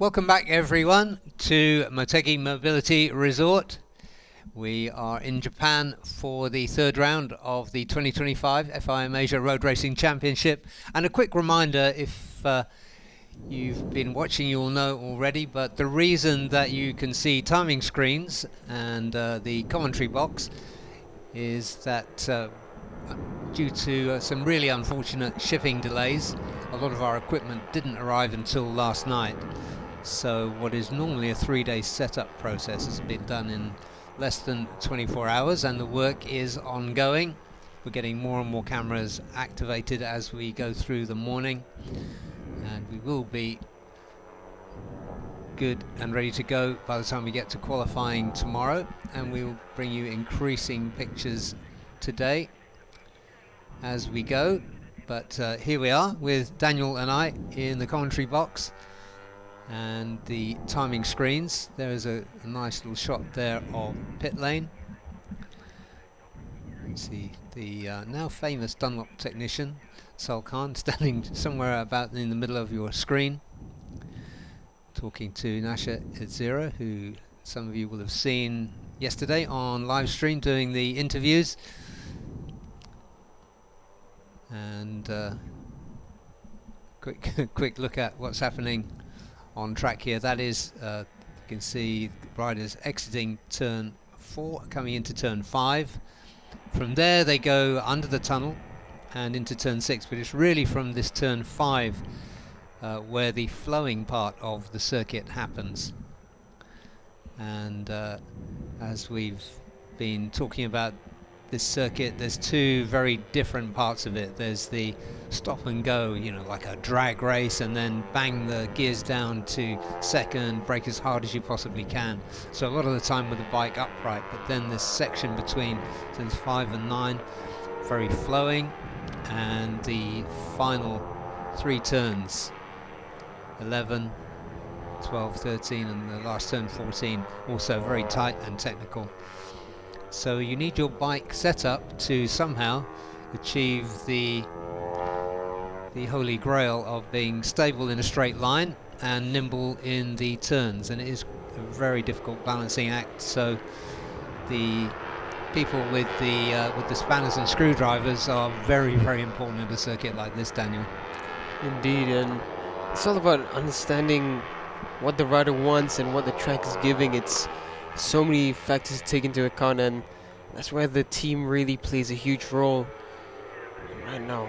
Welcome back everyone to Motegi Mobility Resort. We are in Japan for the third round of the 2025 FIM Asia Road Racing Championship. And a quick reminder, if you've been watching, you will know already, but the reason that you can see timing screens and the commentary box is that due to some really unfortunate shipping delays, a lot of our equipment didn't arrive until last night. So what is normally a 3-day setup process has been done in less than 24 hours, and the work is ongoing. We're getting more and more cameras activated as we go through the morning, and we will be good and ready to go by the time we get to qualifying tomorrow, and we will bring you increasing pictures today as we go. But here we are with Daniel and I in the commentary box and the timing screens. There is a nice little shot there of pit lane. See the now famous Dunlop technician Sol Khan standing somewhere about in the middle of your screen, talking to Nasha Edzira, who some of you will have seen yesterday on live stream doing the interviews. And quick look at what's happening on track here. That is, you can see riders exiting turn 4, coming into turn 5. From there they go under the tunnel and into turn 6, but it's really from this turn 5 where the flowing part of the circuit happens. And as we've been talking about this circuit, there's two very different parts of it. There's the stop and go, you know, like a drag race, and then bang the gears down to second, brake as hard as you possibly can. So a lot of the time with the bike upright, but then this section between turns 5 and 9, very flowing, and the final 3 turns, 11, 12, 13, and the last turn 14, also very tight and technical. So you need your bike set up to somehow achieve the holy grail of being stable in a straight line and nimble in the turns, and it is a very difficult balancing act. So the people with the spanners and screwdrivers are very, very important at a circuit like this, Daniel. Indeed, and it's all about understanding what the rider wants and what the track is giving. It's so many factors to take into account, and that's where the team really plays a huge role. Right now,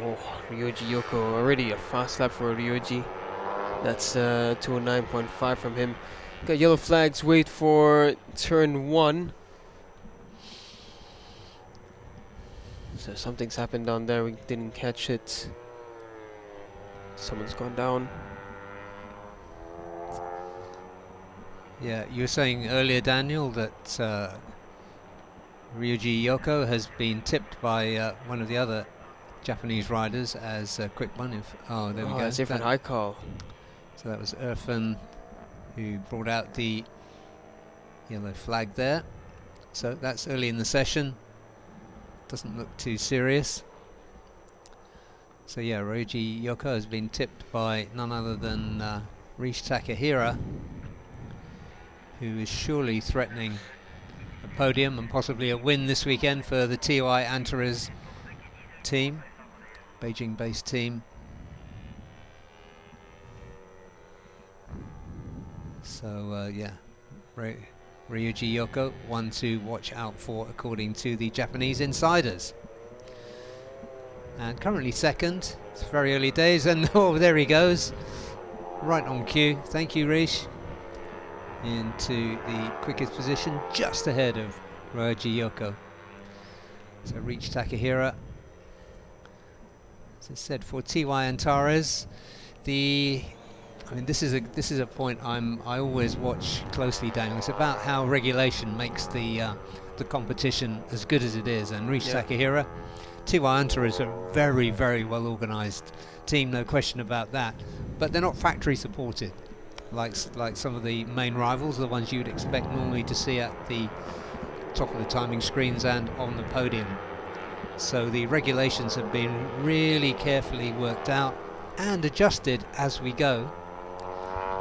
Ryoji Yoko, already a fast lap for Ryoji. That's 209.5 from him. Got yellow flags, wait for turn 1. So something's happened down there, we didn't catch it. Someone's gone down. Yeah, you were saying earlier, Daniel, that Ryuji Yoko has been tipped by one of the other Japanese riders as a quick one. There we go. That's different high call. So that was Irfan who brought out the yellow flag there. So that's early in the session. Doesn't look too serious. So yeah, Ryuji Yoko has been tipped by none other than Rish Takahira, who is surely threatening a podium and possibly a win this weekend for the TY Antares team, Beijing-based team. So yeah, Ryuji Yoko, one to watch out for according to the Japanese insiders. And currently second. It's very early days, and oh, there he goes, right on cue. Thank you, Rish. Into the quickest position, just ahead of Ryuji Yoko. So reach Takahira. As I said, for TY Antares, this is a point I always watch closely, Daniel. It's about how regulation makes the competition as good as it is. And Rish Takahira, TY Antares is a very, very well organised team, no question about that. But they're not factory supported, like some of the main rivals, the ones you'd expect normally to see at the top of the timing screens and on the podium. So the regulations have been really carefully worked out and adjusted as we go.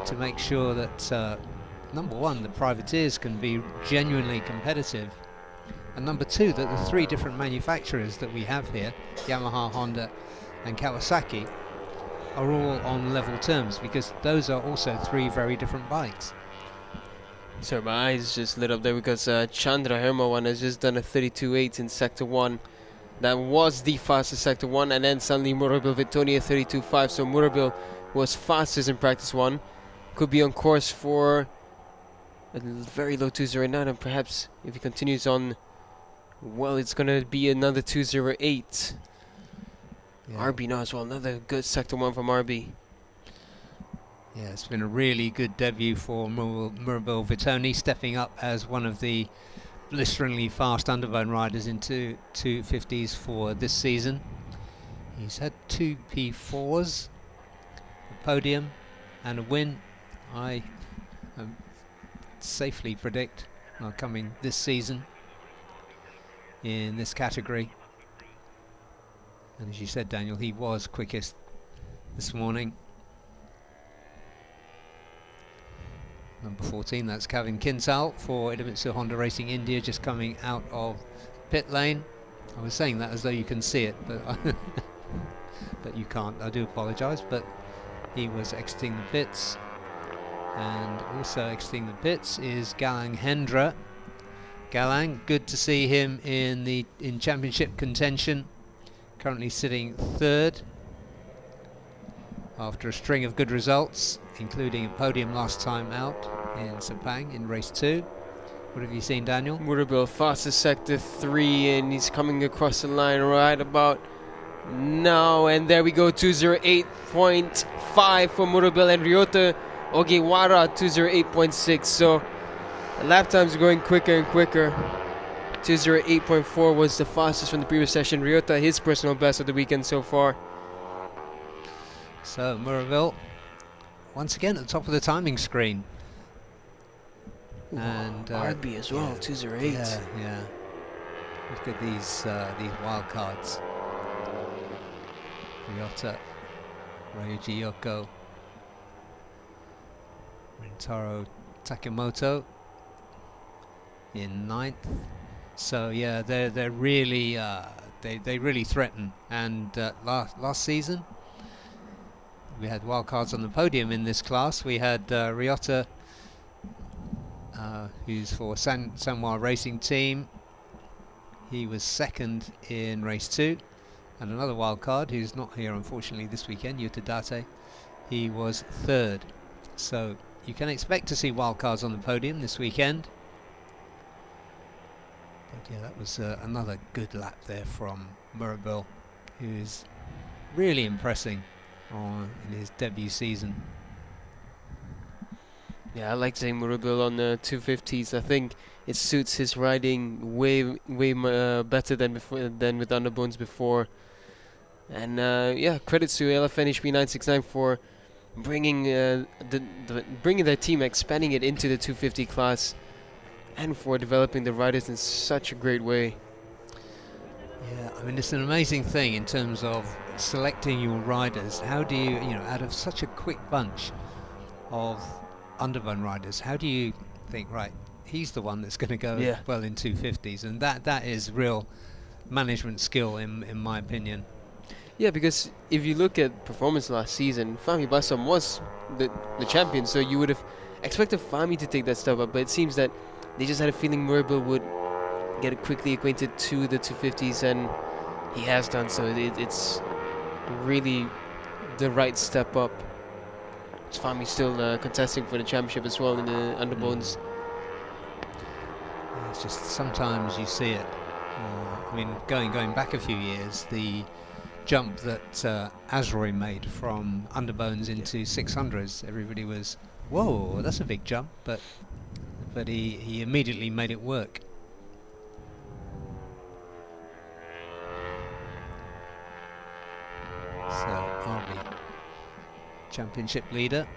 to make sure that number one, the privateers can be genuinely competitive, and number two, that the three different manufacturers that we have here, Yamaha, Honda and Kawasaki, are all on level terms, because those are also three very different bikes. Sorry, my eyes just lit up there because Chandra Hermawan has just done a 32.8 in Sector 1. That was the fastest Sector 1, and then suddenly Murabil Vitoni a 32.5, so Murabil was fastest in Practice 1. Could be on course for a very low 209, and perhaps if he continues on, well, it's going to be another 208. Yeah. RB now as well, another good Sector 1 from RB. Yeah, it's been a really good debut for Murabil Vitoni, stepping up as one of the blisteringly fast Underbone riders into 250s for this season. He's had 2 P4s, a podium and a win. I safely predict are coming this season in this category. And as you said, Daniel, he was quickest this morning. Number 14, that's Kevin Kintal for Idemitsu Honda Racing India, just coming out of pit lane. I was saying that as though you can see it, but but you can't. I do apologise, but he was exiting the pits. And also exiting the pits is Galang Hendra. Galang, good to see him in championship contention. Currently sitting third after a string of good results, including a podium last time out in Sepang in race 2. What have you seen, Daniel? Murabil fastest Sector 3, and he's coming across the line right about now, and there we go, 208.5 for Murabil, and Ryota Ogiwara 208.6. So the lap times are going quicker and quicker. 208.4 was the fastest from the previous session. Ryota, his personal best of the weekend so far. So Murabil once again at the top of the timing screen. And RB as well, yeah, 208. Yeah. Look at these wild cards. Ryota, Ryoji Yoko, Rintaro Takemoto in 9th. So yeah, they're really they really threaten. And last season we had wildcards on the podium in this class. We had Ryota, who's for Sanwa Racing Team. He was second in race 2, and another wildcard who's not here unfortunately this weekend, Yuta Date. He was third. So you can expect to see wildcards on the podium this weekend. But yeah, that was another good lap there from Murabil, who is really impressing in his debut season. Yeah, I like seeing Murabil on the 250s. I think it suits his riding way better than with Underbones before. And yeah, credits to LFNHB 969 for bringing bringing their team, expanding it into the 250 class, and for developing the riders in such a great way. Yeah, I mean, it's an amazing thing in terms of selecting your riders. How do you, out of such a quick bunch of Underbone riders, how do you think, right, he's the one that's going to go well in 250s? And that is real management skill in my opinion. Yeah, because if you look at performance last season, Fahmi Bassam was the champion, so you would have expected Fahmi to take that step up, but it seems that they just had a feeling Murabil would get quickly acquainted to the 250s, and he has done so. It's really the right step up. Fahmi still contesting for the championship as well in the Underbones. Yeah, it's just sometimes you see it. I mean, going back a few years, the jump that Azroy made from Underbones into 600s, everybody was, whoa, that's a big jump, but he immediately made it work. So RB championship leader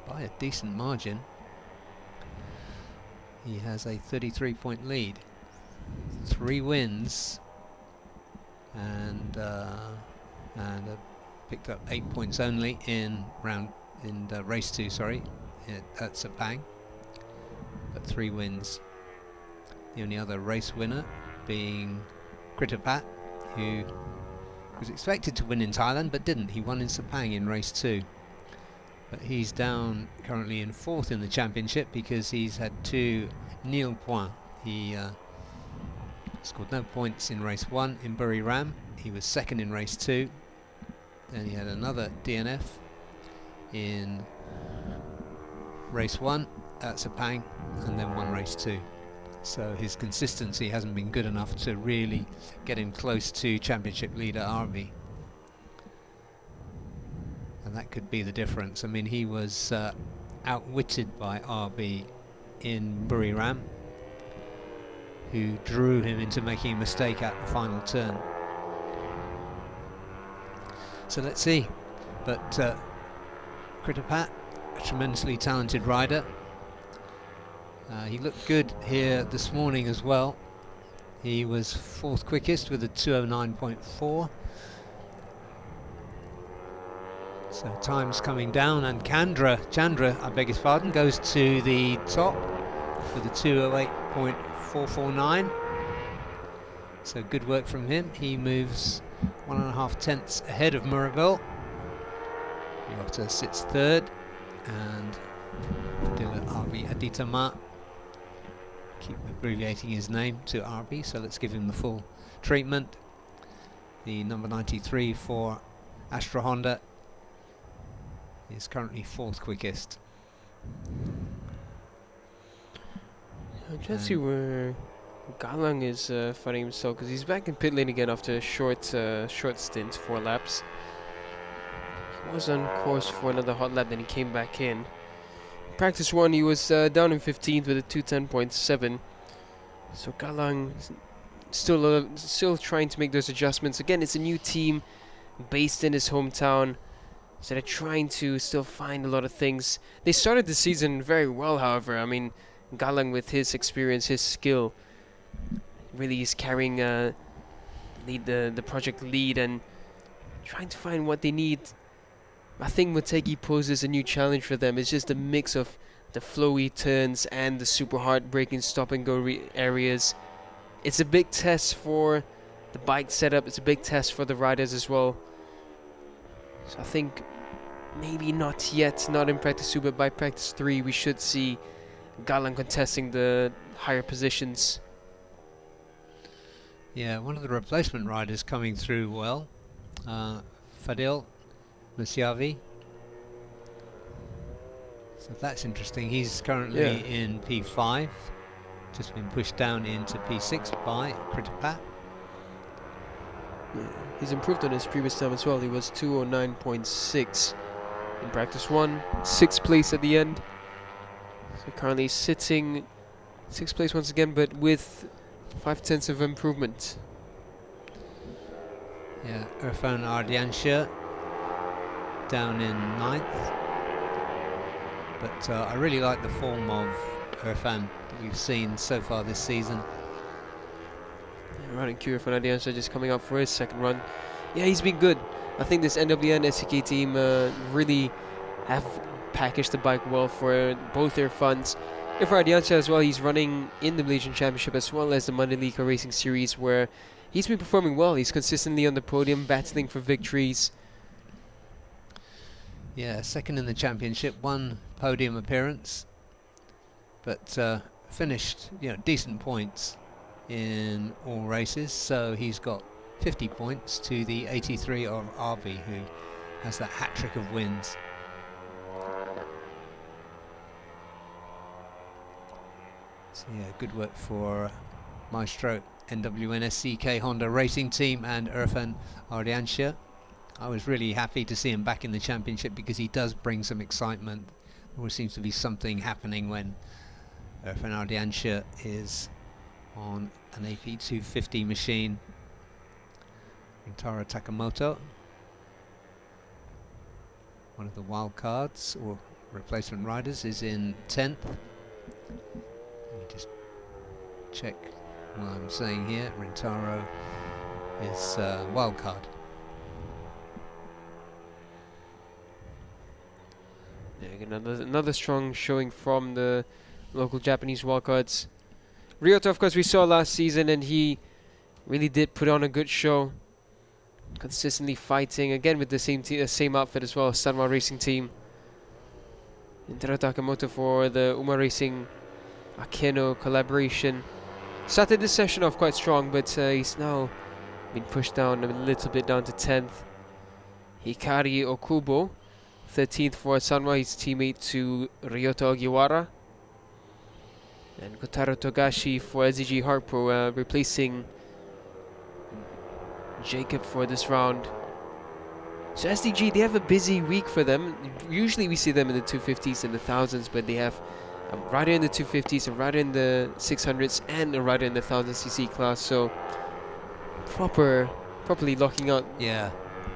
by a decent margin. He has a 33-point lead, 3 wins, and picked up 8 points only in in race 2, sorry, at Sepang, but 3 wins. The only other race winner being Kritapat, who was expected to win in Thailand but didn't. He won in Sepang in race 2. But he's down currently in 4th in the championship because he's had 2 nil points. He scored no points in race 1 in Buriram. He was 2nd in race 2. Then he had another DNF in race 1 at Sepang, and then won race 2. So his consistency hasn't been good enough to really get him close to championship leader RB. And that could be the difference. I mean, he was outwitted by RB in Buriram, who drew him into making a mistake at the final turn. So let's see. But Kritapat, a tremendously talented rider. He looked good here this morning as well. He was 4th quickest with a 2:09.4. So time's coming down, and Chandra, I beg his pardon, goes to the top with a 2:08.449. So good work from him. He moves 1.5 tenths ahead of Murabel. Yota sits 3rd, and Fadila RB Aditama, keep abbreviating his name to RB, so let's give him the full treatment. The number 93 for Astra Honda is currently 4th quickest. I'm trying to see where Galang is finding himself, because he's back in pit lane again after a short stint, 4 laps. He was on course for another hot lap, then he came back in. Practice 1, he was down in 15th with a 2:10.7. So Galang still trying to make those adjustments. Again, it's a new team based in his hometown, so they're trying to still find a lot of things. They started the season very well, however. I mean, Galang, with his experience, his skill, really is carrying the project lead and trying to find what they need. I think Motegi poses a new challenge for them. It's just a mix of the flowy turns and the super hard braking stop and go areas. It's a big test for the bike setup. It's a big test for the riders as well. So I think maybe not yet, not in practice 2, but by practice 3 we should see Galang contesting the higher positions. Yeah, one of the replacement riders coming through well, Fadil Musyavi. So that's interesting. He's currently in P5, just been pushed down into P6 by Kritapat. Yeah, he's improved on his previous time as well. He was 2:09.6 in practice 1, 6th place at the end. So currently sitting 6th place once again, but with 5 tenths of improvement. Yeah, Irfan Ardiansha down in 9th. But I really like the form of Irfan that we've seen so far this season. Running Cure for Nadiansa just coming up for his 2nd run. Yeah, he's been good. I think this NWN SCK team really have packaged the bike well for both their funds. And for Adiancha as well, he's running in the Malaysian Championship as well as the Mandalika Racing Series, where he's been performing well. He's consistently on the podium, battling for victories. Yeah, 2nd in the championship, 1 podium appearance, but finished, decent points in all races. So he's got 50 points to the 83 of RB, who has that hat trick of wins. So yeah, good work for Maestro NWN SCK Honda Racing Team and Irfan Ardiansha. I was really happy to see him back in the championship because he does bring some excitement. There always seems to be something happening when Irfan Ardiansha is on an AP250 machine. Rintaro Takamoto, one of the wild cards or replacement riders, is in 10th. Let me just check what I'm saying here. Rintaro is wild card. Yeah, another strong showing from the local Japanese wildcards. Ryota, of course, we saw last season, and he really did put on a good show. Consistently fighting, again with the same outfit as well, Sanwa Racing Team. Intero Takamoto for the Uma Racing Akeno collaboration. Started this session off quite strong, but he's now been pushed down a little bit, down to 10th. Hikari Okubo, 13th for Sanwa, his teammate to Ryota Ogiwara. And Kotaro Togashi for SDG Harpo, replacing Jacob for this round. So SDG, they have a busy week for them. Usually we see them in the 250s and the thousands, but they have a rider in the 250s, a rider in the 600s, and a rider in the 1000cc class. So properly locking out. Yeah,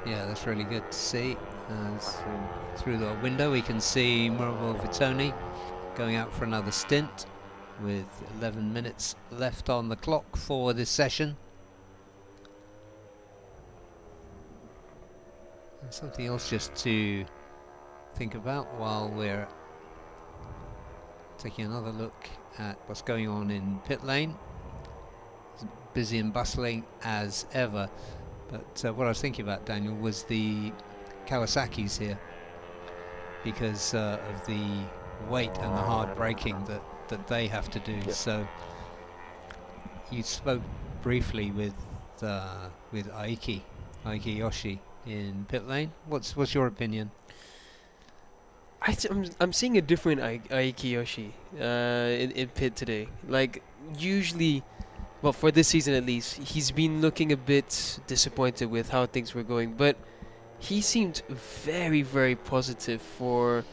that's really good to see. Through the window we can see Murabo Vitoni going out for another stint with 11 minutes left on the clock for this session. And something else just to think about while we're taking another look at what's going on in pit lane. It's busy and bustling as ever, but what I was thinking about, Daniel, was the Kawasaki's here, because of the weight and the hard braking that they have to do. Yep. So you spoke briefly with Aiki Yoshi in pit lane. What's your opinion? I'm seeing a different Aiki Yoshi in pit today. Like, usually, well, for this season at least, he's been looking a bit disappointed with how things were going, but he seemed very, very positive for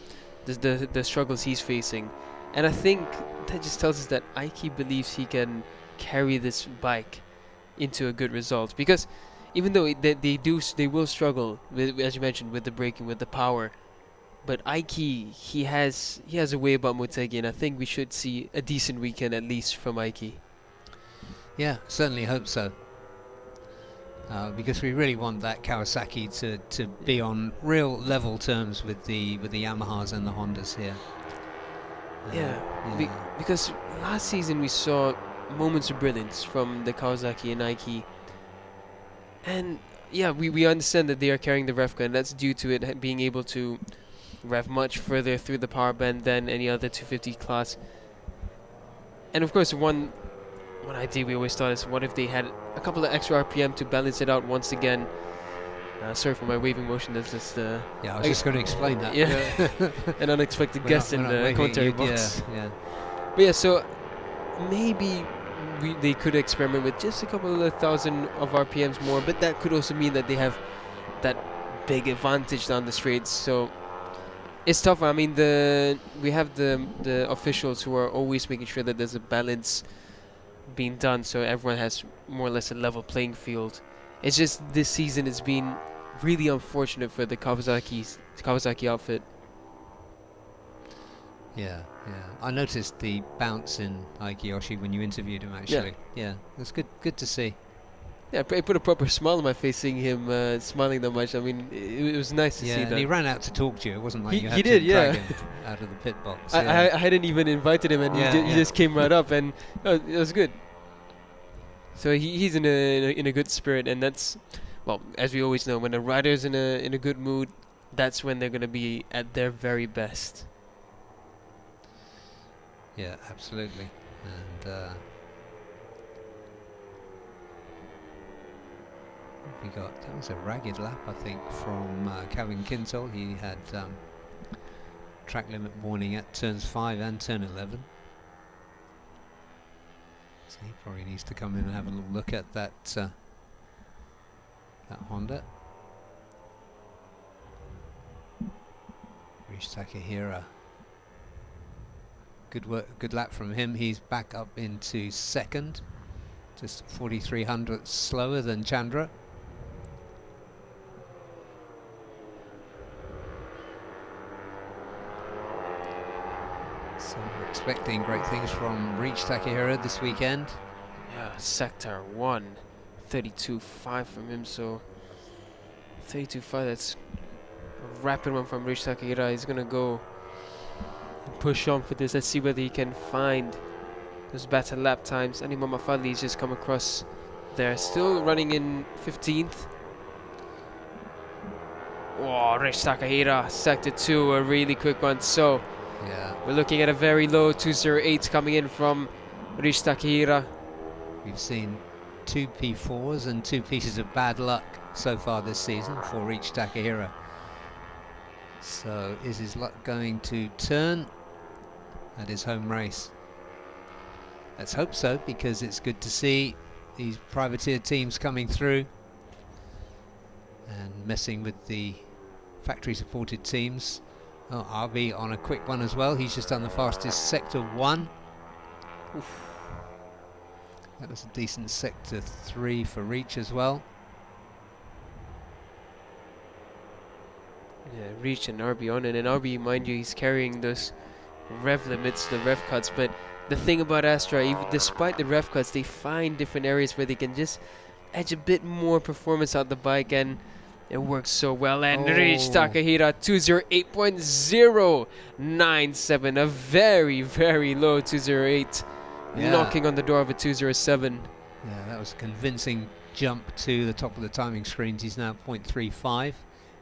the struggles he's facing. And I think that just tells us that Aiki believes he can carry this bike into a good result, because even though they will struggle with, as you mentioned, with the braking, with the power, but Aiki, he has a way about Motegi, and I think we should see a decent weekend at least from Aiki. Yeah, certainly hope so. Because we really want that Kawasaki to be on real level terms with the Yamahas and the Hondas here. Because last season we saw moments of brilliance from the Kawasaki and Aiki, and yeah, we understand that they are carrying the rev gun, and that's due to it being able to rev much further through the power band than any other 250 class. And of course, one idea we always thought is, what if they had a couple of extra RPM to balance it out once again? Sorry for my waving motion. That's just yeah, I was just going to explain that. Yeah, an unexpected guest in the commentary box. Yeah. But yeah, so maybe they could experiment with just a couple of thousand of RPMs more, but that could also mean that they have that big advantage down the straights. So it's tough. I mean, we have the officials who are always making sure that there's a balance being done, so everyone has more or less a level playing field. It's just this season has been really unfortunate for the Kawasaki outfit. Yeah. I noticed the bounce in Aiki Yoshi when you interviewed him, actually. Yeah, that's good to see. Yeah, it put a proper smile on my face seeing him smiling that much. I mean, it was nice to see that. And he ran out to talk to you. It wasn't like you had did, to yeah. drag him out of the pit box. I hadn't even invited him, and he just came right up, and it was good. So he's in a good spirit, and that's, well, as we always know, when a rider's in a good mood, that's when they're going to be at their very best. Yeah, absolutely. And that was a ragged lap, I think, from Calvin Kintol. He had track limit warning at turns 5 and turn 11. So he probably needs to come in and have a little look at that Honda. Rish Takahira. Good lap from him. He's back up into second, just 4,300 slower than Chandra. So we're expecting great things from Reach Takahira this weekend. Yeah, Sector 1, 32.5 from him, so 32.5, that's a rapid one from Reach Takahira. He's going to go push on for this. Let's see whether he can find those better lap times. Anima Mafali's just come across there, still running in 15th. Oh, Rich Takahira, sector 2, a really quick one. So Yeah, we're looking at a very low 208 coming in from Rich Takahira. we've seen 2 P4s and 2 pieces of bad luck so far this season for Reach Takahira. So is his luck going to turn at his home race? Let's hope so, because it's good to see these privateer teams coming through and messing with the factory supported teams. Oh, RB on a quick one as well. He's just done the fastest sector 1. Oof. That was a decent sector 3 for Reach as well. Yeah, Reach and RB on it, and RB, mind you, he's carrying those rev limits, the rev cuts. But the thing about Astra, even despite the rev cuts, they find different areas where they can just edge a bit more performance out the bike, and it works so well. And Reach Takahira 208.097, a very, very low 208, knocking on the door of a 207. Yeah, that was a convincing jump to the top of the timing screens. He's now 0.35,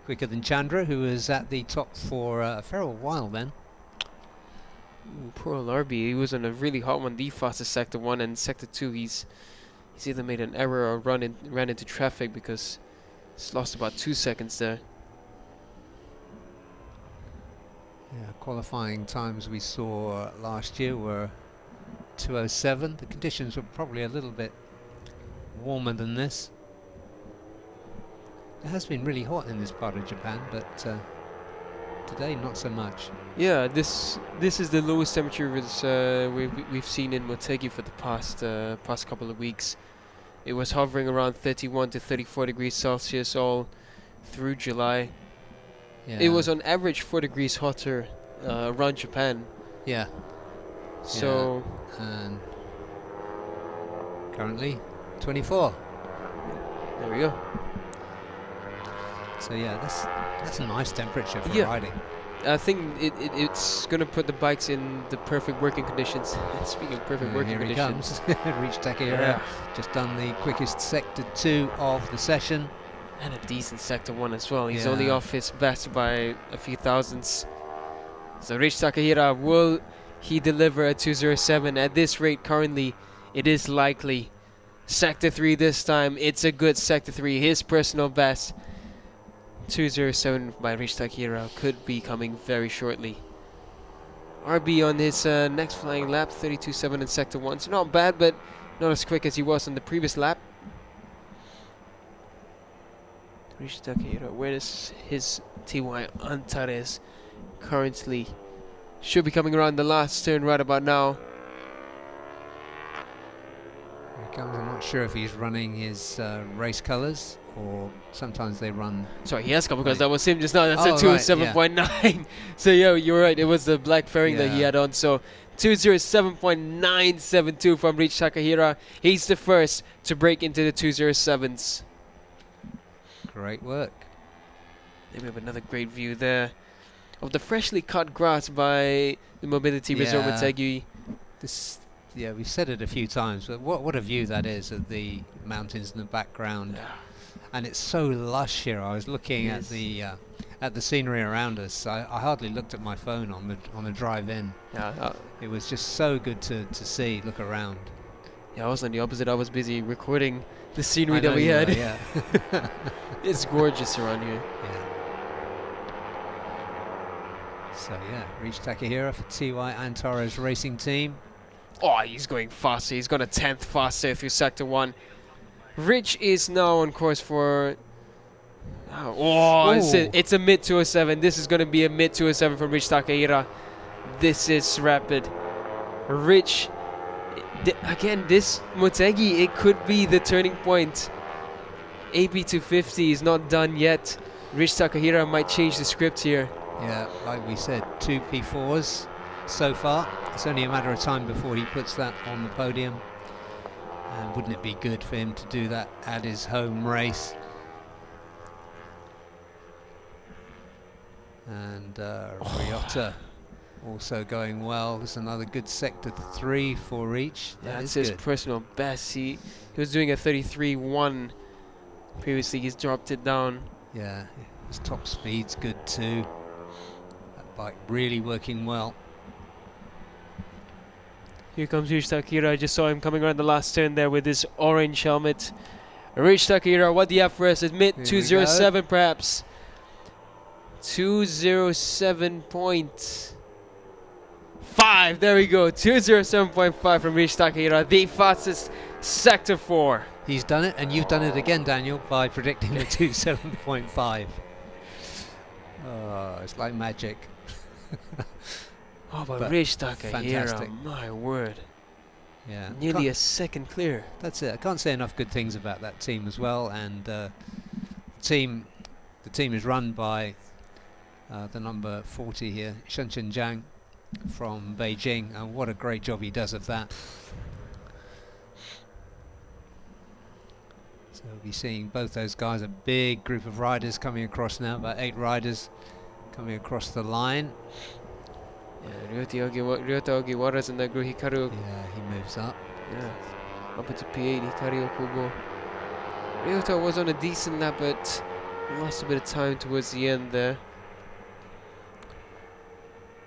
quicker than Chandra, who was at the top for a fair old while then. Ooh, poor old RB, he was on a really hot one, the fastest sector 1, and sector 2 he's either made an error or ran into traffic, because he's lost about 2 seconds there. Yeah, qualifying times we saw last year were 2:07. The conditions were probably a little bit warmer than this. It has been really hot in this part of Japan, but today not so much. Yeah, this is the lowest temperature we've seen in Motegi for the past couple of weeks. It was hovering around 31 to 34 degrees Celsius all through July. Yeah. It was on average 4 degrees hotter around Japan. Yeah. So And currently 24. there we go. So yeah, that's a nice temperature for Yeah. riding. I think it's going to put the bikes in the perfect working conditions. Speaking of perfect working Here he conditions. comes. Reach Takahira. Yeah. Just done the quickest sector 2 of the session. And a decent sector 1 as well. He's Yeah. only off his best by a few thousandths. So Rich Takahira, will he deliver a 207? At this rate currently, it is likely. Sector 3 this time. It's a good sector 3. His personal best. 207 by Rich Takahira could be coming very shortly. RB on his next flying lap, 32.7 in sector 1. So not bad, but not as quick as he was on the previous lap. Rich Takahira, where is his TY Antares currently? Should be coming around the last turn right about now. Here he comes. I'm not sure if he's running his race colours, or sometimes they run. Sorry, he has come because Right. that was him just now. That's Oh, a 207.9. So yeah, you're right. It was the black fairing that he Yeah. had on. So 207.972 from Rich Takahira. He's the first to break into the 207s. Great work. Then we have another great view there of the freshly cut grass by the Mobility Resort Yeah. Motegi. This, yeah, we've said it a few times, but what a view that is of the mountains in the background, and it's so lush here. I was looking at the scenery around us. I hardly looked at my phone on the drive in. Yeah, It was just so good to see. Look around. I was on the opposite. I was busy recording the scenery I know that we you had. were, yeah. It's gorgeous around here. Yeah. So yeah, Reach Takahira for TY Antares Racing Team. Oh, he's going faster. He's got a 10th faster through sector 1. Rich is now on course for... it's a mid 207. This is going to be a mid 207 from Rich Takahira. This is rapid. Rich, again, this Motegi, it could be the turning point. AP 250 is not done yet. Rich Takahira might change the script here. Yeah, like we said, 2 P4s so far. It's only a matter of time before he puts that on the podium. And wouldn't it be good for him to do that at his home race? And Ryota also going well. There's another good sector 3 for each. That's his personal best. He was doing a 33.1 previously. He's dropped it down. Yeah, his top speed's good too. That bike really working well. Here comes Rich Takahira. I just saw him coming around the last turn there with his orange helmet. Rich Takahira, what do you have for us? Admit 207 perhaps. 207.5. There we go. 207.5 from Rich Takahira, the fastest sector 4. He's done it, and you've done it again, Daniel, by predicting the 27.5. Oh, it's like magic. Oh, but Rich Takahira, fantastic. my word. Yeah, Nearly a second clear. That's it. I can't say enough good things about that team as well. And the team is run by the number 40 here, Shenchen Zhang from Beijing, and what a great job he does of that. So we'll be seeing both those guys, a big group of riders coming across now, about 8 riders coming across the line. Yeah, Ryota Ogiwara's in that group. Hikaru. Yeah, he moves up. Yeah, up into P8, Hikaru Okubo. Ryota was on a decent lap, but lost a bit of time towards the end there.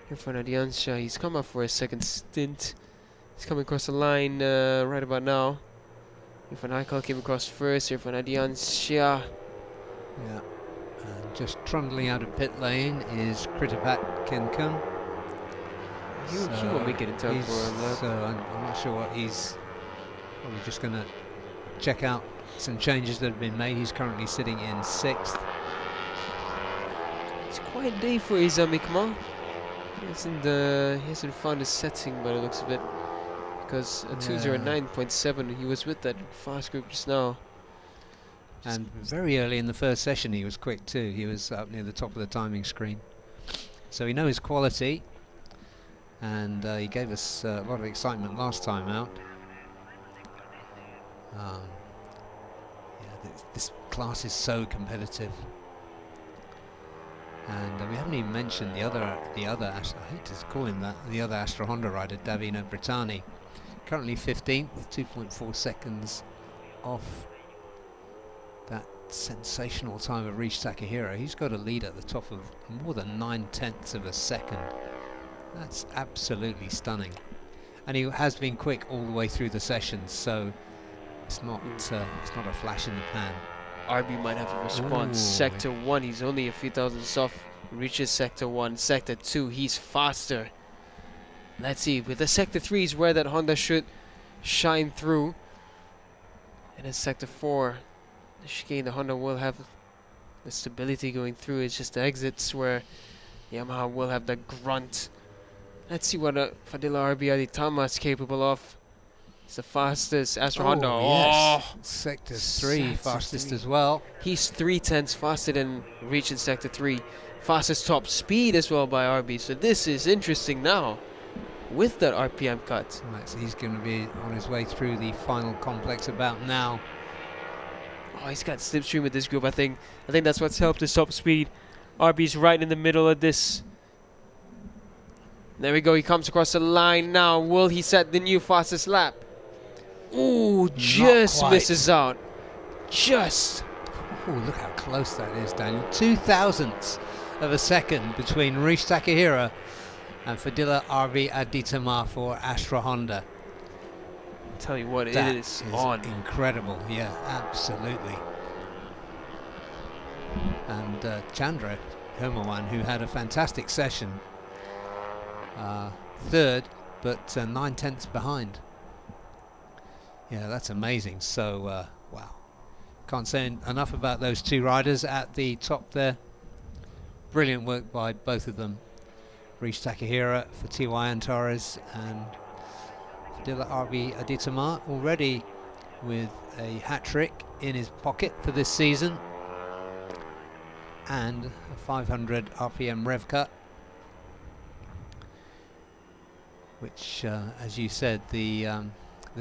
Here for Nadiansha, he's come up for a second stint. He's coming across the line right about now. Irfan Aikal came across first. Irfan Nadiansha. Yeah. And just trundling out of pit lane is Kritapat Kenkun. He won't make it in time for that. So I'm not sure what he's probably just going to check out some changes that have been made. He's currently sitting in 6th. It's a quiet day for Izamikma. He hasn't found his setting by the looks of it. Because at 209.7 he was with that fast group just now. And very early in the first session he was quick too. He was up near the top of the timing screen. So he knows his quality. And he gave us a lot of excitement last time out. This class is so competitive. And we haven't even mentioned the other I hate to call him that, the other Astra Honda rider, Davina Brittani. Currently 15th, 2.4 seconds off that sensational time of Rich Takahira. He's got a lead at the top of more than 9/10 of a second. That's absolutely stunning. And he has been quick all the way through the sessions, so it's not a flash in the pan. RB might have a response. Ooh. Sector 1, he's only a few thousandths off. Reaches Sector 1. Sector 2, he's faster. Let's see, with the Sector 3 is where that Honda should shine through. And in Sector 4, the chicane, the Honda will have the stability going through. It's just the exits where Yamaha will have the grunt. Let's see what Fadila RB Aditama is capable of. It's the fastest Astra Honda. Yes. Sector 3 fastest 3. as well. He's 3/10 faster than Reach in Sector 3. Fastest top speed as well by RB. So this is interesting now with that RPM cut. Right, so he's going to be on his way through the final complex about now. Oh, he's got slipstream with this group. I think that's what's helped his top speed. RB's right in the middle of this. There we go. He comes across the line now. Will he set the new fastest lap? Ooh, just misses out. Just. Oh, look how close that is, Daniel. 2,000ths of a second between Rich Takahira and Fadila RB Aditama for Astra Honda. Tell you what, That it is on. Incredible, yeah, absolutely. And Chandra Hermawan, who had a fantastic session, 3rd, but 9/10 behind. Yeah, that's amazing. So, wow. Can't say enough about those two riders at the top there. Brilliant work by both of them. Rich Takahira for TY Antares and Fadila RB Aditama already with a hat-trick in his pocket for this season. And a 500 RPM rev cut. Which, as you said, the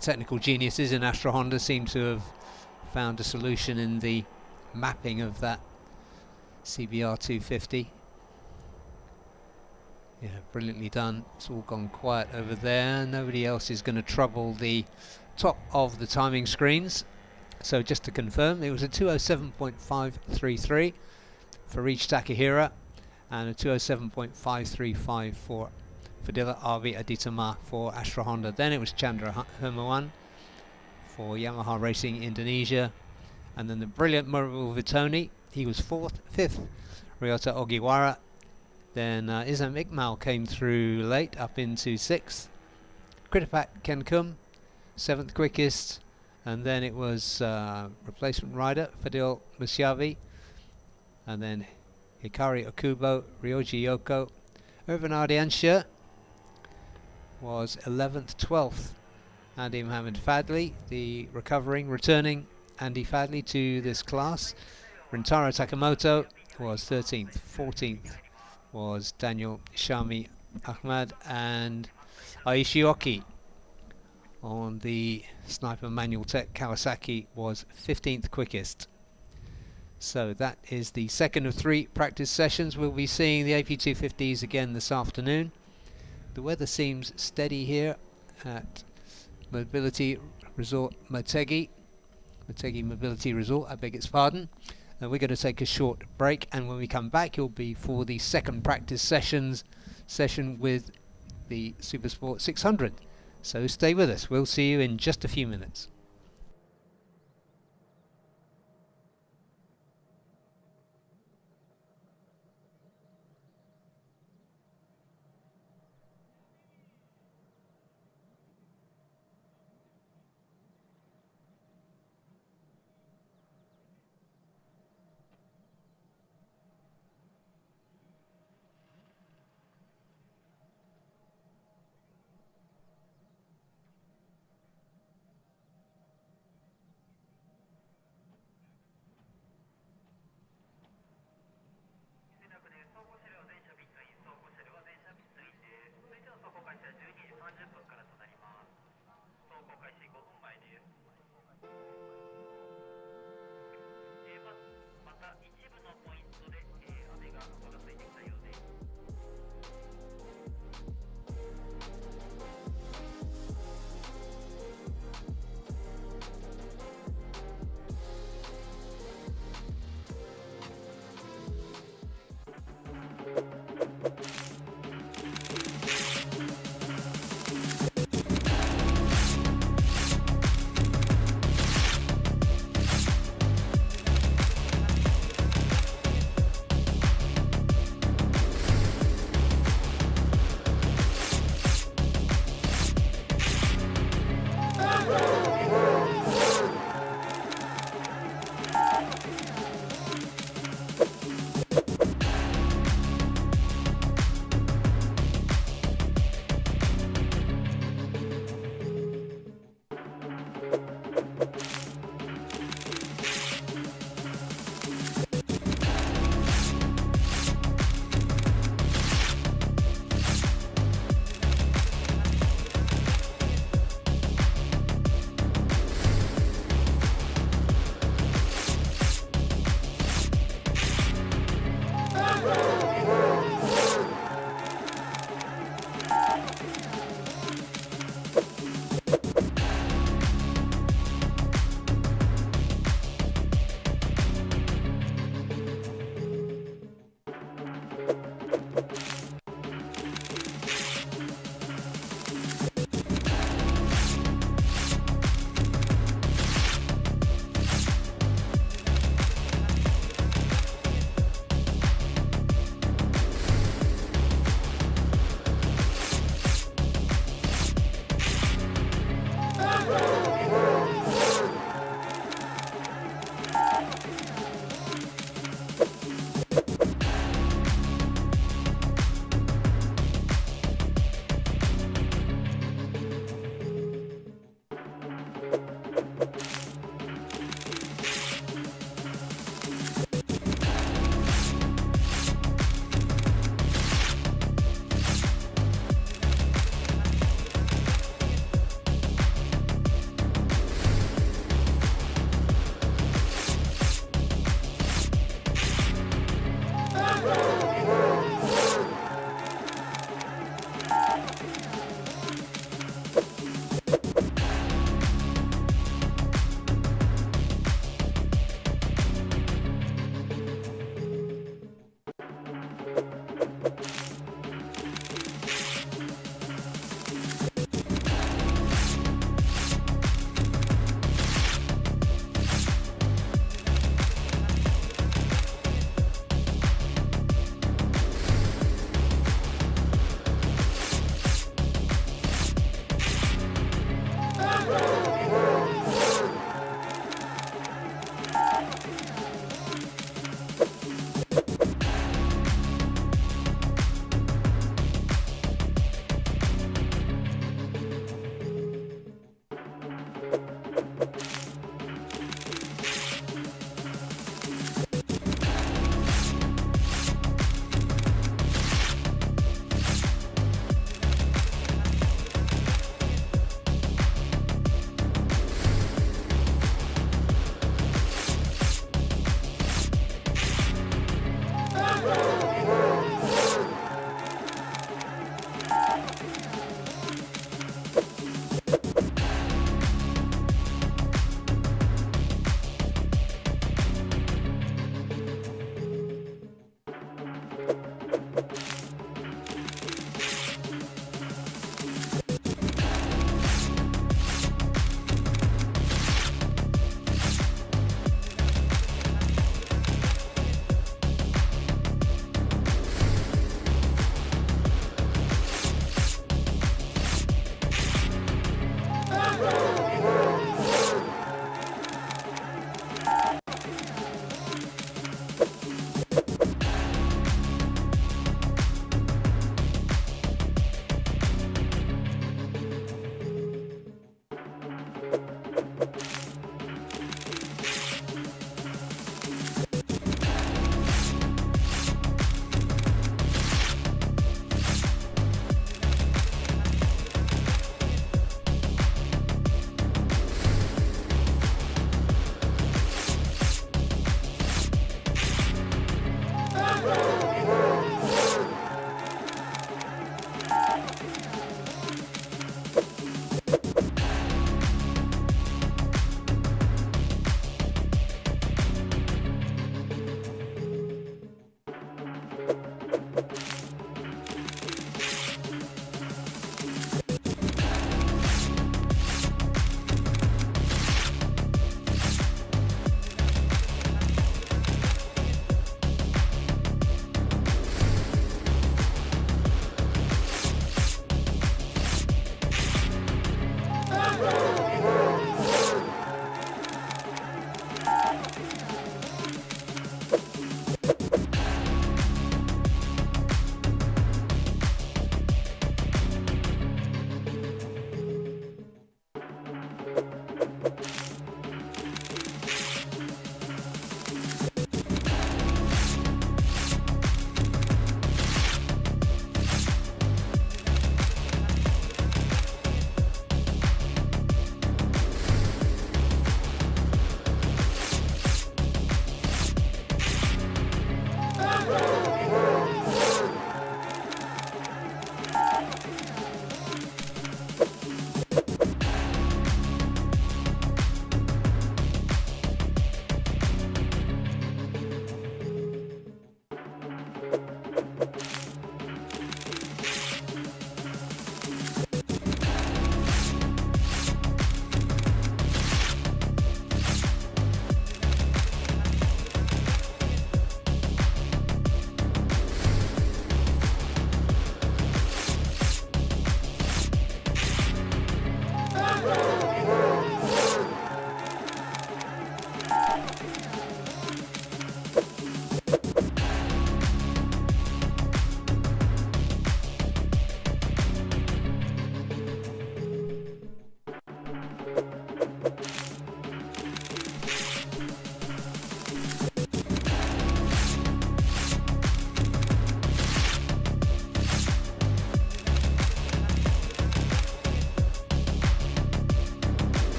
technical geniuses in Astra Honda seem to have found a solution in the mapping of that CBR 250. Yeah, brilliantly done. It's all gone quiet over there. Nobody else is going to trouble the top of the timing screens. So just to confirm, it was a 207.533 for Reach Takahira and a 207.535 for Fadila Arvi Aditama for Astra Honda. Then it was Chandra Hermawan for Yamaha Racing Indonesia, and then the brilliant Murray Vitoni, he was 4th. 5th, Ryota Ogiwara. Then Isam Ikmal came through late, up into 6th. Kritapat Kenkum, 7th quickest, and then it was replacement rider Fadil Musyavi, and then Hikari Okubo, Ryoji Yoko. Irvin Ardiansha was 11th. 12th, Andy Mohammed Fadli, the returning Andy Fadli to this class. Rintaro Takamoto was 13th. 14th was Daniel Shami Ahmad, and Aishi Oki on the Sniper Manual Tech Kawasaki was 15th quickest. So that is the second of 3 practice sessions. We'll be seeing the AP250s again this afternoon. The weather seems steady here at Mobility Resort Motegi Mobility Resort, I beg its pardon. We're going to take a short break, and when we come back it'll be for the second practice session with the Supersport 600. So stay with us, we'll see you in just a few minutes.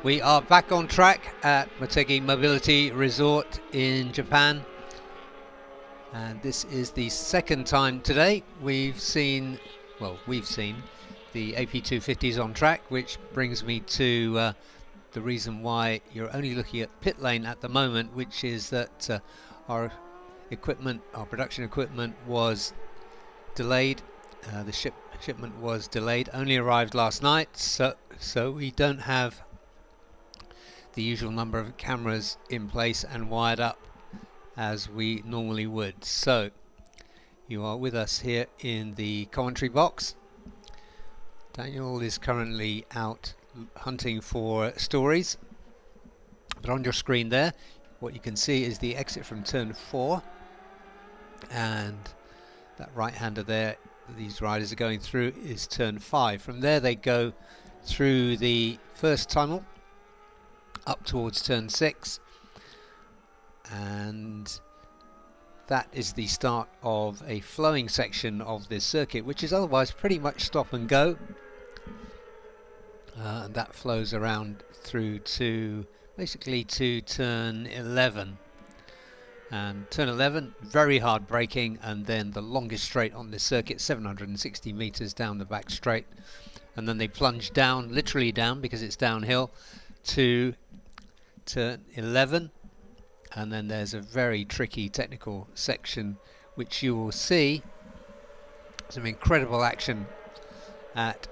We are back on track at Motegi Mobility Resort in Japan, and this is the second time today we've seen the AP250s on track, which brings me to the reason why you're only looking at pit lane at the moment, which is that our production equipment was delayed. The shipment was delayed, only arrived last night, so we don't have the usual number of cameras in place and wired up as we normally would. So you are with us here in the commentary box. Daniel is currently out hunting for stories, but on your screen there what you can see is the exit from turn 4, and that right hander there these riders are going through is turn 5. From there they go through the first tunnel up towards turn 6, and that is the start of a flowing section of this circuit, which is otherwise pretty much stop and go, and that flows around through to basically to turn 11. And turn 11, very hard braking, and then the longest straight on this circuit, 760 meters down the back straight, and then they plunge down, literally down because it's downhill, to turn 11, and then there's a very tricky technical section which you will see some incredible action at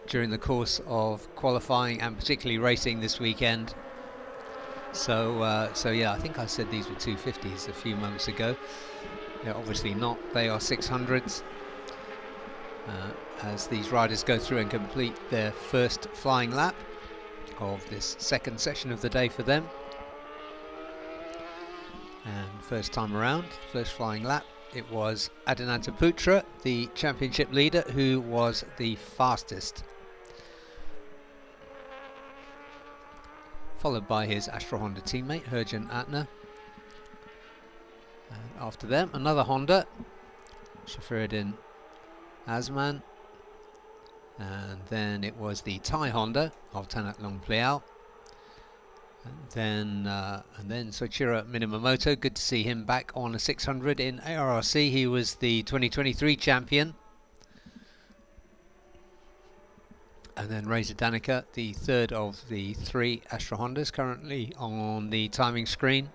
during the course of qualifying and particularly racing this weekend. So yeah, I think I said these were 250s a few moments ago. They're obviously not. They are 600s as these riders go through and complete their first flying lap of this second session of the day for them. And first time around, first flying lap, it was Adinanta Putra, the championship leader, who was the fastest, followed by his Astra Honda teammate Herjan Atner, and after them another Honda, Shafiruddin Azman, and then it was the Thai Honda of Tanat Longpliao, and then Soichiro Minamoto. Good to see him back on a 600 in ARRC. He was the 2023 champion. And then Reza Danica, the third of the 3 Astra Hondas, currently on the timing screen.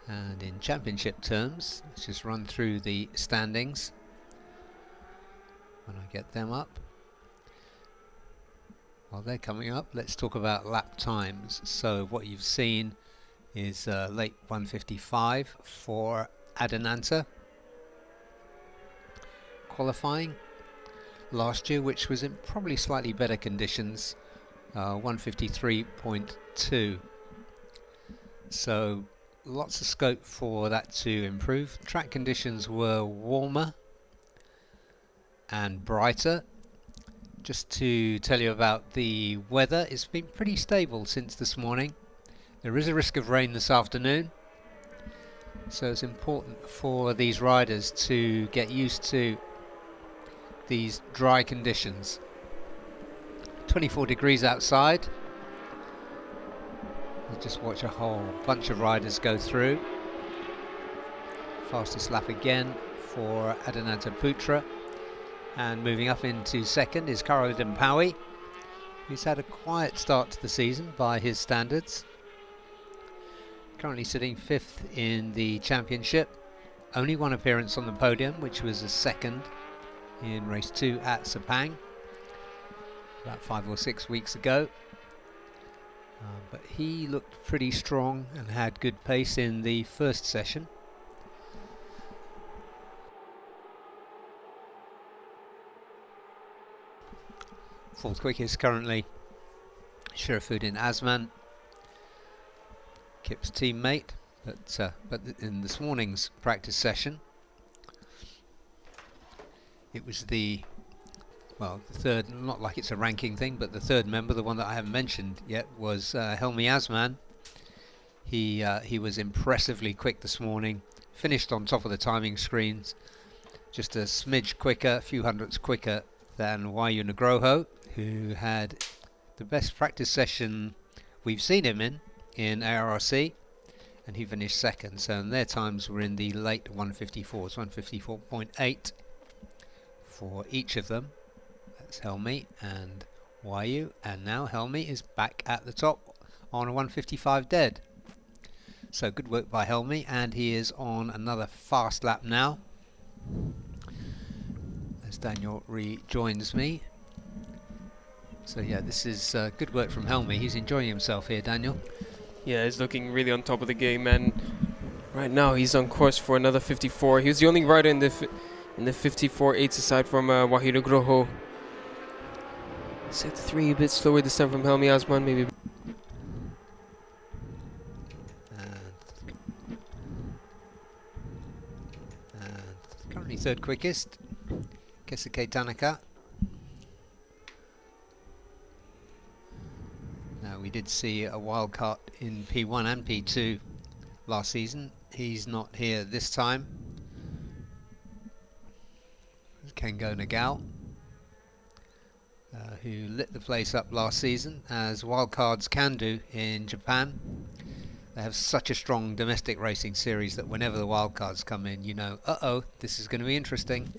And in championship terms, let's just run through the standings when I get them up. While they're coming up, let's talk about lap times. So what you've seen is late 155 for Adinanta qualifying last year, which was in probably slightly better conditions, 153.2. So lots of scope for that to improve. Track conditions were warmer and brighter. Just to tell you about the weather, it's been pretty stable since this morning. There is a risk of rain this afternoon, so it's important for these riders to get used to these dry conditions. 24 degrees outside. We'll just watch a whole bunch of riders go through. Fastest lap again for Adinanta Putra, and moving up into second is Karoladin Pawi, who's had a quiet start to the season by his standards. Currently sitting 5th in the championship, only one appearance on the podium, which was a second in race 2 at Sepang about 5 or 6 weeks ago, but he looked pretty strong and had good pace in the first session. Fourth quickest currently Sharafuddin Azman, Kip's teammate, but in this morning's practice session it was the third, not like it's a ranking thing, but the third member, the one that I haven't mentioned yet, was Helmi Azman. He was impressively quick this morning, finished on top of the timing screens, just a smidge quicker, a few hundredths quicker than Wayu Nugroho, who had the best practice session we've seen him in ARRC, and he finished second. So their times were in the late 154s, 154.8 for each of them. That's Helmi and Wayu, and now Helmi is back at the top on a 155 dead. So good work by Helmi, and he is on another fast lap now as Daniel rejoins me. So yeah, this is good work from Helmi. He's enjoying himself here, Daniel. Yeah, he's looking really on top of the game, and right now he's on course for another 54. He was the only rider in the 54.8s aside from Wahid Groho. Sector 3 a bit slower this time from Helmi Asman, maybe. Currently third quickest, Keisuke Tanaka. Now we did see a wildcard in P1 and P2 last season. He's not here this time. Kengo Nagao, who lit the place up last season, as wildcards can do in Japan. They have such a strong domestic racing series that whenever the wildcards come in, you know, this is going to be interesting.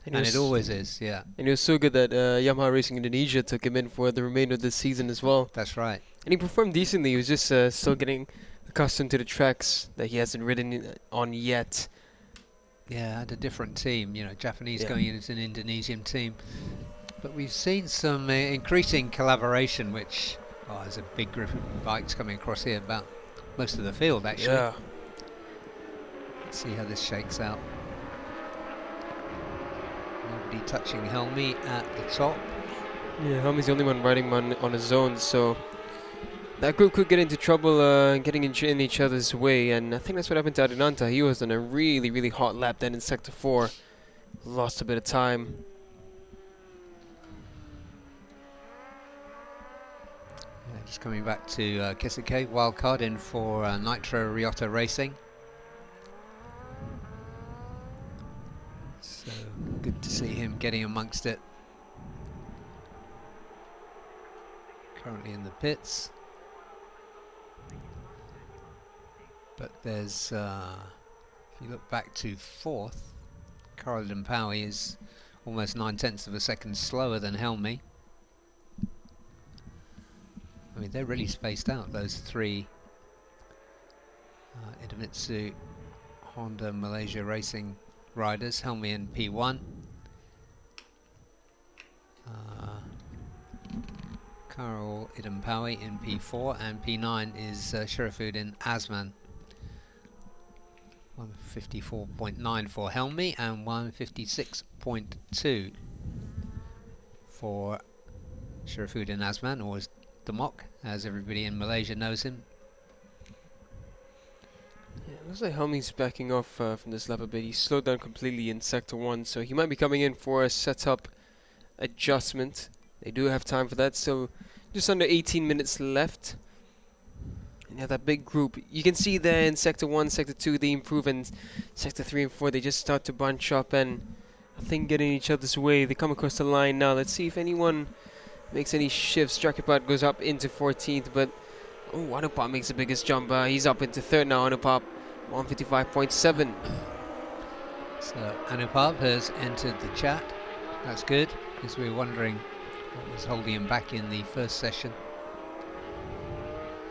And it always is, yeah. And it was so good that Yamaha Racing Indonesia took him in for the remainder of the season as well. That's right. And he performed decently. He was just still getting accustomed to the tracks that he hasn't ridden on yet. Yeah, and a different team, you know, Japanese going into an Indonesian team. But we've seen some increasing collaboration, which, there's a big group of bikes coming across here, about most of the field actually. Yeah. Let's see how this shakes out. Nobody touching Helmi at the top. Yeah, Helmi's the only one riding on his own, so that group could get into trouble getting in each other's way, and I think that's what happened to Adinanta. He was on a really, really hot lap then in Sector 4. Lost a bit of time. Yeah, just coming back to Keisuke, wildcard in for Nitro Ryota Racing. So good to see him getting amongst it. Currently in the pits. But there's, if you look back to fourth, Carl Dempaui is almost 9/10 of a second slower than Helmi. I mean, they're really spaced out, those three Idemitsu Honda Malaysia Racing riders. Helmi in P1. Carl Idampaui in P4, and P9 is Sherifuddin Asman. 154.9 for Helmi and 156.2 for Sherifuddin Asman, or Demok, as everybody in Malaysia knows him. Yeah, looks like Helmi's backing off from this lap a bit. He slowed down completely in Sector 1, so he might be coming in for a setup adjustment. They do have time for that, so just under 18 minutes left. And yeah, that big group, you can see there in Sector 1, Sector 2, they improve, and Sector 3 and 4, they just start to bunch up and I think get in each other's way. They come across the line now. Let's see if anyone makes any shifts. Jakipad goes up into 14th, but Anupap makes the biggest jump. He's up into 3rd now, Anupap, 155.7. So Anupap has entered the chat. That's good, because we were wondering what was holding him back in the first session.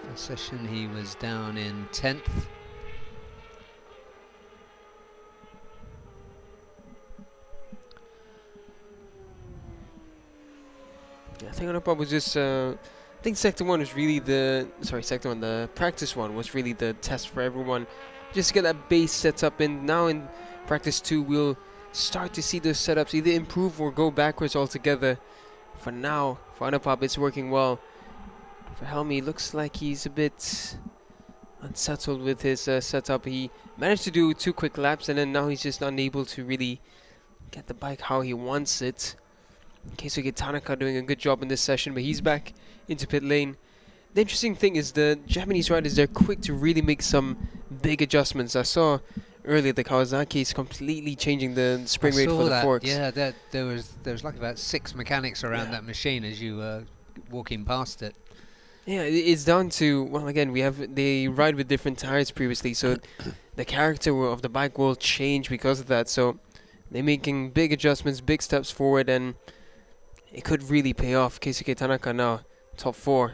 First session he was down in 10th. Yeah, I think Anupap was just I think Sector 1 was really the practice one was really the test for everyone. Just to get that base set up, and now in practice 2 we'll start to see those setups either improve or go backwards altogether. For now, for Anupap, it's working well. For Helmi, looks like he's a bit unsettled with his setup. He managed to do 2 quick laps, and then now he's just unable to really get the bike how he wants it. Keisuke Tanaka doing a good job in this session, but he's back into pit lane. The interesting thing is the Japanese riders, they're quick to really make some big adjustments. I saw earlier the Kawasaki is completely changing the spring rate for the forks. Yeah, there was like about 6 mechanics around that machine as you walking past it. Yeah, it's down to, well, again, they ride with different tires previously, so the character of the bike will change because of that. So they're making big adjustments, big steps forward, and it could really pay off. Keisuke Tanaka now, top 4.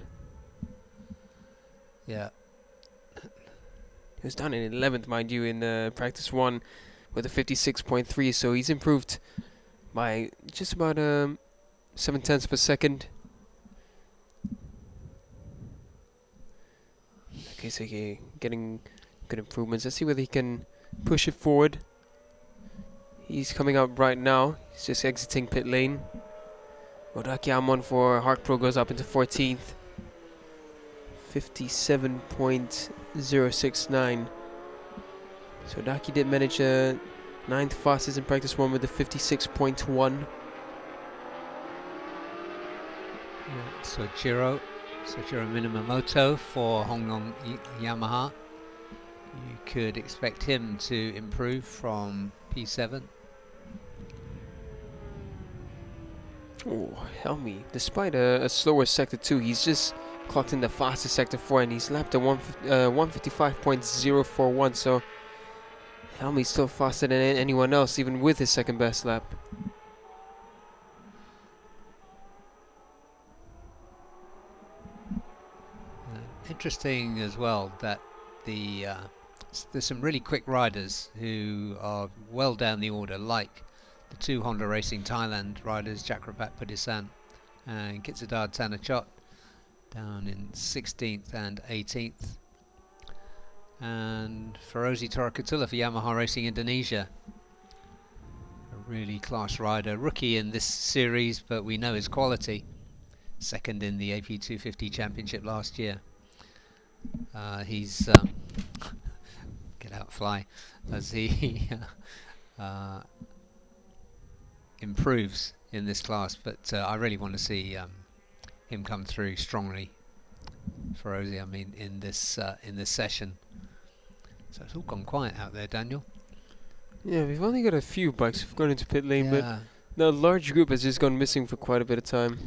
Yeah. He was down in 11th, mind you, in practice 1 with a 56.3, so he's improved by just about 7/10 of a second. Keisuke getting good improvements. Let's see whether he can push it forward. He's coming up right now. He's just exiting pit lane. Odaki Amon for Hark Pro goes up into 14th. 57.069. So Odaki did manage 9th fastest in practice 1 with a 56.1. Soichiro Minamoto for Hongnong Yamaha. You could expect him to improve from P7. Oh, Helmi, despite a slower sector 2, he's just clocked in the fastest sector 4 and he's lapped at 155.041, so Helmi's still faster than anyone else, even with his second best lap. Interesting as well that there's some really quick riders who are well down the order, like the 2 Honda Racing Thailand riders, Chakrapat Pudisan and Kitsadar Tanachot, down in 16th and 18th. And Ferozi Torakatula for Yamaha Racing Indonesia, a really class rider, rookie in this series, but we know his quality. Second in the AP 250 Championship last year. He's get out fly as he improves in this class, but I really want to see him come through strongly for Rosie. I mean, in this session. So it's all gone quiet out there, Daniel. Yeah, we've only got a few bikes who've gone into pit lane, but the large group has just gone missing for quite a bit of time.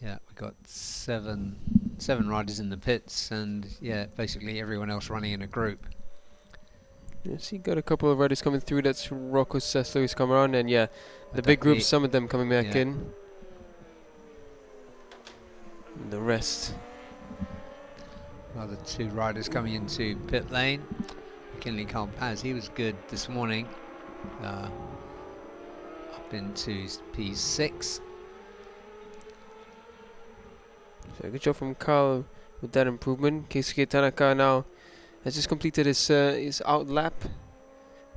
Yeah, we've got seven riders in the pits, and yeah, basically everyone else running in a group. Yes, he got a couple of riders coming through. That's Rocco Sessler who's come around, and yeah, the big group, some of them coming back in. And the rest. Other 2 riders coming into pit lane. McKinley Carl Paz, he was good this morning. Up into P6. So good job from Carl with that improvement. Keisuke Tanaka now has just completed his out lap.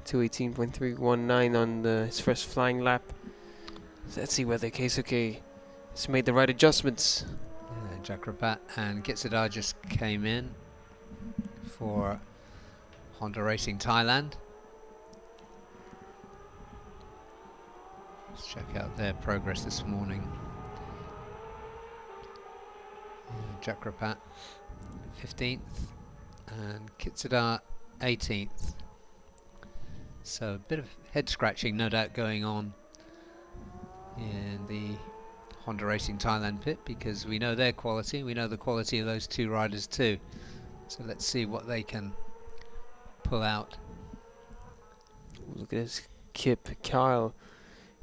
218.319 on his first flying lap. So let's see whether Keisuke has made the right adjustments. Jakrapat and Kitsadar just came in for Honda Racing Thailand. Let's check out their progress this morning. Jakrapat 15th and Kitsadar 18th. So a bit of head scratching no doubt going on in the Honda Racing Thailand pit, because we know their quality, we know the quality of those 2 riders too. So let's see what they can pull out. Look at this. Kip, Kyle,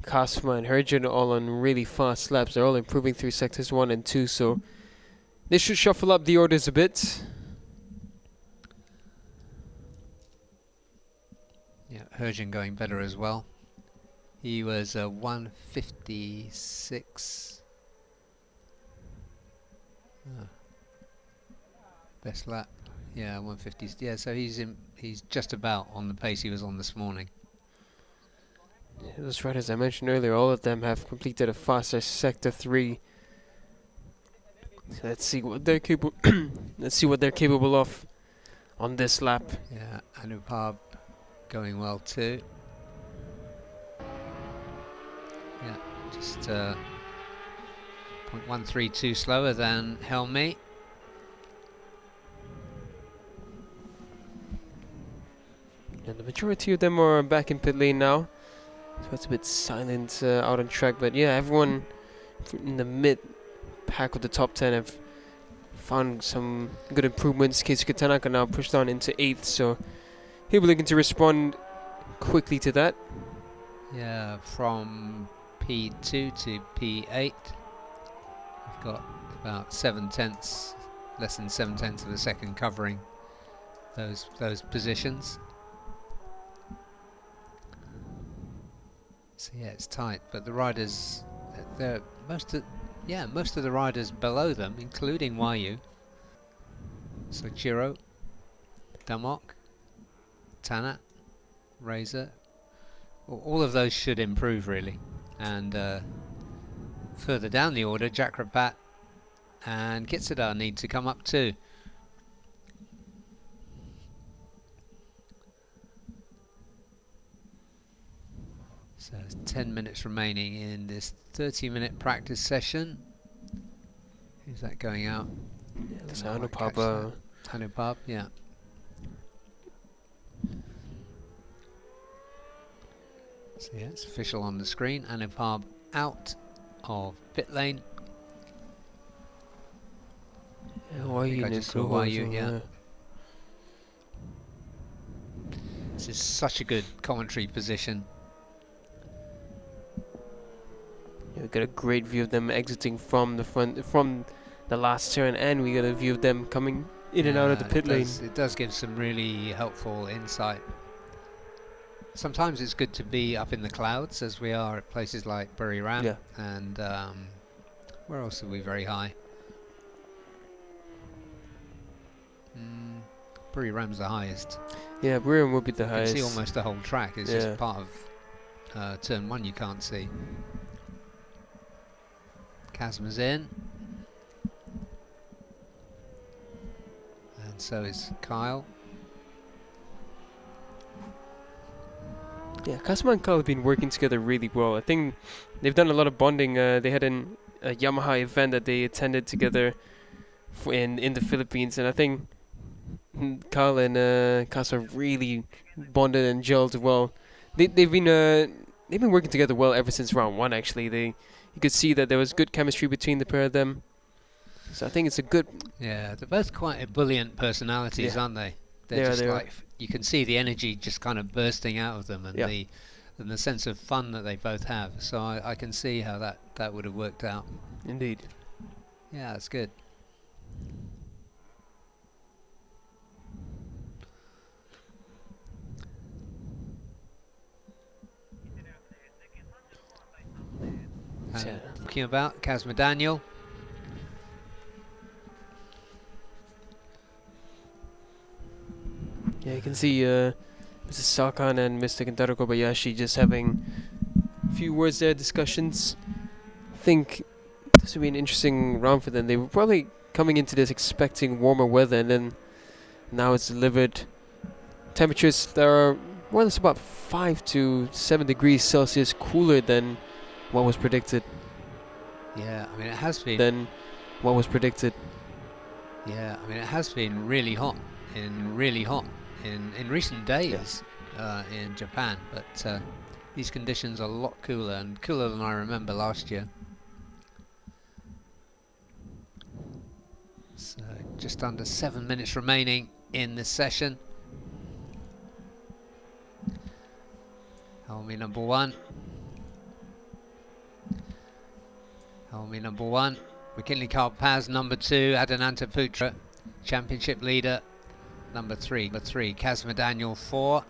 Kasma and Herjun all on really fast laps. They're all improving through sectors 1 and 2, so they should shuffle up the orders a bit. Yeah, Herjun going better as well. He was 156. Best lap. Yeah, 150. Yeah, so he's just about on the pace he was on this morning. Yeah, those riders I mentioned earlier, all of them have completed a faster sector 3. So let's see what they're capable. Let's see what they're capable of on this lap. Yeah, Anupab going well too. Yeah, just 0.132 slower than Helmi. And the majority of them are back in pit lane now. So it's a bit silent out on track, but yeah, everyone in the mid pack of the top 10 have found some good improvements. Keisuke Tanaka now pushed on into 8th, so he'll be looking to respond quickly to that. Yeah, from P2 to P8, we've got about 7/10, less than 7/10 of a second covering those positions. So yeah, it's tight, but the riders, most of the riders below them, including Wayu, so Chiro, Damok, Tanat, Razor, all of those should improve really. And further down the order, Jakrapat and Kitsadar need to come up too. So there's 10 minutes remaining in this 30-minute practice session. Who's that going out? Yeah, that's Anupab. Anupab, yeah. So yeah, it's official on the screen. Anupab out of pit lane. Yeah, I just saw Wayu, yeah. This is such a good commentary position. Yeah, we got a great view of them exiting from the front, from the last turn, and we got a view of them coming in and out of the pit lane. It does give some really helpful insight. Sometimes it's good to be up in the clouds, as we are at places like Buriram, Yeah. and where else are we very high? Buriram's the highest. Yeah, Buriram would be the You highest. can see almost the whole track. It's Yeah. just part of turn 1 you can't see. Kazma's in. And so is Kyle. Yeah, Kazma and Kyle have been working together really well. I think they've done a lot of bonding. They had a Yamaha event that they attended together in the Philippines, and I think Kyle and Kazma really bonded and gelled well. They've been working together well ever since round 1. Actually, you could see that there was good chemistry between the pair of them. So I think it's a good. Yeah, they're both quite ebullient personalities, Yeah. aren't they? They're just they are. like, you can see the energy just kind of bursting out of them, and Yeah. the sense of fun that they both have. So I can see how that would have worked out. Indeed. Yeah, that's good. Yeah. Talking about Kazma Daniel. Yeah, you can see Mr. Sakan and Mr. Kentaro Kobayashi just having a few words there, discussions. I think this would be an interesting round for them. They were probably coming into this expecting warmer weather, and then now it's delivered. Temperatures that are more or less about 5 to 7 degrees Celsius cooler than what was predicted. Yeah, I mean it has been. Than what was predicted. Yeah, I mean it has been really hot in recent days in Japan, but these conditions are a lot cooler, and cooler than I remember last year. So just under 7 minutes remaining in this session. Helmi number 1. Helmi number 1. McKinley Karpaz number 2. Adananta Putra, championship leader. Number 3, Kazma Daniel 4,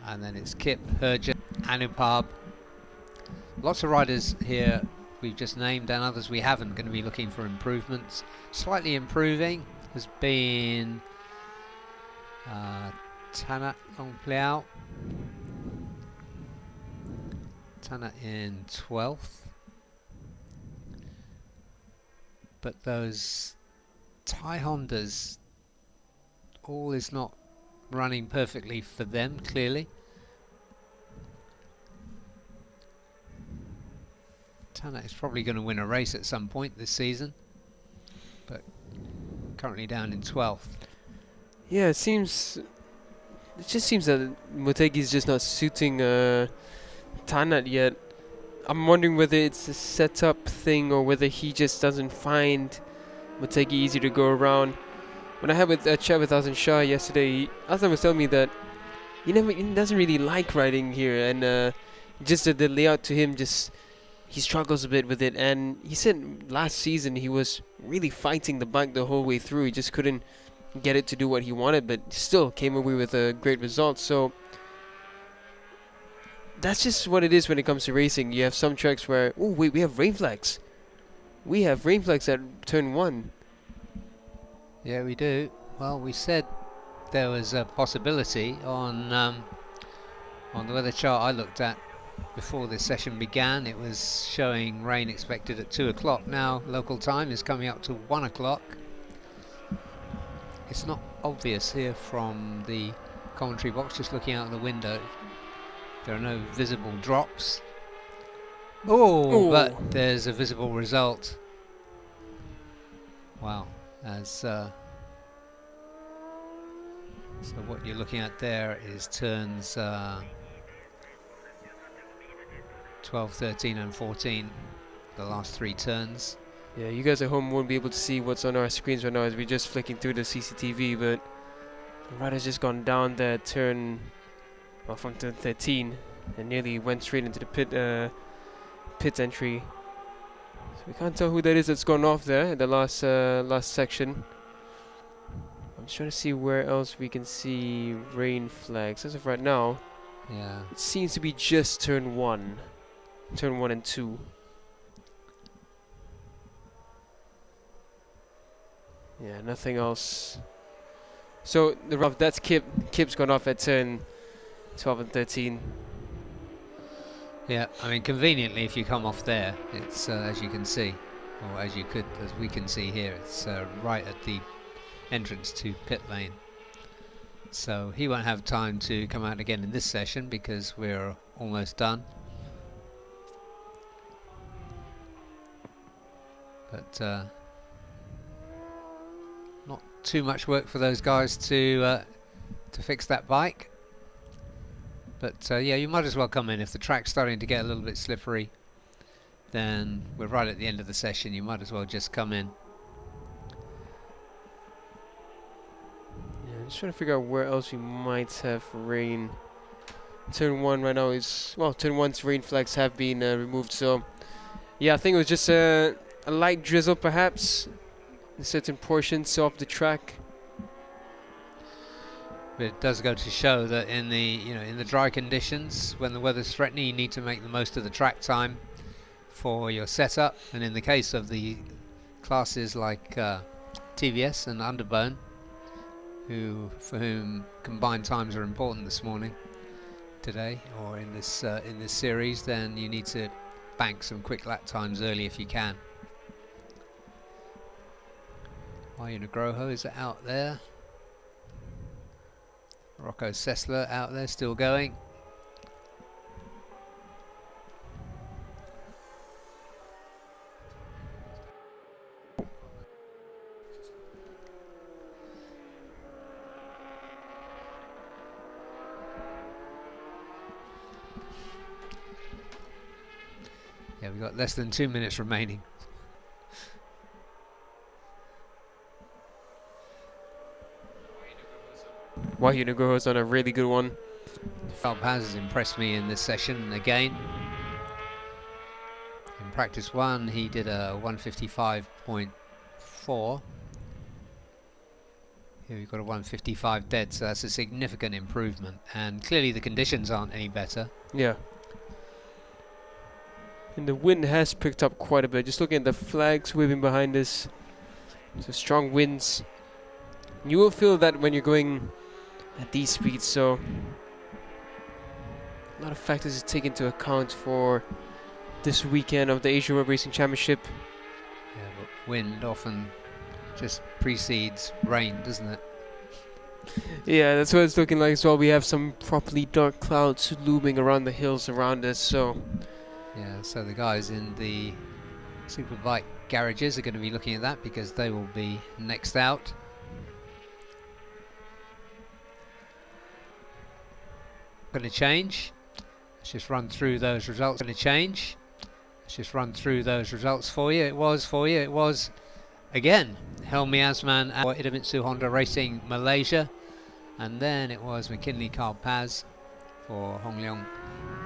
and then it's Kip, Herja, Anupab. Lots of riders here we've just named, and others we haven't, going to be looking for improvements. Slightly improving has been Tanat Longpliao. Tanat in 12th, but those Thai Hondas, all is not running perfectly for them, clearly. Tanat is probably going to win a race at some point this season, but currently down in 12th. Yeah, it just seems that Motegi is just not suiting Tanat yet. I'm wondering whether it's a setup thing or whether he just doesn't find Motegi easy to go around. When I had a chat with Azan Shah yesterday, Azan was telling me that he doesn't really like riding here, and just the layout to him, just he struggles a bit with it. And he said last season he was really fighting the bike the whole way through. He just couldn't get it to do what he wanted, but still came away with a great result. So that's just what it is when it comes to racing. You have some tracks where, oh wait, we have rain flags. We have rain flags at turn 1. Yeah, we do. Well, we said there was a possibility on the weather chart I looked at before this session began. It was showing rain expected at 2 o'clock. Now local time is coming up to 1 o'clock. It's not obvious here from the commentary box, just looking out the window. There are no visible drops. Oh, but there's a visible result. Wow. As so what you're looking at there is turns 12, 13 and 14, the last 3 turns. Yeah, you guys at home won't be able to see what's on our screens right now as we're just flicking through the CCTV, but the rider's just gone down that turn, well, from turn 13 and nearly went straight into the pit entry. So we can't tell who that is that's gone off there in the last section. I'm just trying to see where else we can see rain flags. As of right now, Yeah. it seems to be just turn 1 and 2. Yeah, nothing else. So the rough, that's Kip. Kip's gone off at turn 12 and 13. Yeah, I mean, conveniently, if you come off there, it's as you can see, or as we can see here, it's right at the entrance to pit lane. So he won't have time to come out again in this session because we're almost done. But not too much work for those guys to fix that bike. But yeah, you might as well come in. If the track's starting to get a little bit slippery, then we're right at the end of the session. You might as well just come in. Yeah, I'm just trying to figure out where else we might have rain. Turn 1 right now is, well, turn 1's rain flags have been removed. So yeah, I think it was just a light drizzle perhaps in certain portions of the track. But it does go to show that in the dry conditions, when the weather's threatening, you need to make the most of the track time for your setup. And in the case of the classes like TVS and Underbone, for whom combined times are important today, or in this series, then you need to bank some quick lap times early if you can. Ayuna Groho is out there. Rocco Sessler out there, still going. Yeah, we've got less than 2 minutes remaining. Wahyu Nugroho's on a really good one. Phelps has impressed me in this session again. In practice 1 he did a 155.4. Here we've got a 155 dead, so that's a significant improvement, and clearly the conditions aren't any better. Yeah. And the wind has picked up quite a bit. Just looking at the flags waving behind us. So strong winds. You will feel that when you're going at these speeds, so a lot of factors to take into account for this weekend of the Asia Road Racing Championship. Yeah, but wind often just precedes rain, doesn't it? Yeah, that's what it's looking like as well. We have some properly dark clouds looming around the hills around us, so yeah, so the guys in the superbike garages are going to be looking at that because they will be next out. Going to change. Let's just run through those results. Going to change. Let's just run through those results for you. It was again Helmi Asman for Idemitsu Honda Racing Malaysia, and then it was McKinley Carl Paz for Hongleong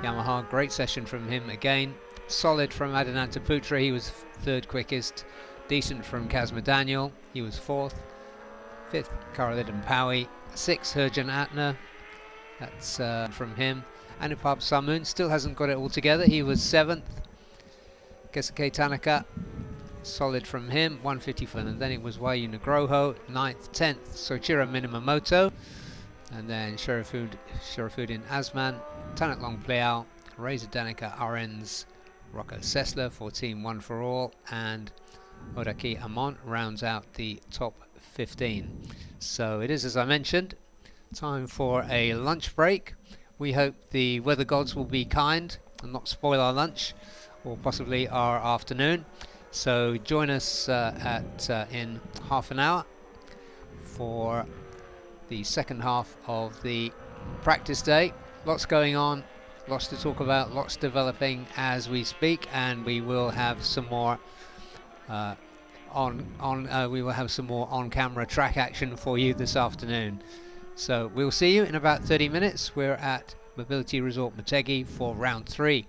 Yamaha. Great session from him again. Solid from Adinanta Putra, he was third quickest. Decent from Kazma Daniel, he was fourth. Fifth, Karalidin Pawi. Sixth, Herjan Atner, that's from him. Anupab Samun still hasn't got it all together, he was seventh. Kesuke Tanaka, solid from him, 154. And then it was Wayu Nugroho, 9th, 10th, Soichiro Minamoto. And then Sharafuddin Asman, Tanak Long Pleao, Reza Danica Arens, Rocco Sessler for Team One for All, and Odaki Amon rounds out the top 15. So it is, as I mentioned, time for a lunch break. We hope the weather gods will be kind and not spoil our lunch or possibly our afternoon. So join us in half an hour for the second half of the practice day. Lots going on, lots to talk about, lots developing as we speak, and we will have some more on-camera track action for you this afternoon. So we'll see you in about 30 minutes. We're at Mobility Resort Motegi for round 3